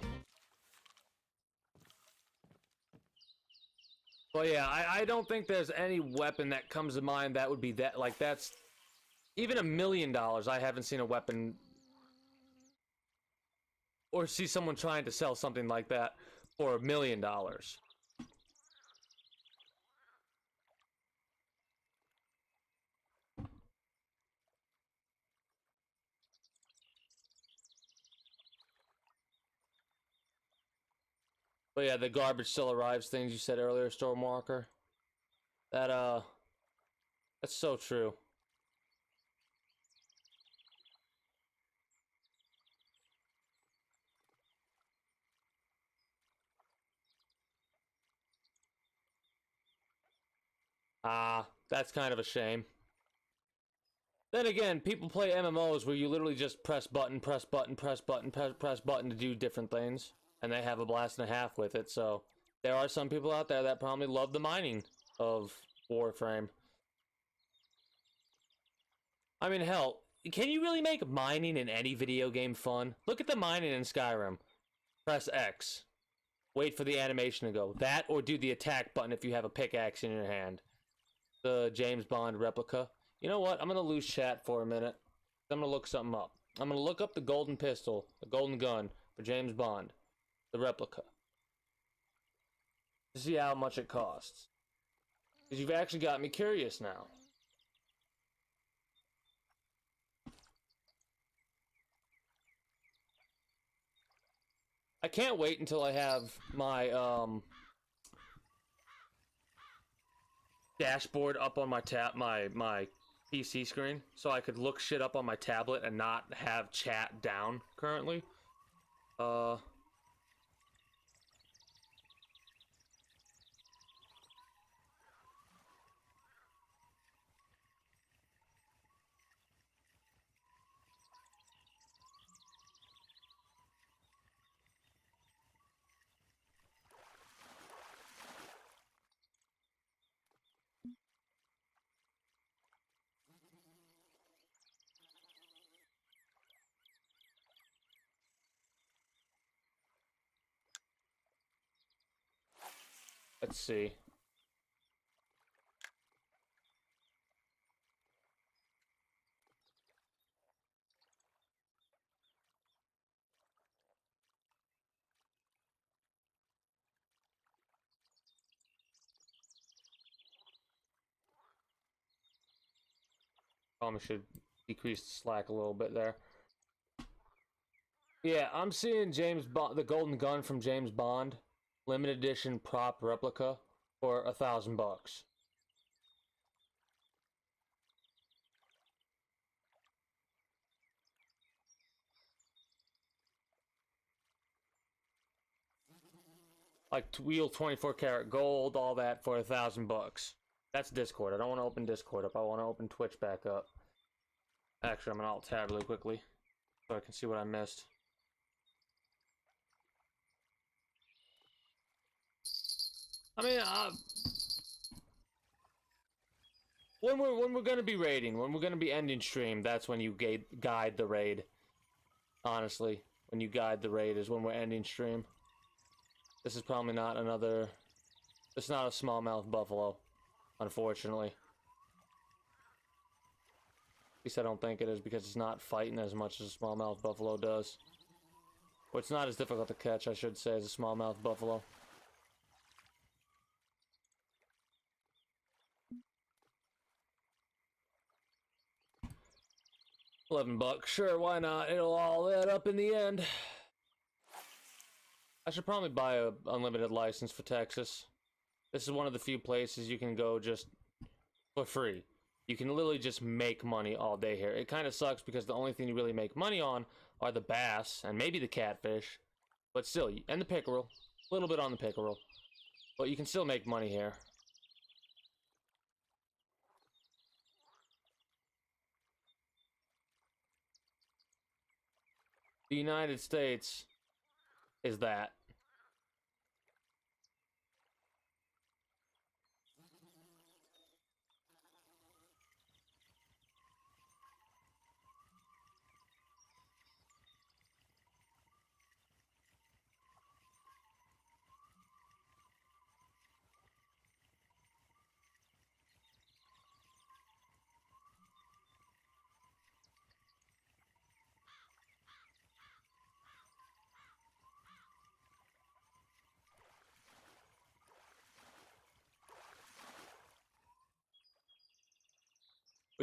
Well, yeah, I don't think there's any weapon that comes to mind that would be that, like, that's... Even $1 million, I haven't seen a weapon... Or see someone trying to sell something like that for $1 million. But yeah, the garbage still arrives things you said earlier, Stormwalker. That, that's so true. Ah, that's kind of a shame. Then again, people play MMOs where you literally just press button, press button, press button, press button to do different things. And they have a blast and a half with it, so... There are some people out there that probably love the mining of Warframe. I mean, hell, can you really make mining in any video game fun? Look at the mining in Skyrim. Press X. Wait for the animation to go. That, or do the attack button if you have a pickaxe in your hand. The James Bond replica. You know what? I'm gonna lose chat for a minute. I'm gonna look something up. I'm gonna look up the golden pistol, the golden gun for James Bond. The replica. To see how much it costs. Because you've actually got me curious now. I can't wait until I have my, dashboard up on my my PC screen, so I could look shit up on my tablet and not have chat down currently. Let's see. Probably should decrease the slack a little bit there. Yeah, I'm seeing James Bond, the golden gun from James Bond, limited edition prop replica for $1,000. Like wheel 24 karat gold, all that for $1,000. That's Discord. I don't want to open Discord up. I want to open Twitch back up. Actually, I'm gonna alt tab really quickly so I can see what I missed. I mean, when we're gonna be raiding, when we're gonna be ending stream, that's when you guide the raid. Honestly, when you guide the raid is when we're ending stream. This is probably not another. It's not a smallmouth buffalo, unfortunately. At least I don't think it is, because it's not fighting as much as a smallmouth buffalo does. Or it's not as difficult to catch, I should say, as a smallmouth buffalo. $11, sure, why not? It'll all add up in the end. I should probably buy a unlimited license for Texas. This is one of the few places you can go just for free. You can literally just make money all day here. It kind of sucks because the only thing you really make money on are the bass and maybe the catfish. But still, and the pickerel. A little bit on the pickerel. But you can still make money here. The United States is that.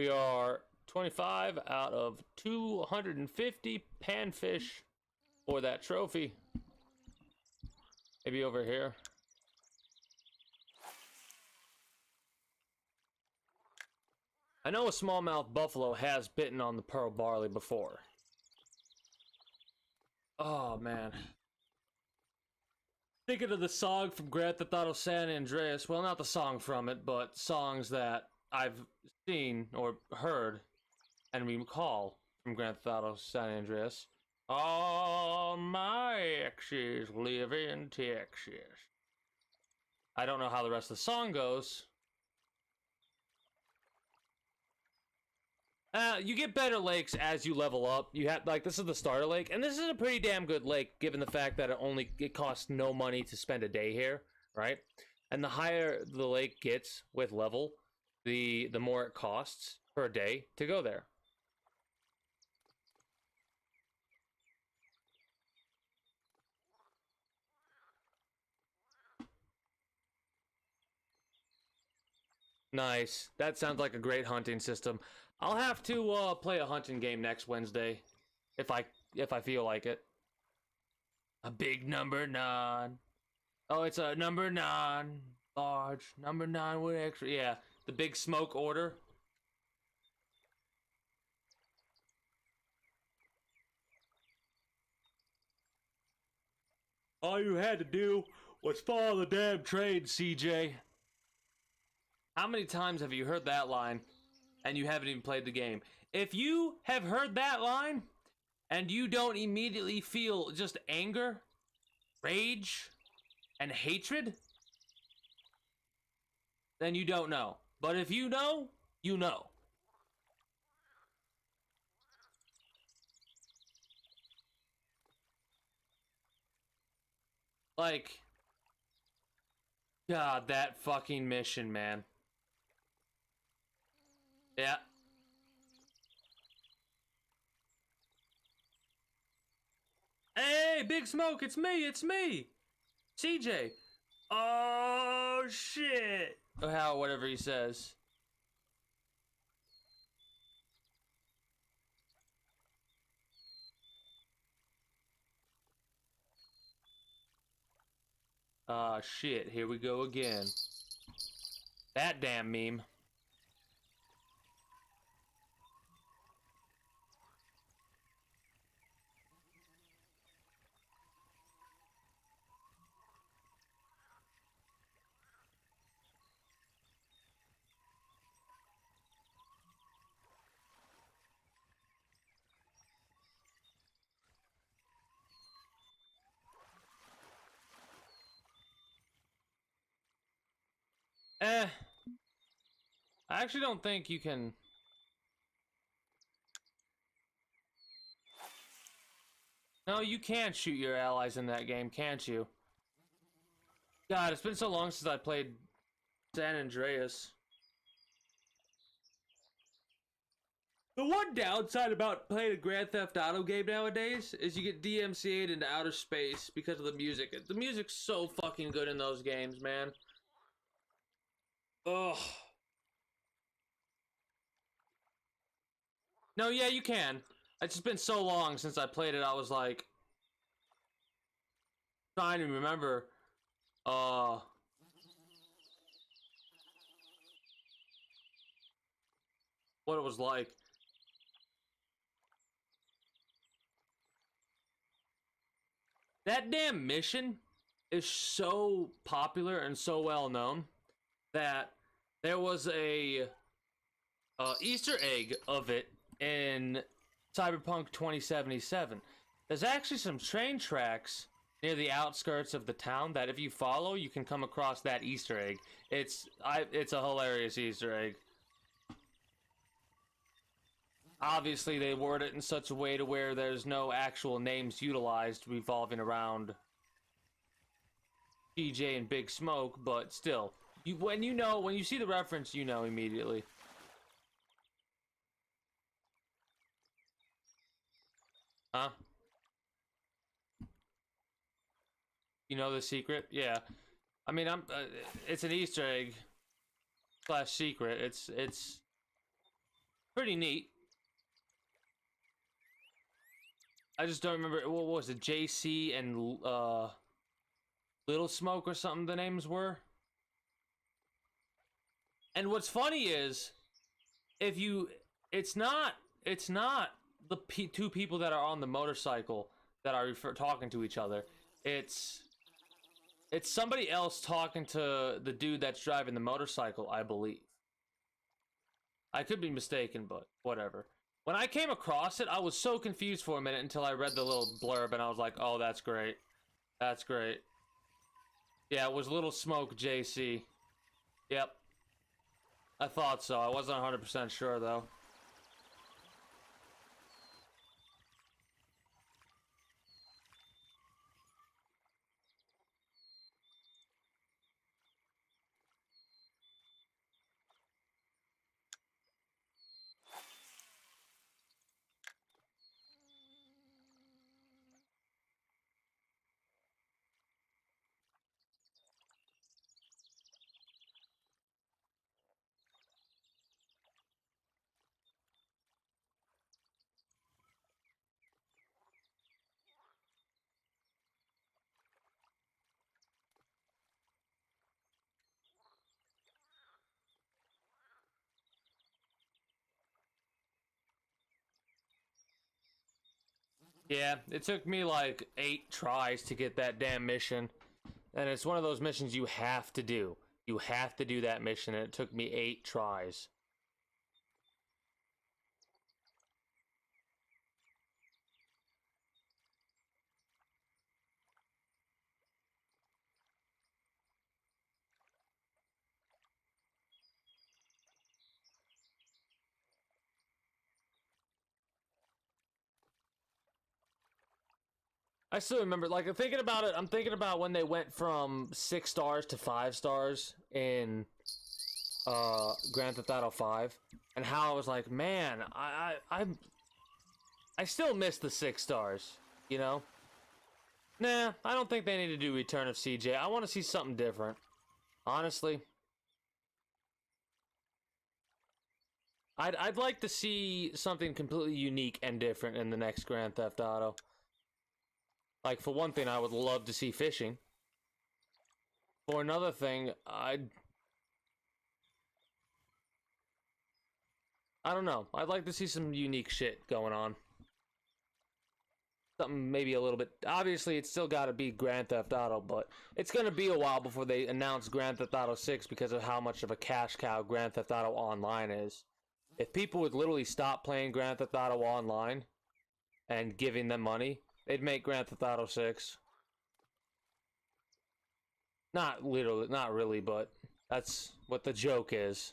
We are 25 out of 250 panfish for that trophy. Maybe over here. I know a smallmouth buffalo has bitten on the pearl barley before. Oh, man. Thinking of the song from Grand Theft Auto San Andreas. Well, not the song from it, but songs that I've seen or heard and recall from Grand Theft Auto San Andreas. All my exes live in Texas. I don't know how the rest of the song goes. You get better lakes as you level up. You have, like, this is the starter lake, and this is a pretty damn good lake, given the fact that it costs no money to spend a day here, right? And the higher the lake gets with level, the more it costs per day to go there. Nice. That sounds like a great hunting system. I'll have to play a hunting game next Wednesday, if I feel like it. A big number 9. Oh, it's a number 9, large number 9 with extra. Yeah, the big smoke order. All you had to do was follow the damn train, CJ. How many times have you heard that line and you haven't even played the game? If you have heard that line and you don't immediately feel just anger, rage, and hatred, then you don't know. But if you know, you know. Like, God, that fucking mission, man. Yeah. Hey, Big Smoke, it's me. CJ. Oh, shit. Or how, whatever he says. Ah, shit, here we go again. That damn meme. I actually don't think you can... No, you can shoot your allies in that game, can't you? God, it's been so long since I played San Andreas. The one downside about playing a Grand Theft Auto game nowadays is you get DMCA'd into outer space because of the music. The music's so fucking good in those games, man. Ugh. No, yeah, you can. It's just been so long since I played it, I was like... trying to remember... what it was like. That damn mission is so popular and so well known that there was a Easter egg of it in Cyberpunk 2077. There's actually some train tracks near the outskirts of the town that if you follow, you can come across that Easter egg. It's a hilarious Easter egg. Obviously, they word it in such a way to where there's no actual names utilized revolving around TJ and Big Smoke, but still, when you see the reference, you know immediately. Huh? You know the secret? Yeah. I mean, it's an Easter egg slash secret. It's Pretty neat. I just don't remember, what was it, JC and Little Smoke or something the names were? And what's funny is, if you, it's not the two people that are on the motorcycle that are talking to each other. It's somebody else talking to the dude that's driving the motorcycle, I believe. I could be mistaken, but whatever. When I came across it, I was so confused for a minute until I read the little blurb, and I was like, oh, that's great. That's great. Yeah, it was Little Smoke JC. Yep. I thought so. I wasn't 100% sure, though. Yeah, it took me like 8 tries to get that damn mission. And it's one of those missions you have to do. You have to do that mission, and it took me 8 tries. I still remember, like, I'm thinking about it. I'm thinking about when they went from 6 stars to 5 stars in Grand Theft Auto 5, and how I was like, man, I still miss the 6 stars, you know? Nah, I don't think they need to do Return of CJ. I want to see something different. Honestly. I'd like to see something completely unique and different in the next Grand Theft Auto. Like, for one thing, I would love to see fishing. For another thing, I don't know. I'd like to see some unique shit going on. Something maybe a little bit... Obviously, it's still got to be Grand Theft Auto, but it's going to be a while before they announce Grand Theft Auto 6 because of how much of a cash cow Grand Theft Auto Online is. If people would literally stop playing Grand Theft Auto Online and giving them money, they'd make Grand Theft Auto 6. Not literally, not really, but that's what the joke is.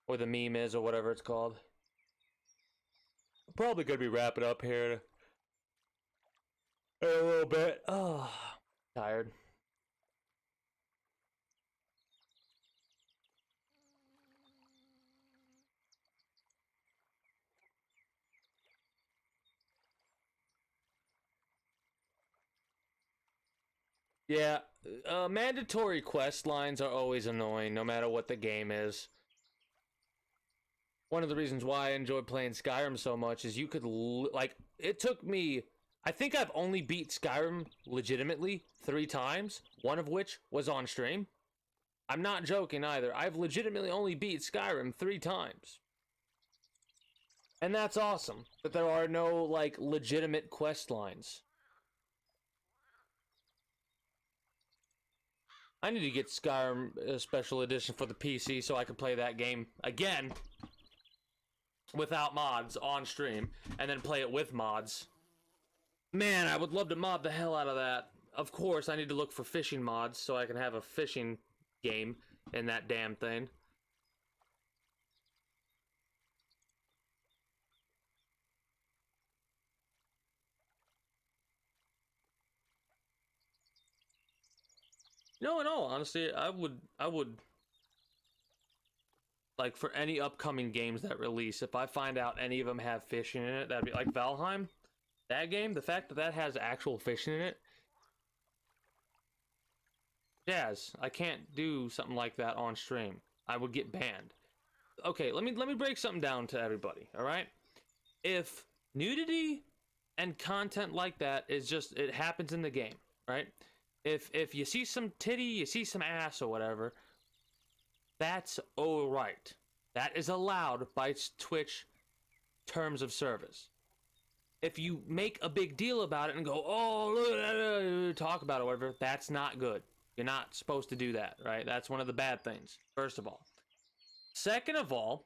Or the meme is, or whatever it's called. Probably gonna be wrapping up here in a little bit. Oh, tired. Yeah, mandatory quest lines are always annoying, no matter what the game is. One of the reasons why I enjoy playing Skyrim so much is you could, like, it took me, I think I've only beat Skyrim legitimately 3 times, one of which was on stream. I'm not joking either. I've legitimately only beat Skyrim 3 times. And that's awesome, that there are no, like, legitimate quest lines. I need to get Skyrim Special Edition for the PC so I can play that game again without mods on stream, and then play it with mods. Man, I would love to mod the hell out of that. Of course, I need to look for fishing mods so I can have a fishing game in that damn thing. No, in all honesty, I would like, for any upcoming games that release, if I find out any of them have fishing in it, that'd be like Valheim. That game, the fact that that has actual fishing in it, jazz. I can't do something like that on stream. I would get banned. okay, let me break something down to everybody, all right? If nudity and content like that is just, it happens in the game, right? If you see some titty, you see some ass or whatever, that's all right. That is allowed by Twitch terms of service. If you make a big deal about it and go, oh, look, talk about it, or whatever, that's not good. You're not supposed to do that, right? That's one of the bad things, first of all. Second of all,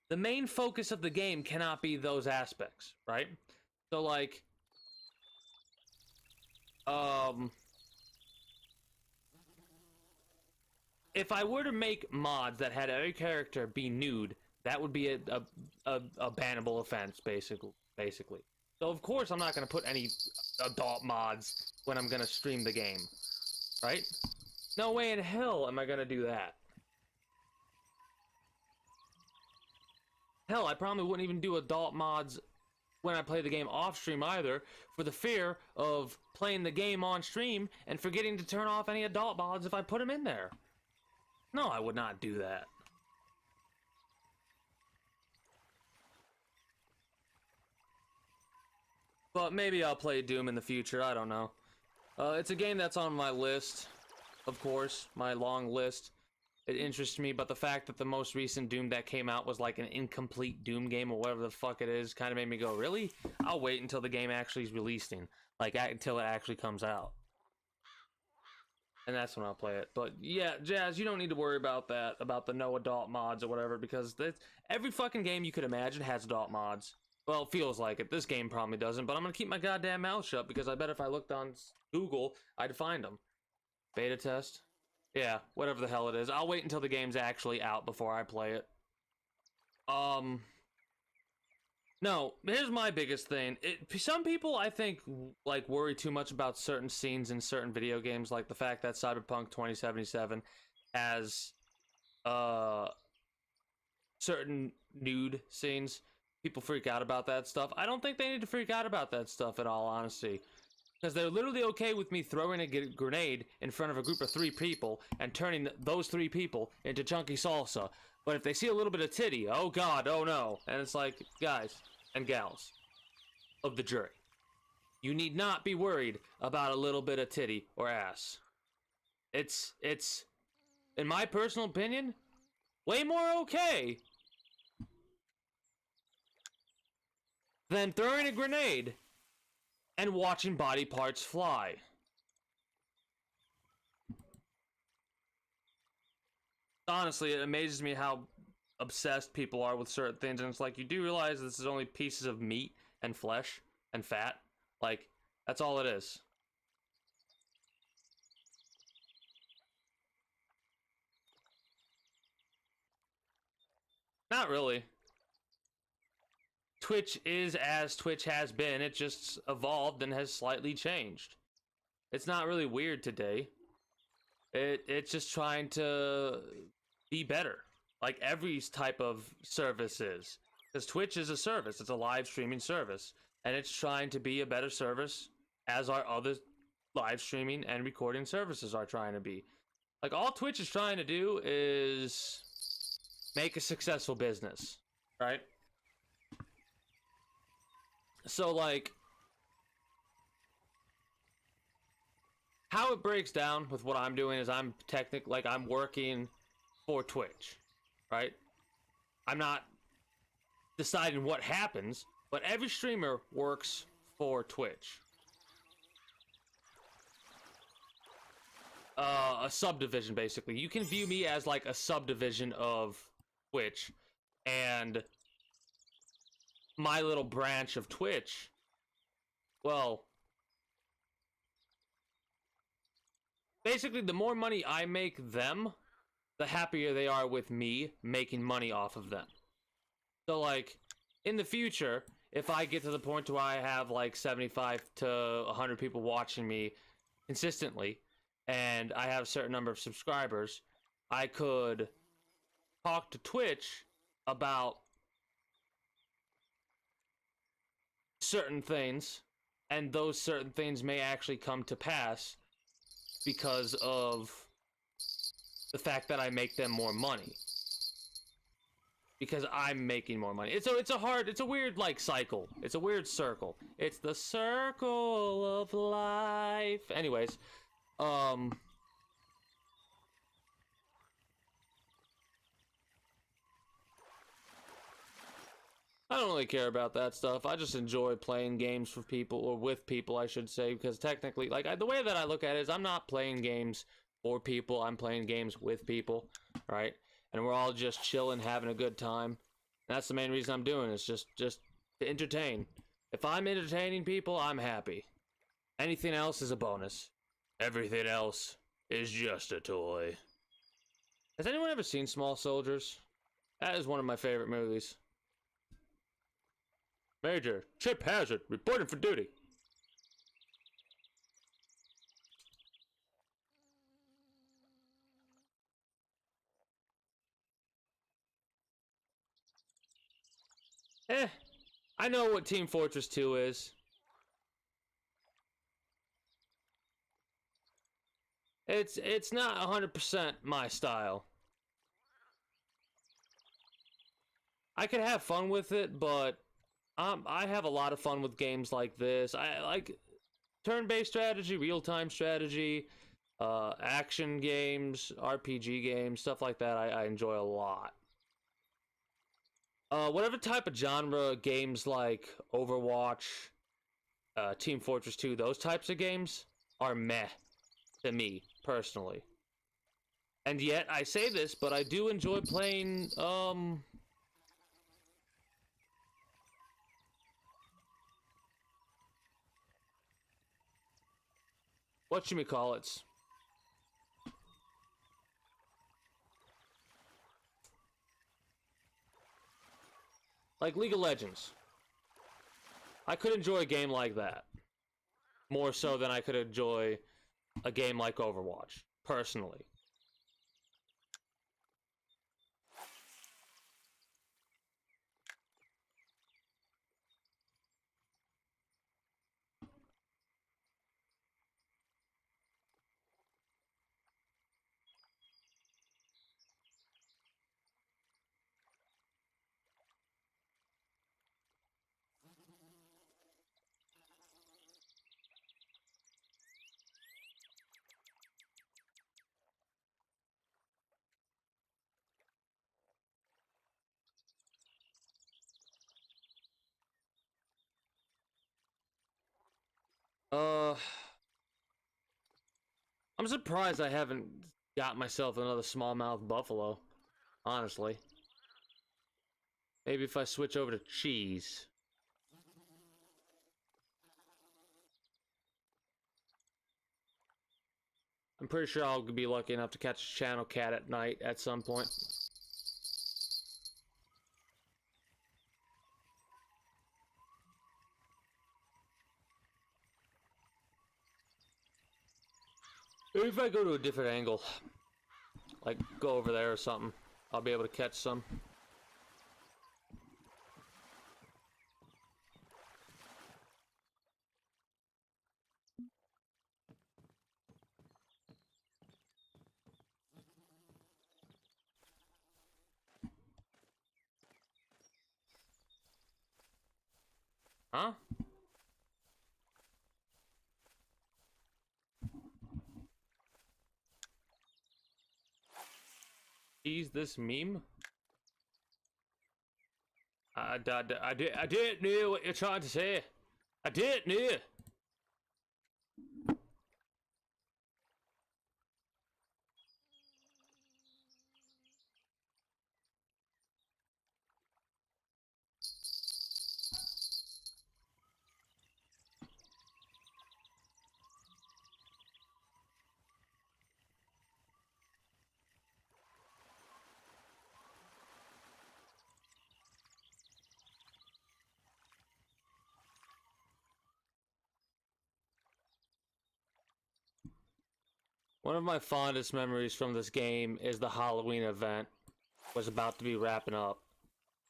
the main focus of the game cannot be those aspects, right? So, like, if I were to make mods that had every character be nude, that would be a bannable offense, basically. So of course I'm not going to put any adult mods when I'm going to stream the game, right? No way in hell am I going to do that. Hell, I probably wouldn't even do adult mods when I play the game off stream either, for the fear of playing the game on stream and forgetting to turn off any adult mods if I put them in there. No, I would not do that. But maybe I'll play Doom in the future, I don't know. It's a game that's on my list, of course, my long list. It interests me, but the fact that the most recent Doom that came out was like an incomplete Doom game or whatever the fuck it is kind of made me go, really? I'll wait until the game actually is releasing. Like, until it actually comes out. And that's when I'll play it. But yeah, Jazz, you don't need to worry about that, about the no adult mods or whatever, because every fucking game you could imagine has adult mods. Well, it feels like it. This game probably doesn't, but I'm gonna keep my goddamn mouth shut because I bet if I looked on Google, I'd find them. Beta test? Yeah, whatever the hell it is. I'll wait until the game's actually out before I play it. No, here's my biggest thing. Some people, I think, like, worry too much about certain scenes in certain video games, like the fact that Cyberpunk 2077 has, certain nude scenes. People freak out about that stuff. I don't think they need to freak out about that stuff, in all honesty. Because they're literally okay with me throwing a grenade in front of a group of 3 people and turning those 3 people into chunky salsa. But if they see a little bit of titty, oh god, oh no. And it's like, guys and gals of the jury, you need not be worried about a little bit of titty or ass. It's, in my personal opinion, way more okay than throwing a grenade and watching body parts fly. Honestly, it amazes me how obsessed people are with certain things, and it's like, you do realize this is only pieces of meat and flesh and fat? Like, that's all it is. Not really. Twitch is as Twitch has been. It just evolved and has slightly changed. It's not really weird today. It's just trying to be better, like every type of service is. Because Twitch is a service. It's a live streaming service. And it's trying to be a better service, as our other live streaming and recording services are trying to be. Like, all Twitch is trying to do is make a successful business, right? So, like, how it breaks down with what I'm doing is I'm working for Twitch, right? I'm not deciding what happens, but every streamer works for Twitch. A subdivision, basically. You can view me as, like, a subdivision of Twitch, and my little branch of Twitch, well, basically, the more money I make them, the happier they are with me making money off of them. So, like, in the future, if I get to the point where I have, like, 75 to 100 people watching me consistently, and I have a certain number of subscribers, I could talk to Twitch about certain things, and those certain things may actually come to pass because of the fact that I make them more money. because I'm making more money. It's a weird like cycle. It's a weird circle. It's the circle of life. Anyways, I don't really care about that stuff. I just enjoy playing games for people, or with people, I should say, because technically, like, the way that I look at it is I'm not playing games for people, I'm playing games with people, right? And we're all just chilling, having a good time. And that's the main reason I'm doing it, is just to entertain. If I'm entertaining people, I'm happy. Anything else is a bonus. Everything else is just a toy. Has anyone ever seen Small Soldiers? That is one of my favorite movies. Major, Chip Hazard, reporting for duty. I know what Team Fortress 2 is. It's not 100% my style. I could have fun with it, but I have a lot of fun with games like this. I like turn-based strategy, real-time strategy, action games, RPG games, stuff like that. I enjoy a lot. Whatever type of genre games like Overwatch, Team Fortress 2, those types of games are meh to me, personally. And yet, I say this, but I do enjoy playing, whatchamacallits. Like League of Legends. I could enjoy a game like that. More so than I could enjoy a game like Overwatch, personally. Uh, I'm surprised I haven't got myself another smallmouth buffalo, honestly. Maybe if I switch over to cheese. I'm pretty sure I'll be lucky enough to catch a channel cat at night at some point. Maybe if I go to a different angle, like go over there or something, I'll be able to catch some. Huh? Is this meme? I didn't know what you're trying to say. I didn't know. One of my fondest memories from this game is the Halloween event was about to be wrapping up,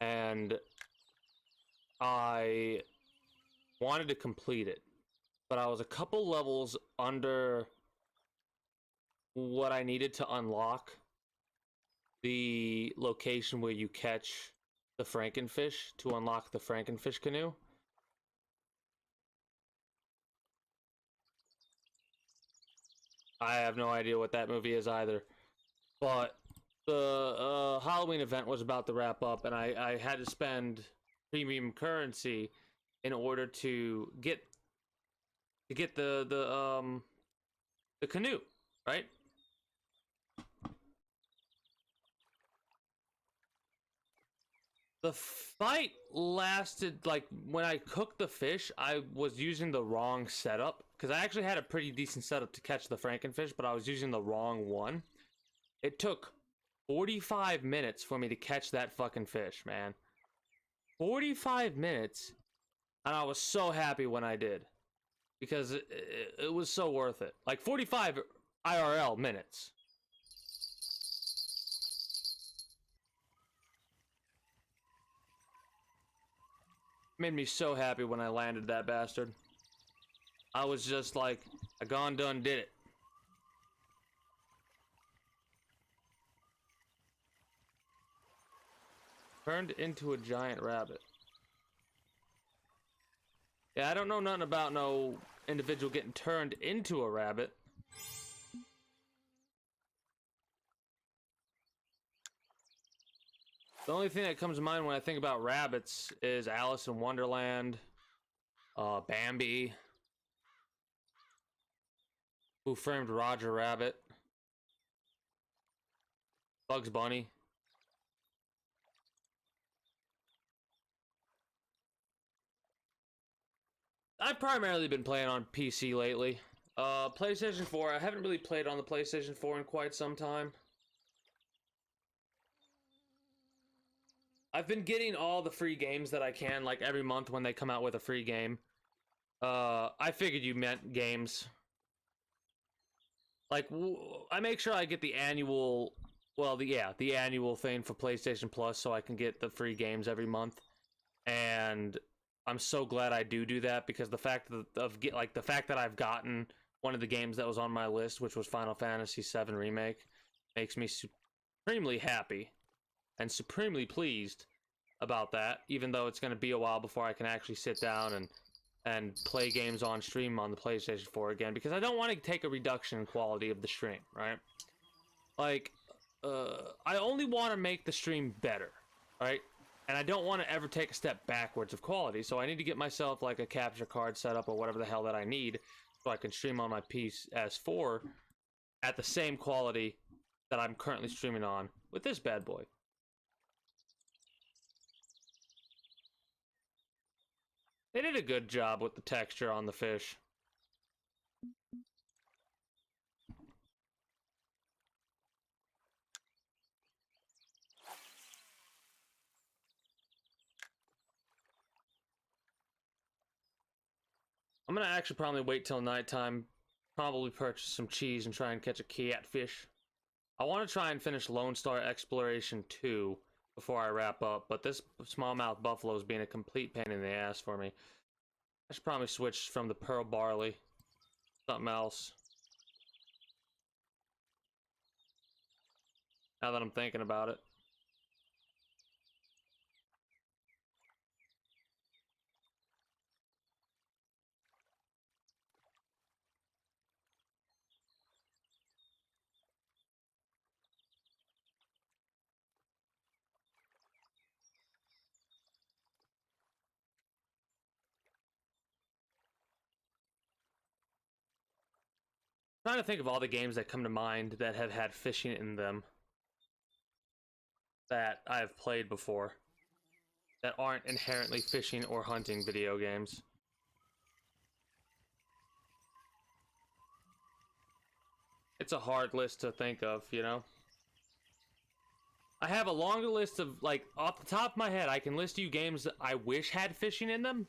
and I wanted to complete it, but I was a couple levels under what I needed to unlock the location where you catch the Frankenfish to unlock the Frankenfish canoe. I have no idea what that movie is either. But the Halloween event was about to wrap up, and I had to spend premium currency in order to get the canoe, right? The fight lasted, like, when I cooked the fish, I was using the wrong setup. Because I actually had a pretty decent setup to catch the Frankenfish, but I was using the wrong one. It took 45 minutes for me to catch that fucking fish, man. 45 minutes. And I was so happy when I did. Because it was so worth it. Like, 45 IRL minutes. Made me so happy when I landed that bastard. I was just like, I gone done did it. Turned into a giant rabbit. Yeah, I don't know nothing about no individual getting turned into a rabbit. The only thing that comes to mind when I think about rabbits is Alice in Wonderland, Bambi, Who Framed Roger Rabbit, Bugs Bunny. I've primarily been playing on PC lately. PlayStation 4, I haven't really played on the PlayStation 4 in quite some time. I've been getting all the free games that I can, like every month when they come out with a free game. I figured you meant games. Like, I make sure I get the annual, well, the annual thing for PlayStation Plus so I can get the free games every month. And I'm so glad I do that, because the fact the fact that I've gotten one of the games that was on my list, which was Final Fantasy VII Remake, makes me supremely happy and supremely pleased about that, even though it's going to be a while before I can actually sit down and play games on stream on the PlayStation 4 again, because I don't want to take a reduction in quality of the stream, right? Like, I only want to make the stream better, right? And I don't want to ever take a step backwards of quality, so I need to get myself like a capture card set up or whatever the hell that I need so I can stream on my PS4 at the same quality that I'm currently streaming on with this bad boy. They did a good job with the texture on the fish. I'm gonna actually probably wait till nighttime, probably purchase some cheese and try and catch a catfish. I want to try and finish Lone Star Exploration 2 before I wrap up, but this smallmouth buffalo is being a complete pain in the ass for me. I should probably switch from the pearl barley, something else. Now that I'm thinking about it. Trying to think of all the games that come to mind that have had fishing in them that I've played before that aren't inherently fishing or hunting video games. It's a hard list to think of, you know? I have a longer list of, like, off the top of my head, I can list you games that I wish had fishing in them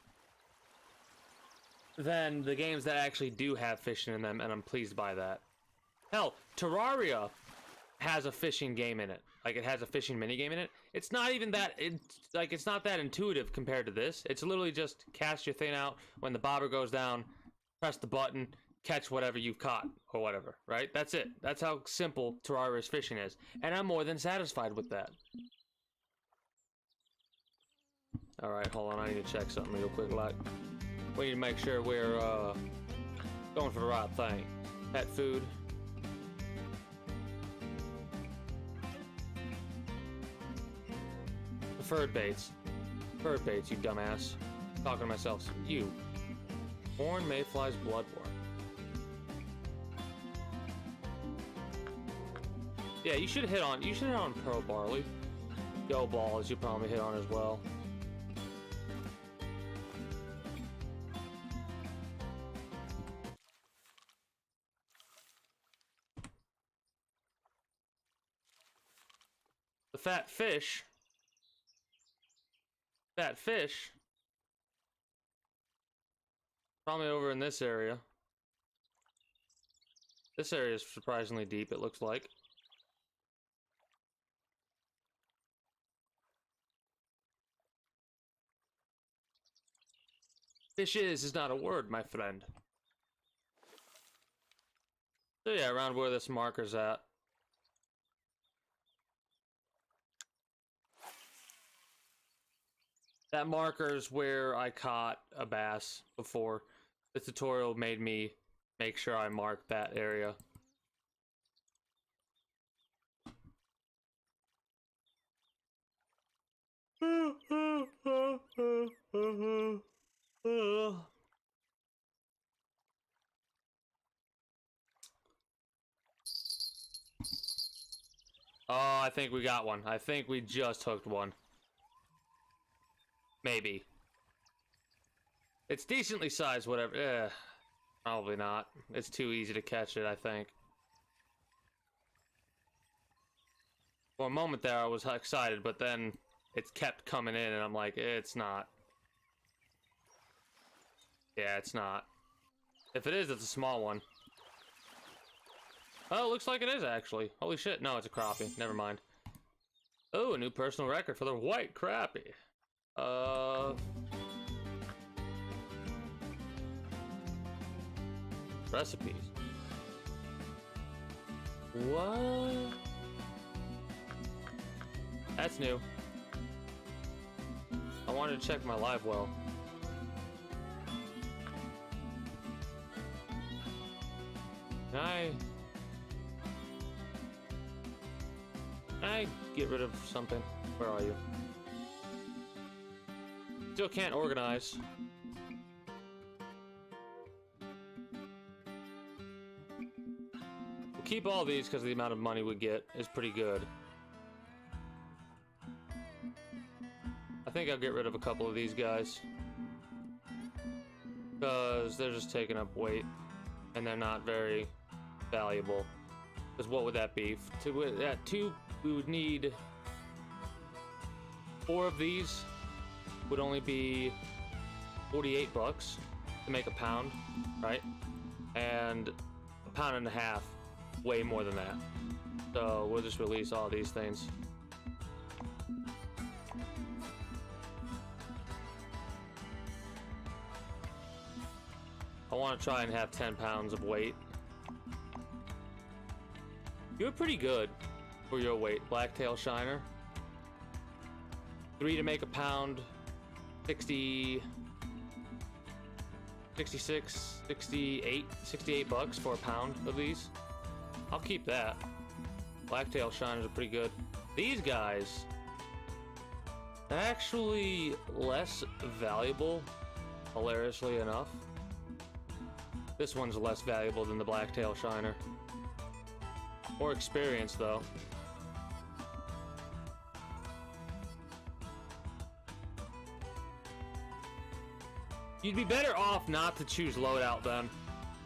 than the games that actually do have fishing in them, and I'm pleased by that. Hell, Terraria has a fishing game in it. Like, it has a fishing minigame in it. It's not even that, it's not that intuitive compared to this. It's literally just cast your thing out, when the bobber goes down, press the button, catch whatever you've caught, or whatever, right? That's it. That's how simple Terraria's fishing is. And I'm more than satisfied with that. Alright, hold on, I need to check something real quick. Like, we need to make sure we're going for the right thing. Pet food. Preferred baits. Preferred baits, you dumbass. Talking to myself. You. Corn, mayflies, bloodworm. Yeah, you should hit on pearl barley. Go balls, you probably hit on as well. The fat fish. Fat fish. Probably over in this area. This area is surprisingly deep, it looks like. Fishes is not a word, my friend. So yeah, around where this marker's at. That marker's where I caught a bass before. The tutorial made me make sure I marked that area. Oh, I think we got one. I think we just hooked one. Maybe. It's decently sized, whatever. Probably not. It's too easy to catch it, I think. For a moment there, I was excited, but then it's kept coming in, and I'm like, it's not. Yeah, it's not. If it is, it's a small one. Oh, it looks like it is, actually. Holy shit. No, it's a crappie. Never mind. Oh, a new personal record for the white crappie. Recipes. What? That's new. I wanted to check my live well. Can I get rid of something? Where are you? Still can't organize. We'll keep all these because the amount of money we get is pretty good. I think I'll get rid of a couple of these guys. Because they're just taking up weight. And they're not very valuable. Because what would that be? We would need 4 of these. Would only be 48 bucks to make a pound, right? And a pound and a half, way more than that. So we'll just release all these things. I want to try and have 10 pounds of weight. You're pretty good for your weight, Blacktail Shiner. 3 to make a pound. 60, 66, 68 bucks for a pound of these. I'll keep that. Blacktail Shiners are pretty good. These guys, actually less valuable, hilariously enough. This one's less valuable than the Blacktail Shiner. More experience, though. You'd be better off not to choose loadout then,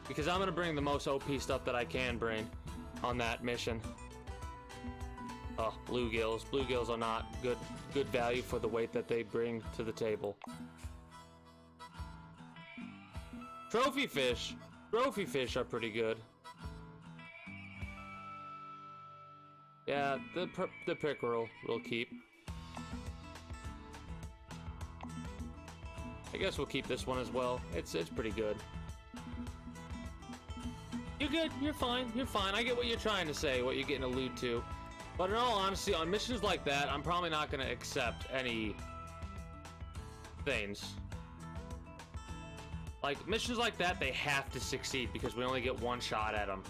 because I'm gonna bring the most OP stuff that I can bring on that mission. Oh, bluegills. Bluegills are not good value for the weight that they bring to the table. Trophy fish. Trophy fish are pretty good. Yeah, the pickerel we'll keep. I guess we'll keep this one as well. It's pretty good. You're good. You're fine. You're fine. I get what you're trying to say, what you're getting allude to. But in all honesty, on missions like that, I'm probably not going to accept any things. Like, missions like that, they have to succeed because we only get one shot at them.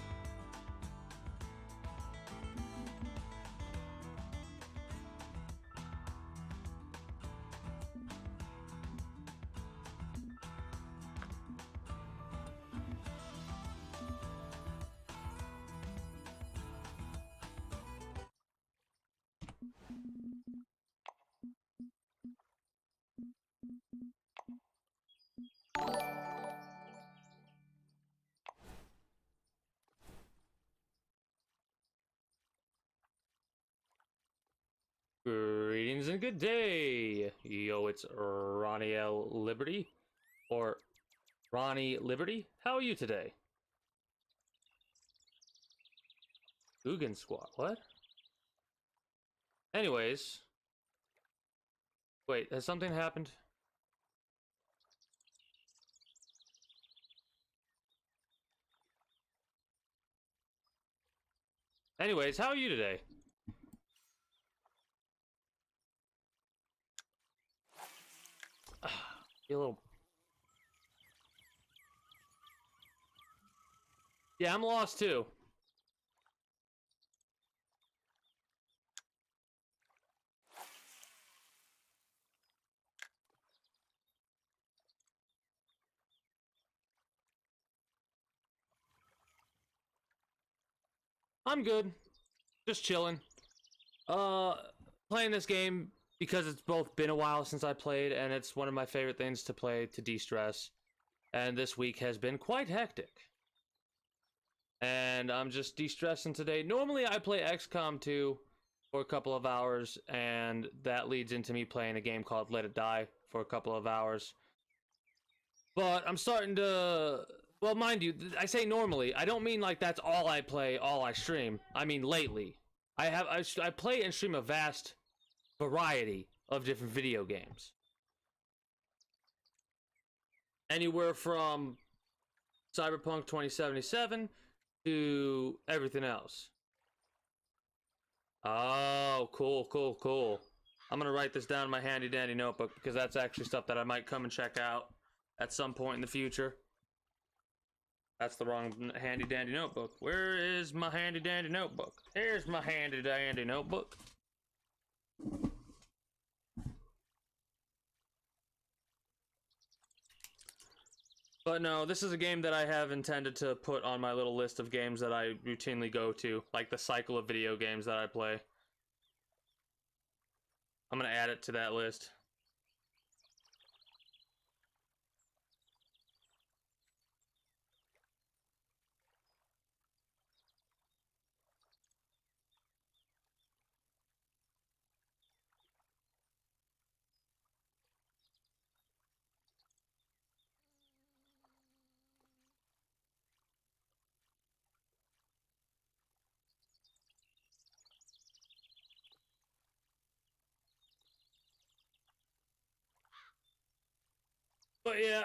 Greetings and good day! Yo, it's Ronnie L. Liberty. Or Ronnie Liberty? How are you today? Guggen Squad, what? Anyways. Wait, has something happened? Anyways, how are you today? Be a little... Yeah, I'm lost too. I'm good. Just chilling. Playing this game because it's both been a while since I played, and it's one of my favorite things to play to de-stress. And this week has been quite hectic. And I'm just de-stressing today. Normally I play XCOM 2 for a couple of hours, and that leads into me playing a game called Let It Die for a couple of hours. But I'm starting to... Well, mind you, I say normally. I don't mean like that's all I play, all I stream. I mean lately. I play and stream a vast variety of different video games. Anywhere from Cyberpunk 2077 to everything else. Oh, cool. I'm gonna write this down in my handy dandy notebook because that's actually stuff that I might come and check out at some point in the future. That's the wrong handy dandy notebook. Where is my handy dandy notebook? Here's my handy dandy notebook. But no, this is a game that I have intended to put on my little list of games that I routinely go to, like the cycle of video games that I play. I'm gonna add it to that list. But yeah.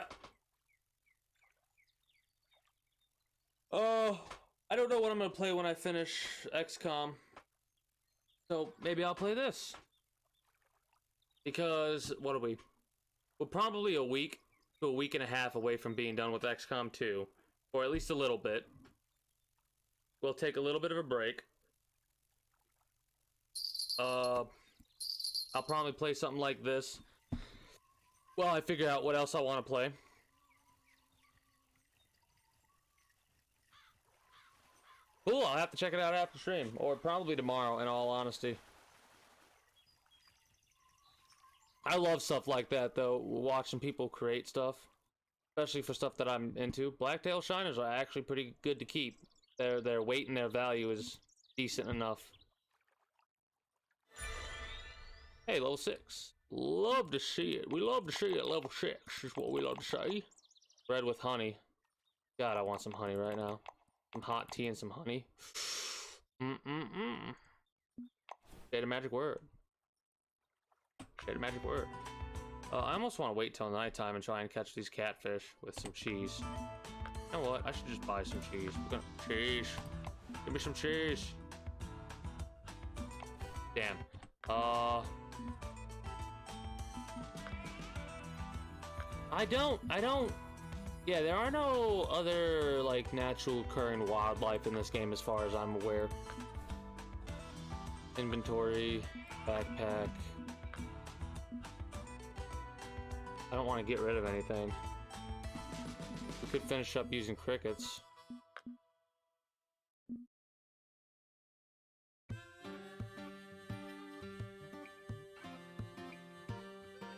Oh, I don't know what I'm gonna play when I finish XCOM. So maybe I'll play this. Because, what are we? We're probably a week to a week and a half away from being done with XCOM 2. Or at least a little bit. We'll take a little bit of a break. I'll probably play something like this. Well, I figure out what else I want to play. Cool, I'll have to check it out after stream. Or probably tomorrow, in all honesty. I love stuff like that, though. Watching people create stuff. Especially for stuff that I'm into. Blacktail Shiners are actually pretty good to keep. Their weight and their value is decent enough. Hey, level 6. Love to see it. We love to see it. Level 6 is what we love to say. Bread with honey. God, I want some honey right now. Some hot tea and some honey. Say the magic word. Say the magic word. I almost want to wait till nighttime and try and catch these catfish with some cheese. You know what? I should just buy some cheese. We're gonna... Cheese. Give me some cheese. Damn. I don't. Yeah, there are no other, like, natural occurring wildlife in this game as far as I'm aware. Inventory, backpack. I don't want to get rid of anything. We could finish up using crickets.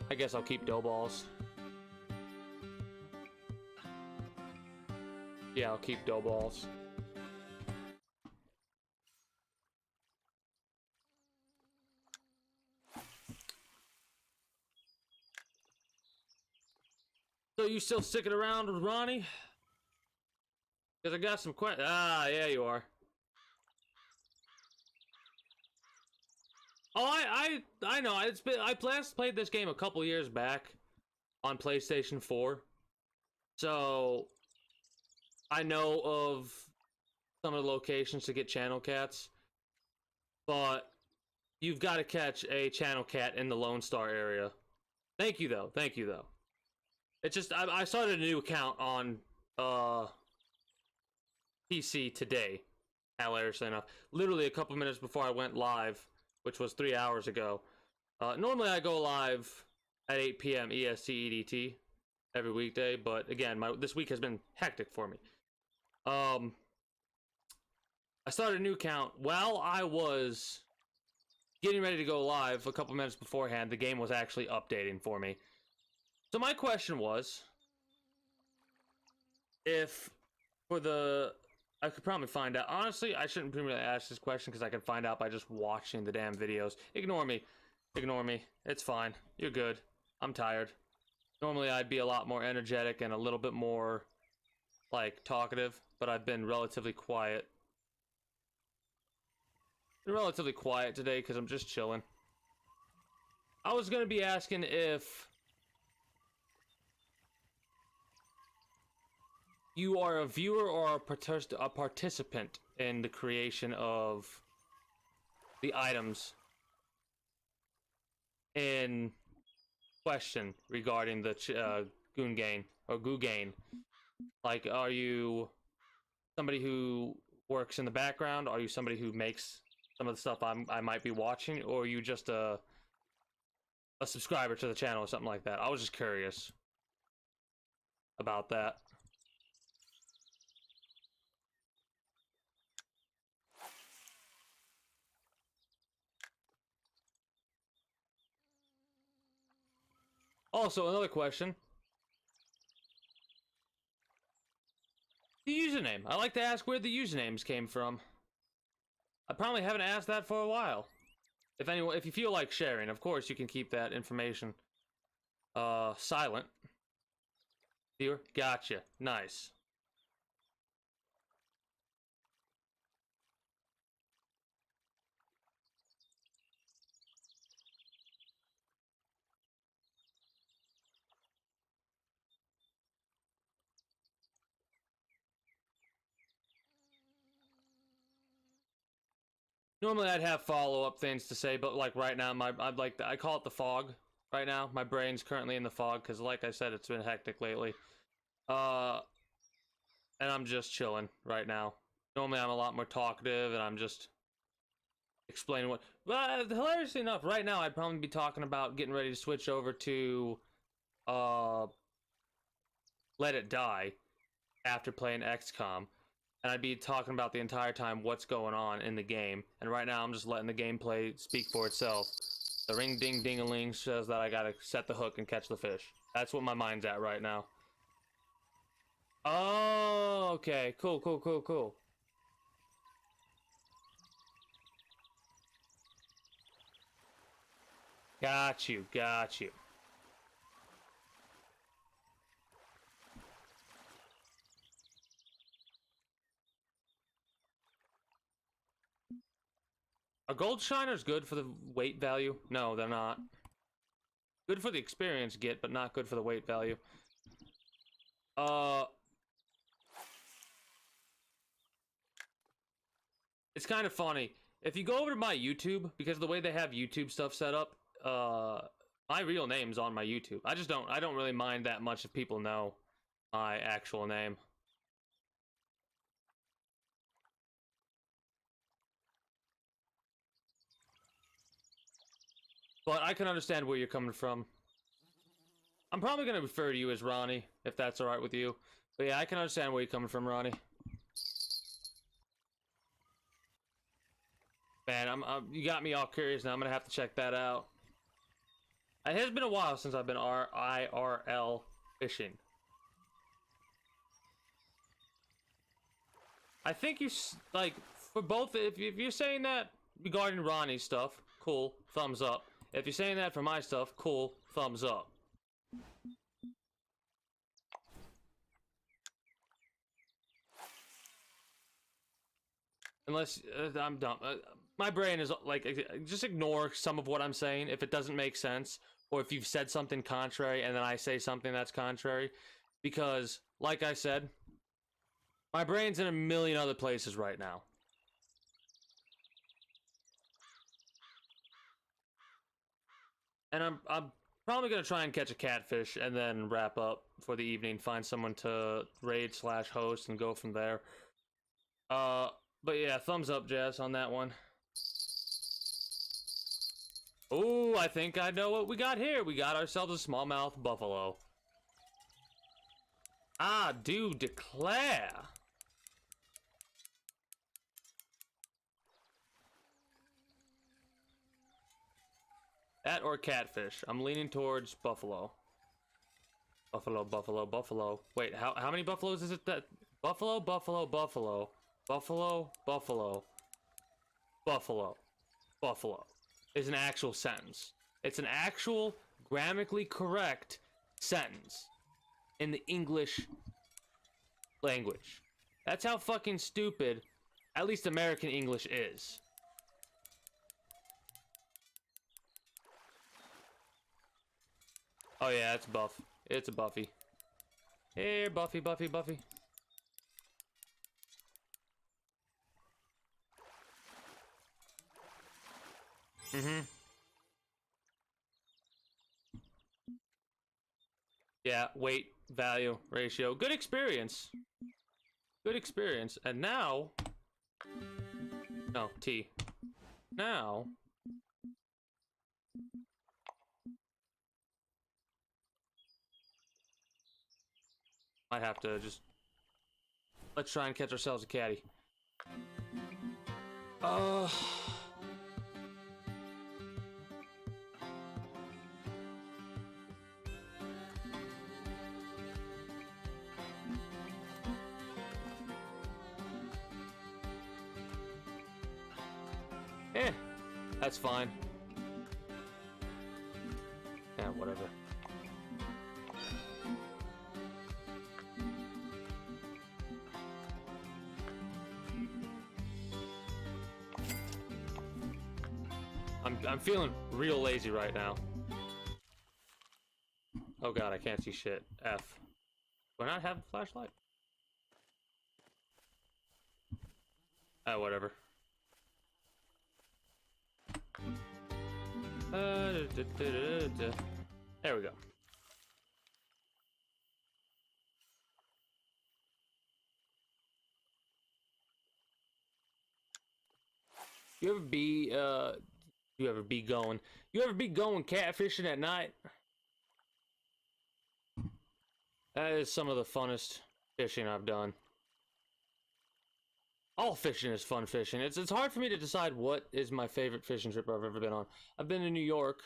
I guess I'll keep dough balls. Yeah, I'll keep dough balls. So you still sticking around with Ronnie? Because I got some questions. Ah, yeah, you are. Oh, I know. It's been I last played this game a couple years back on PlayStation 4, so I know of some of the locations to get channel cats. But you've got to catch a channel cat in the Lone Star area. Thank you though. Thank you though. It's just I started a new account on PC today. Hilariously enough, literally a couple minutes before I went live, which was 3 hours ago. Normally I go live at 8 p.m. EST EDT every weekday, but again, this week has been hectic for me. I started a new account while I was getting ready to go live a couple minutes beforehand. The game was actually updating for me. So my question was, if for the I could probably find out. Honestly, I shouldn't really ask this question because I can find out by just watching the damn videos. Ignore me. Ignore me. It's fine. You're good. I'm tired. Normally, I'd be a lot more energetic and a little bit more, like, talkative, but I've been relatively quiet. Been relatively quiet today because I'm just chilling. I was going to be asking if you are a viewer or a participant in the creation of the items in question regarding the Goongain or Googain. Like, are you somebody who works in the background? Are you somebody who makes some of the stuff I might be watching? Or are you just a subscriber to the channel or something like that? I was just curious about that. Also, another question. The username. I like to ask where the usernames came from. I probably haven't asked that for a while. If you feel like sharing, of course you can keep that information silent. Viewer, gotcha. Nice. Normally I'd have follow-up things to say, but like right now, I call it the fog. Right now, my brain's currently in the fog because, like I said, it's been hectic lately. And I'm just chilling right now. Normally I'm a lot more talkative, and I'm just explaining what. But hilariously enough, right now I'd probably be talking about getting ready to switch over to Let It Die after playing XCOM. And I'd be talking about the entire time what's going on in the game. And right now I'm just letting the gameplay speak for itself. The ring ding ding a ling says that I gotta set the hook and catch the fish. That's what my mind's at right now. Oh, okay. Cool, cool, cool, cool. Got you, got you. Are gold shiners good for the weight value? No, they're not. Good for the experience get, but not good for the weight value. It's kind of funny. If you go over to my YouTube, because of the way they have YouTube stuff set up, My real name's on my YouTube. I don't really mind that much if people know my actual name. But I can understand where you're coming from. I'm probably gonna refer to you as Ronnie, if that's alright with you. But yeah, I can understand where you're coming from, Ronnie. Man, you got me all curious now. I'm gonna have to check that out. It has been a while since I've been IRL fishing. I think you like for both. If you're saying that regarding Ronnie's stuff, cool, thumbs up. If you're saying that for my stuff, cool, thumbs up. Unless I'm dumb. My brain is like, just ignore some of what I'm saying if it doesn't make sense, or if you've said something contrary and then I say something that's contrary, because, like I said, my brain's in a million other places right now. And I'm probably gonna try and catch a catfish and then wrap up for the evening, find someone to raid/host and go from there. But yeah, thumbs up, Jazz, on that one. Ooh, I think I know what we got here. We got ourselves a smallmouth buffalo. I do declare. That or catfish. I'm leaning towards buffalo. Buffalo, buffalo, buffalo. Wait, how many buffaloes is it that? Buffalo, buffalo, buffalo. Buffalo, buffalo. Buffalo. Buffalo. Is an actual sentence. It's an actual grammatically correct sentence in the English language. That's how fucking stupid, at least American English, is. Oh yeah, it's Buff. It's a Buffy. Here, Buffy, Buffy, Buffy. Mm-hmm. Yeah, weight, value, ratio. Good experience. Good experience. And now... No, T. Now... Might have to just... Let's try and catch ourselves a caddy. That's fine. Yeah, whatever. I'm feeling real lazy right now. Oh god, I can't see shit. F. Do I not have a flashlight? Whatever. There we go. You ever be going catfishing at night? That is some of the funnest fishing I've done. All fishing is fun fishing. It's hard for me to decide what is my favorite fishing trip I've ever been on. I've been to New York,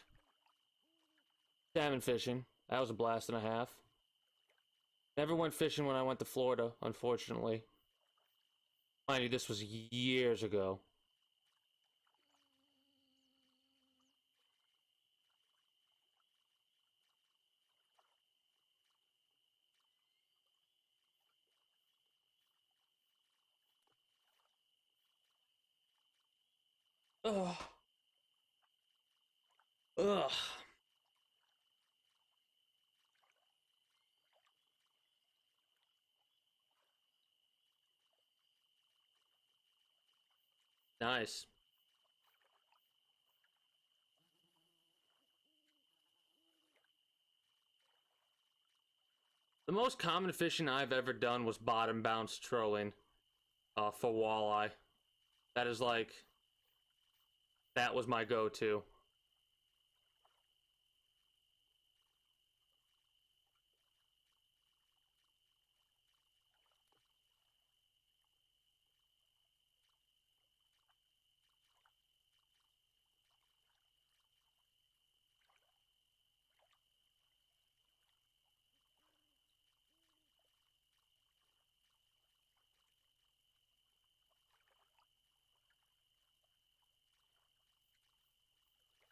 salmon fishing. That was a blast and a half. Never went fishing when I went to Florida, unfortunately. Mind you, this was years ago. Ugh. Ugh. Nice. The most common fishing I've ever done was bottom bounce trolling for walleye. That is like, that was my go-to.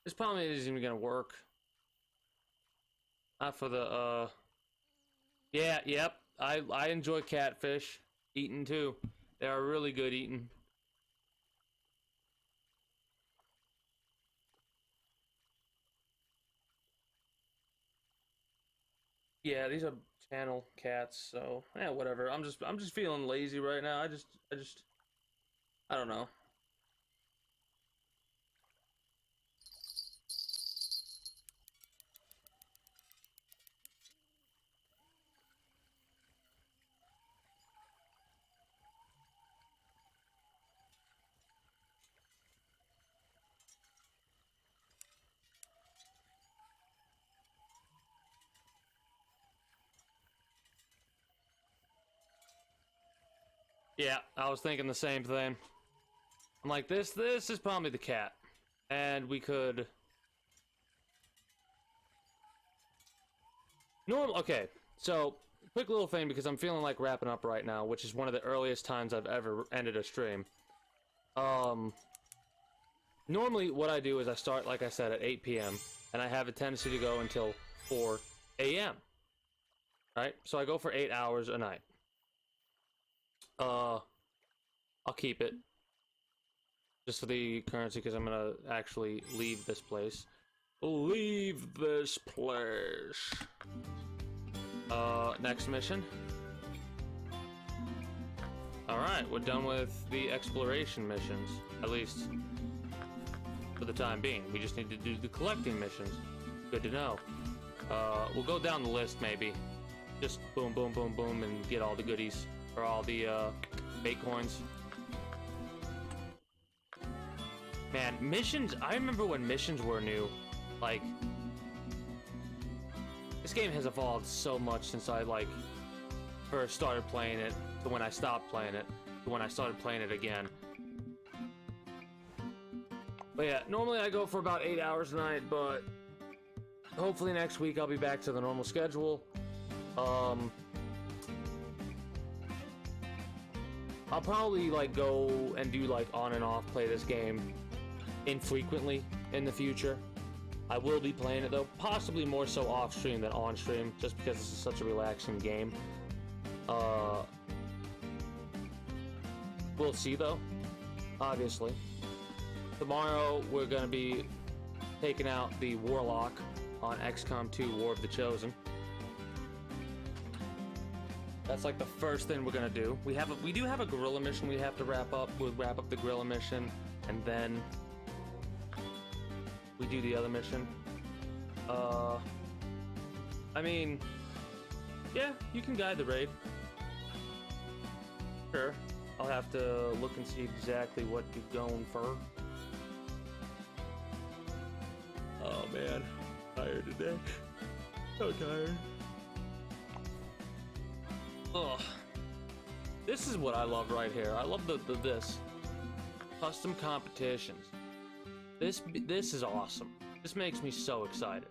This probably isn't even gonna work. Not for the, yeah, yep. I enjoy catfish. Eating too. They are really good eating. Yeah, these are channel cats, so yeah, whatever. I'm just feeling lazy right now. I don't know. Yeah, I was thinking the same thing. I'm like, this is probably the cat. And we could... Okay, so, quick little thing, because I'm feeling like wrapping up right now, which is one of the earliest times I've ever ended a stream. Normally what I do is I start, like I said, at 8 p.m. and I have a tendency to go until 4 a.m. Right? So I go for 8 hours a night. I'll keep it. Just for the currency, because I'm gonna actually leave this place. Leave this place. Next mission. Alright, we're done with the exploration missions. At least, for the time being. We just need to do the collecting missions. Good to know. We'll go down the list, maybe. Just boom, boom, boom, boom, and get all the goodies. Or all the, bait coins. Man, missions, I remember when missions were new. Like, this game has evolved so much since I, like, first started playing it, to when I stopped playing it, to when I started playing it again. But yeah, normally I go for about 8 hours a night, but hopefully next week I'll be back to the normal schedule. I'll probably, like, go and do, like, on and off play this game infrequently in the future. I will be playing it, though, possibly more so off-stream than on-stream, just because this is such a relaxing game. We'll see, though, obviously. Tomorrow, we're going to be taking out the Warlock on XCOM 2 War of the Chosen. That's like the first thing we're gonna do. We do have a guerrilla mission we have to wrap up. We'll wrap up the guerrilla mission, and then we do the other mission. I mean, yeah, you can guide the raid. Sure. I'll have to look and see exactly what you're going for. Oh man, tired today. So tired. Ugh. This is what I love right here. I love this. Custom competitions. This is awesome. This makes me so excited.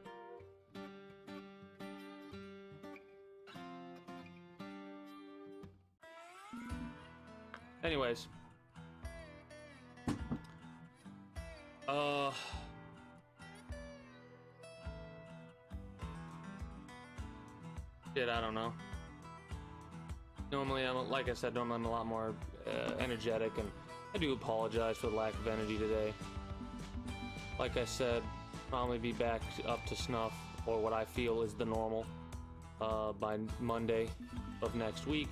Anyways. Shit, I don't know. Normally, like I said, normally I'm a lot more energetic, and I do apologize for the lack of energy today. Like I said, probably be back up to snuff, or what I feel is the normal, by Monday of next week.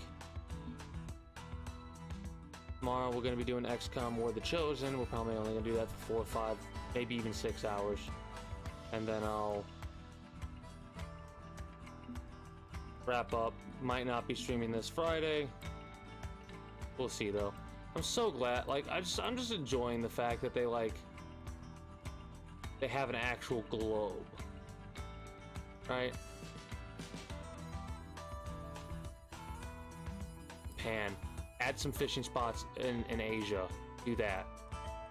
Tomorrow we're going to be doing XCOM War of the Chosen. We're probably only going to do that for 4 or 5, maybe even 6 hours. And then I'll wrap up. Might not be streaming this Friday. We'll see though. I'm so glad. Like I'm just enjoying the fact that they have an actual globe, right? Japan, add some fishing spots in Asia. Do that.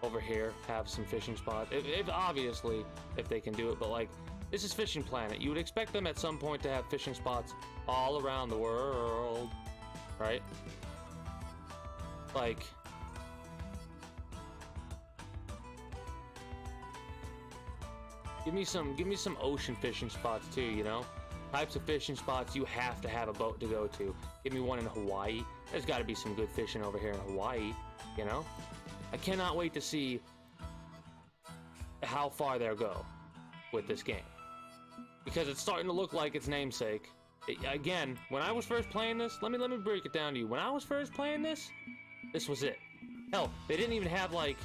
Over here, have some fishing spots. If obviously, if they can do it, but like, this is Fishing Planet. You would expect them at some point to have fishing spots all around the world, right? Like, give me some ocean fishing spots too, you know? Types of fishing spots you have to have a boat to go to. Give me one in Hawaii. There's got to be some good fishing over here in Hawaii, you know? I cannot wait to see how far they'll go with this game. Because it's starting to look like its namesake. Again, when I was first playing this, let me break it down to you. When I was first playing this was it. Hell, they didn't even have like,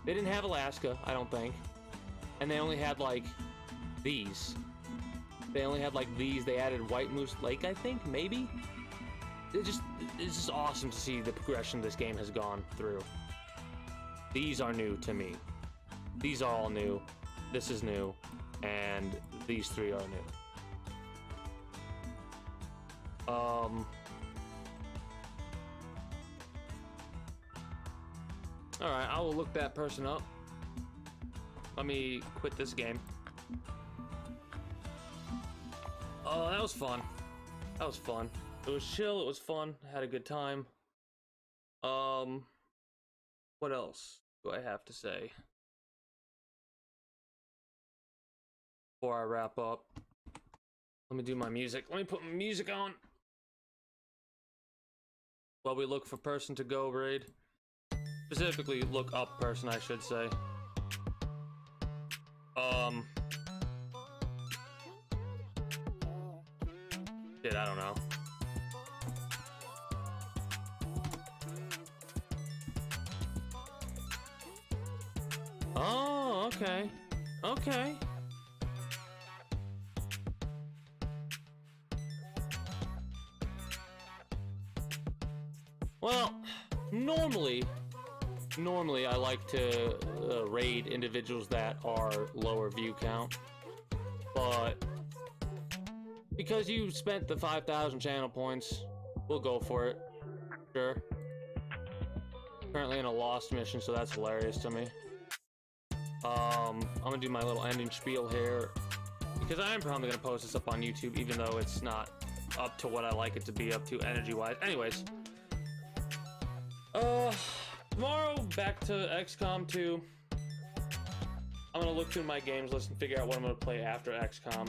they didn't have Alaska, I don't think. And they only had like these. They only had like these. They added White Moose Lake, I think, maybe. It's just awesome to see the progression this game has gone through. These are new to me. These are all new. This is new, and these three are new. All right, I will look that person up. Let me quit this game. Oh, that was fun. That was fun. It was chill, it was fun, I had a good time. What else do I have to say before I wrap up? Let me do my music. Let me put my music on while we look for person to go raid. Specifically, look up person, I should say. Shit, I don't know. Oh, okay. Okay. Well, normally I like to raid individuals that are lower view count, but because you spent the 5,000 channel points, we'll go for it. Sure. Currently in a lost mission, so that's hilarious to me. I'm gonna do my little ending spiel here, because I am probably gonna post this up on YouTube, even though it's not up to what I like it to be up to energy-wise. Anyways, tomorrow back to XCOM 2. I'm gonna look through my games list and figure out what I'm gonna play after XCOM.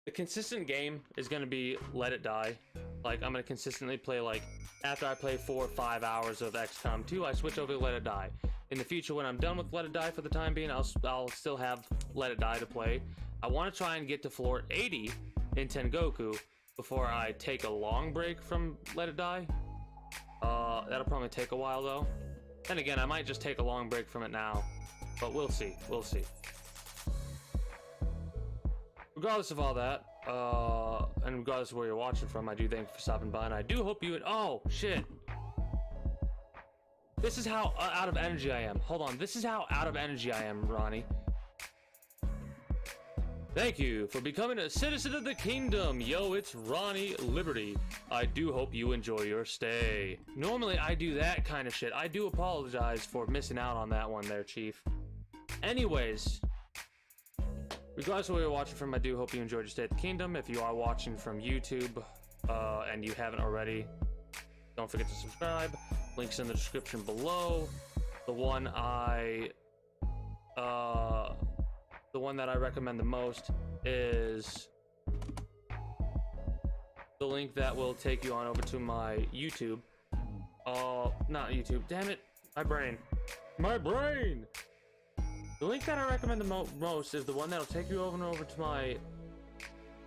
The consistent game is gonna be Let It Die. Like, I'm gonna consistently play, like, after I play 4 or 5 hours of XCOM 2, I switch over to Let It Die. In the future, when I'm done with Let It Die for the time being, I'll still have Let It Die to play. I want to try and get to floor 80 in Tengoku before I take a long break from Let It Die. That'll probably take a while though. Then again, I might just take a long break from it now, but we'll see. We'll see. Regardless of all that, and regardless of where you're watching from, I do thank you for stopping by, and I do hope you would. Oh shit! This is how out of energy I am. Hold on. This is how out of energy I am, Ronnie. Thank you for becoming a citizen of the kingdom. Yo, it's Ronnie Liberty. I do hope you enjoy your stay. Normally, I do that kind of shit. I do apologize for missing out on that one there, Chief. Anyways, regardless of where you're watching from, I do hope you enjoyed your stay at the kingdom. If you are watching from YouTube and you haven't already, don't forget to subscribe. Links in the description below. The one that I recommend the most is the link that will take you on over to my YouTube. Not YouTube. Damn it, my brain. My brain. The link that I recommend the most is the one that'll take you over to my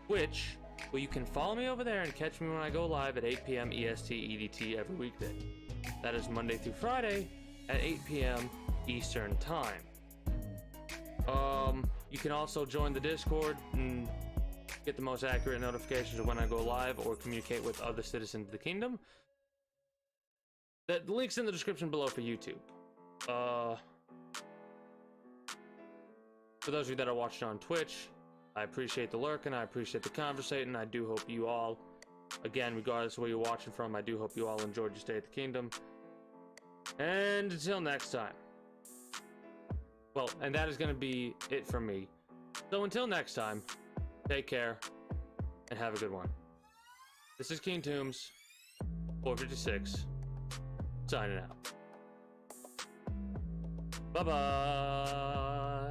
Twitch, where you can follow me over there and catch me when I go live at 8 p.m. EST EDT every weekday. That is Monday through Friday at 8 p.m. Eastern Time. You can also join the Discord and get the most accurate notifications of when I go live or communicate with other citizens of the kingdom. The link's in the description below for YouTube. For those of you that are watching on Twitch, I appreciate the lurking, I appreciate the conversating. I do hope you all, again, regardless of where you're watching from, I do hope you all enjoyed your stay at the kingdom. And until next time. Well, and that is going to be it from me. So until next time, take care and have a good one. This is King Tombs, 456, signing out. Bye-bye.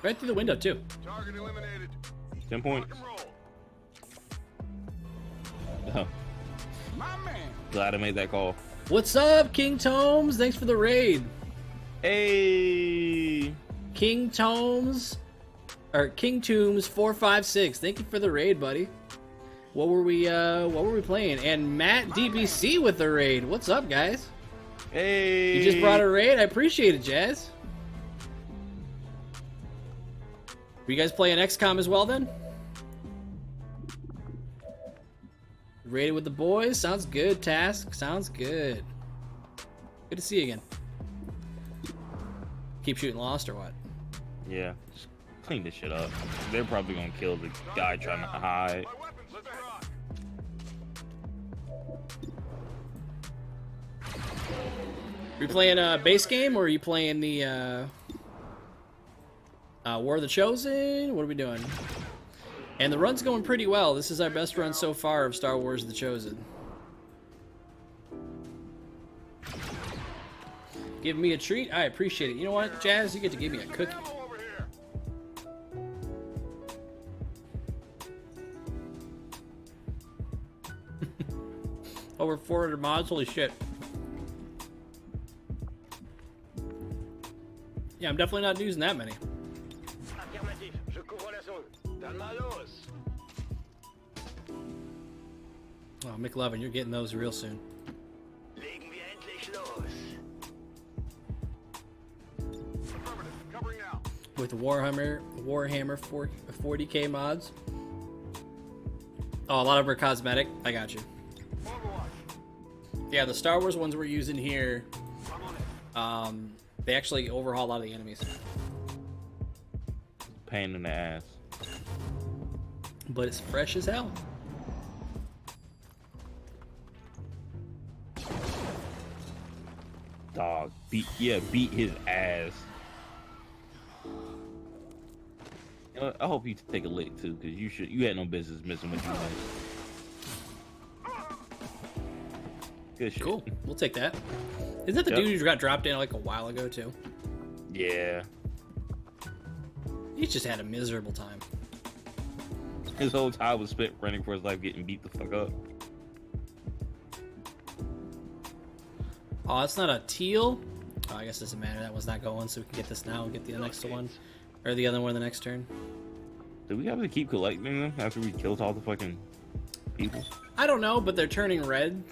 Right through the window, too. Target eliminated. 10 points. Oh, My man. glad I made that call. What's up, King Tomes? Thanks for the raid. Hey! King Tomes 456. Thank you for the raid, buddy. What were we playing? And Matt DBC with the raid. What's up, guys? Hey! You just brought a raid? I appreciate it, Jazz. Were you guys playing XCOM as well then? Raided with the boys? Sounds good, Task. Sounds good. Good to see you again. Keep shooting Lost or what? Yeah, just clean this shit up. They're probably gonna kill the guy trying to hide. My weapons, let's rock. Are you playing a base game or are you playing the War of the Chosen? What are we doing? And the run's going pretty well. This is our best run so far of Star Wars The Chosen. Give me a treat? I appreciate it. You know what, Jazz? You get to give me a cookie. Ammo over here. Over 400 mods? Holy shit. Yeah, I'm definitely not using that many. Affirmatif. Je couvre la zone. Dalmalos. Oh, McLovin, you're getting those real soon. Legen wir endlich los. Affirmative. Covering now. With Warhammer 40k mods. Oh, a lot of them are cosmetic. I got you. Overwatch. Yeah, the Star Wars ones we're using here, I'm on it. they actually overhaul a lot of the enemies. Pain in the ass. But it's fresh as hell. Dog. Beat his ass. You know, I hope you take a lick too, because you had no business messing with you. Good shit. Cool. We'll take that. Isn't that the Yep. dude who got dropped in like a while ago too? Yeah. He's just had a miserable time. His whole time was spent running for his life, getting beat the fuck up. Oh, that's not a teal? Oh, I guess it doesn't matter. That one's not going, so we can get this now and get the next one. Or the other one the next turn. Do we have to keep collecting them after we killed all the fucking people? I don't know, but they're turning red,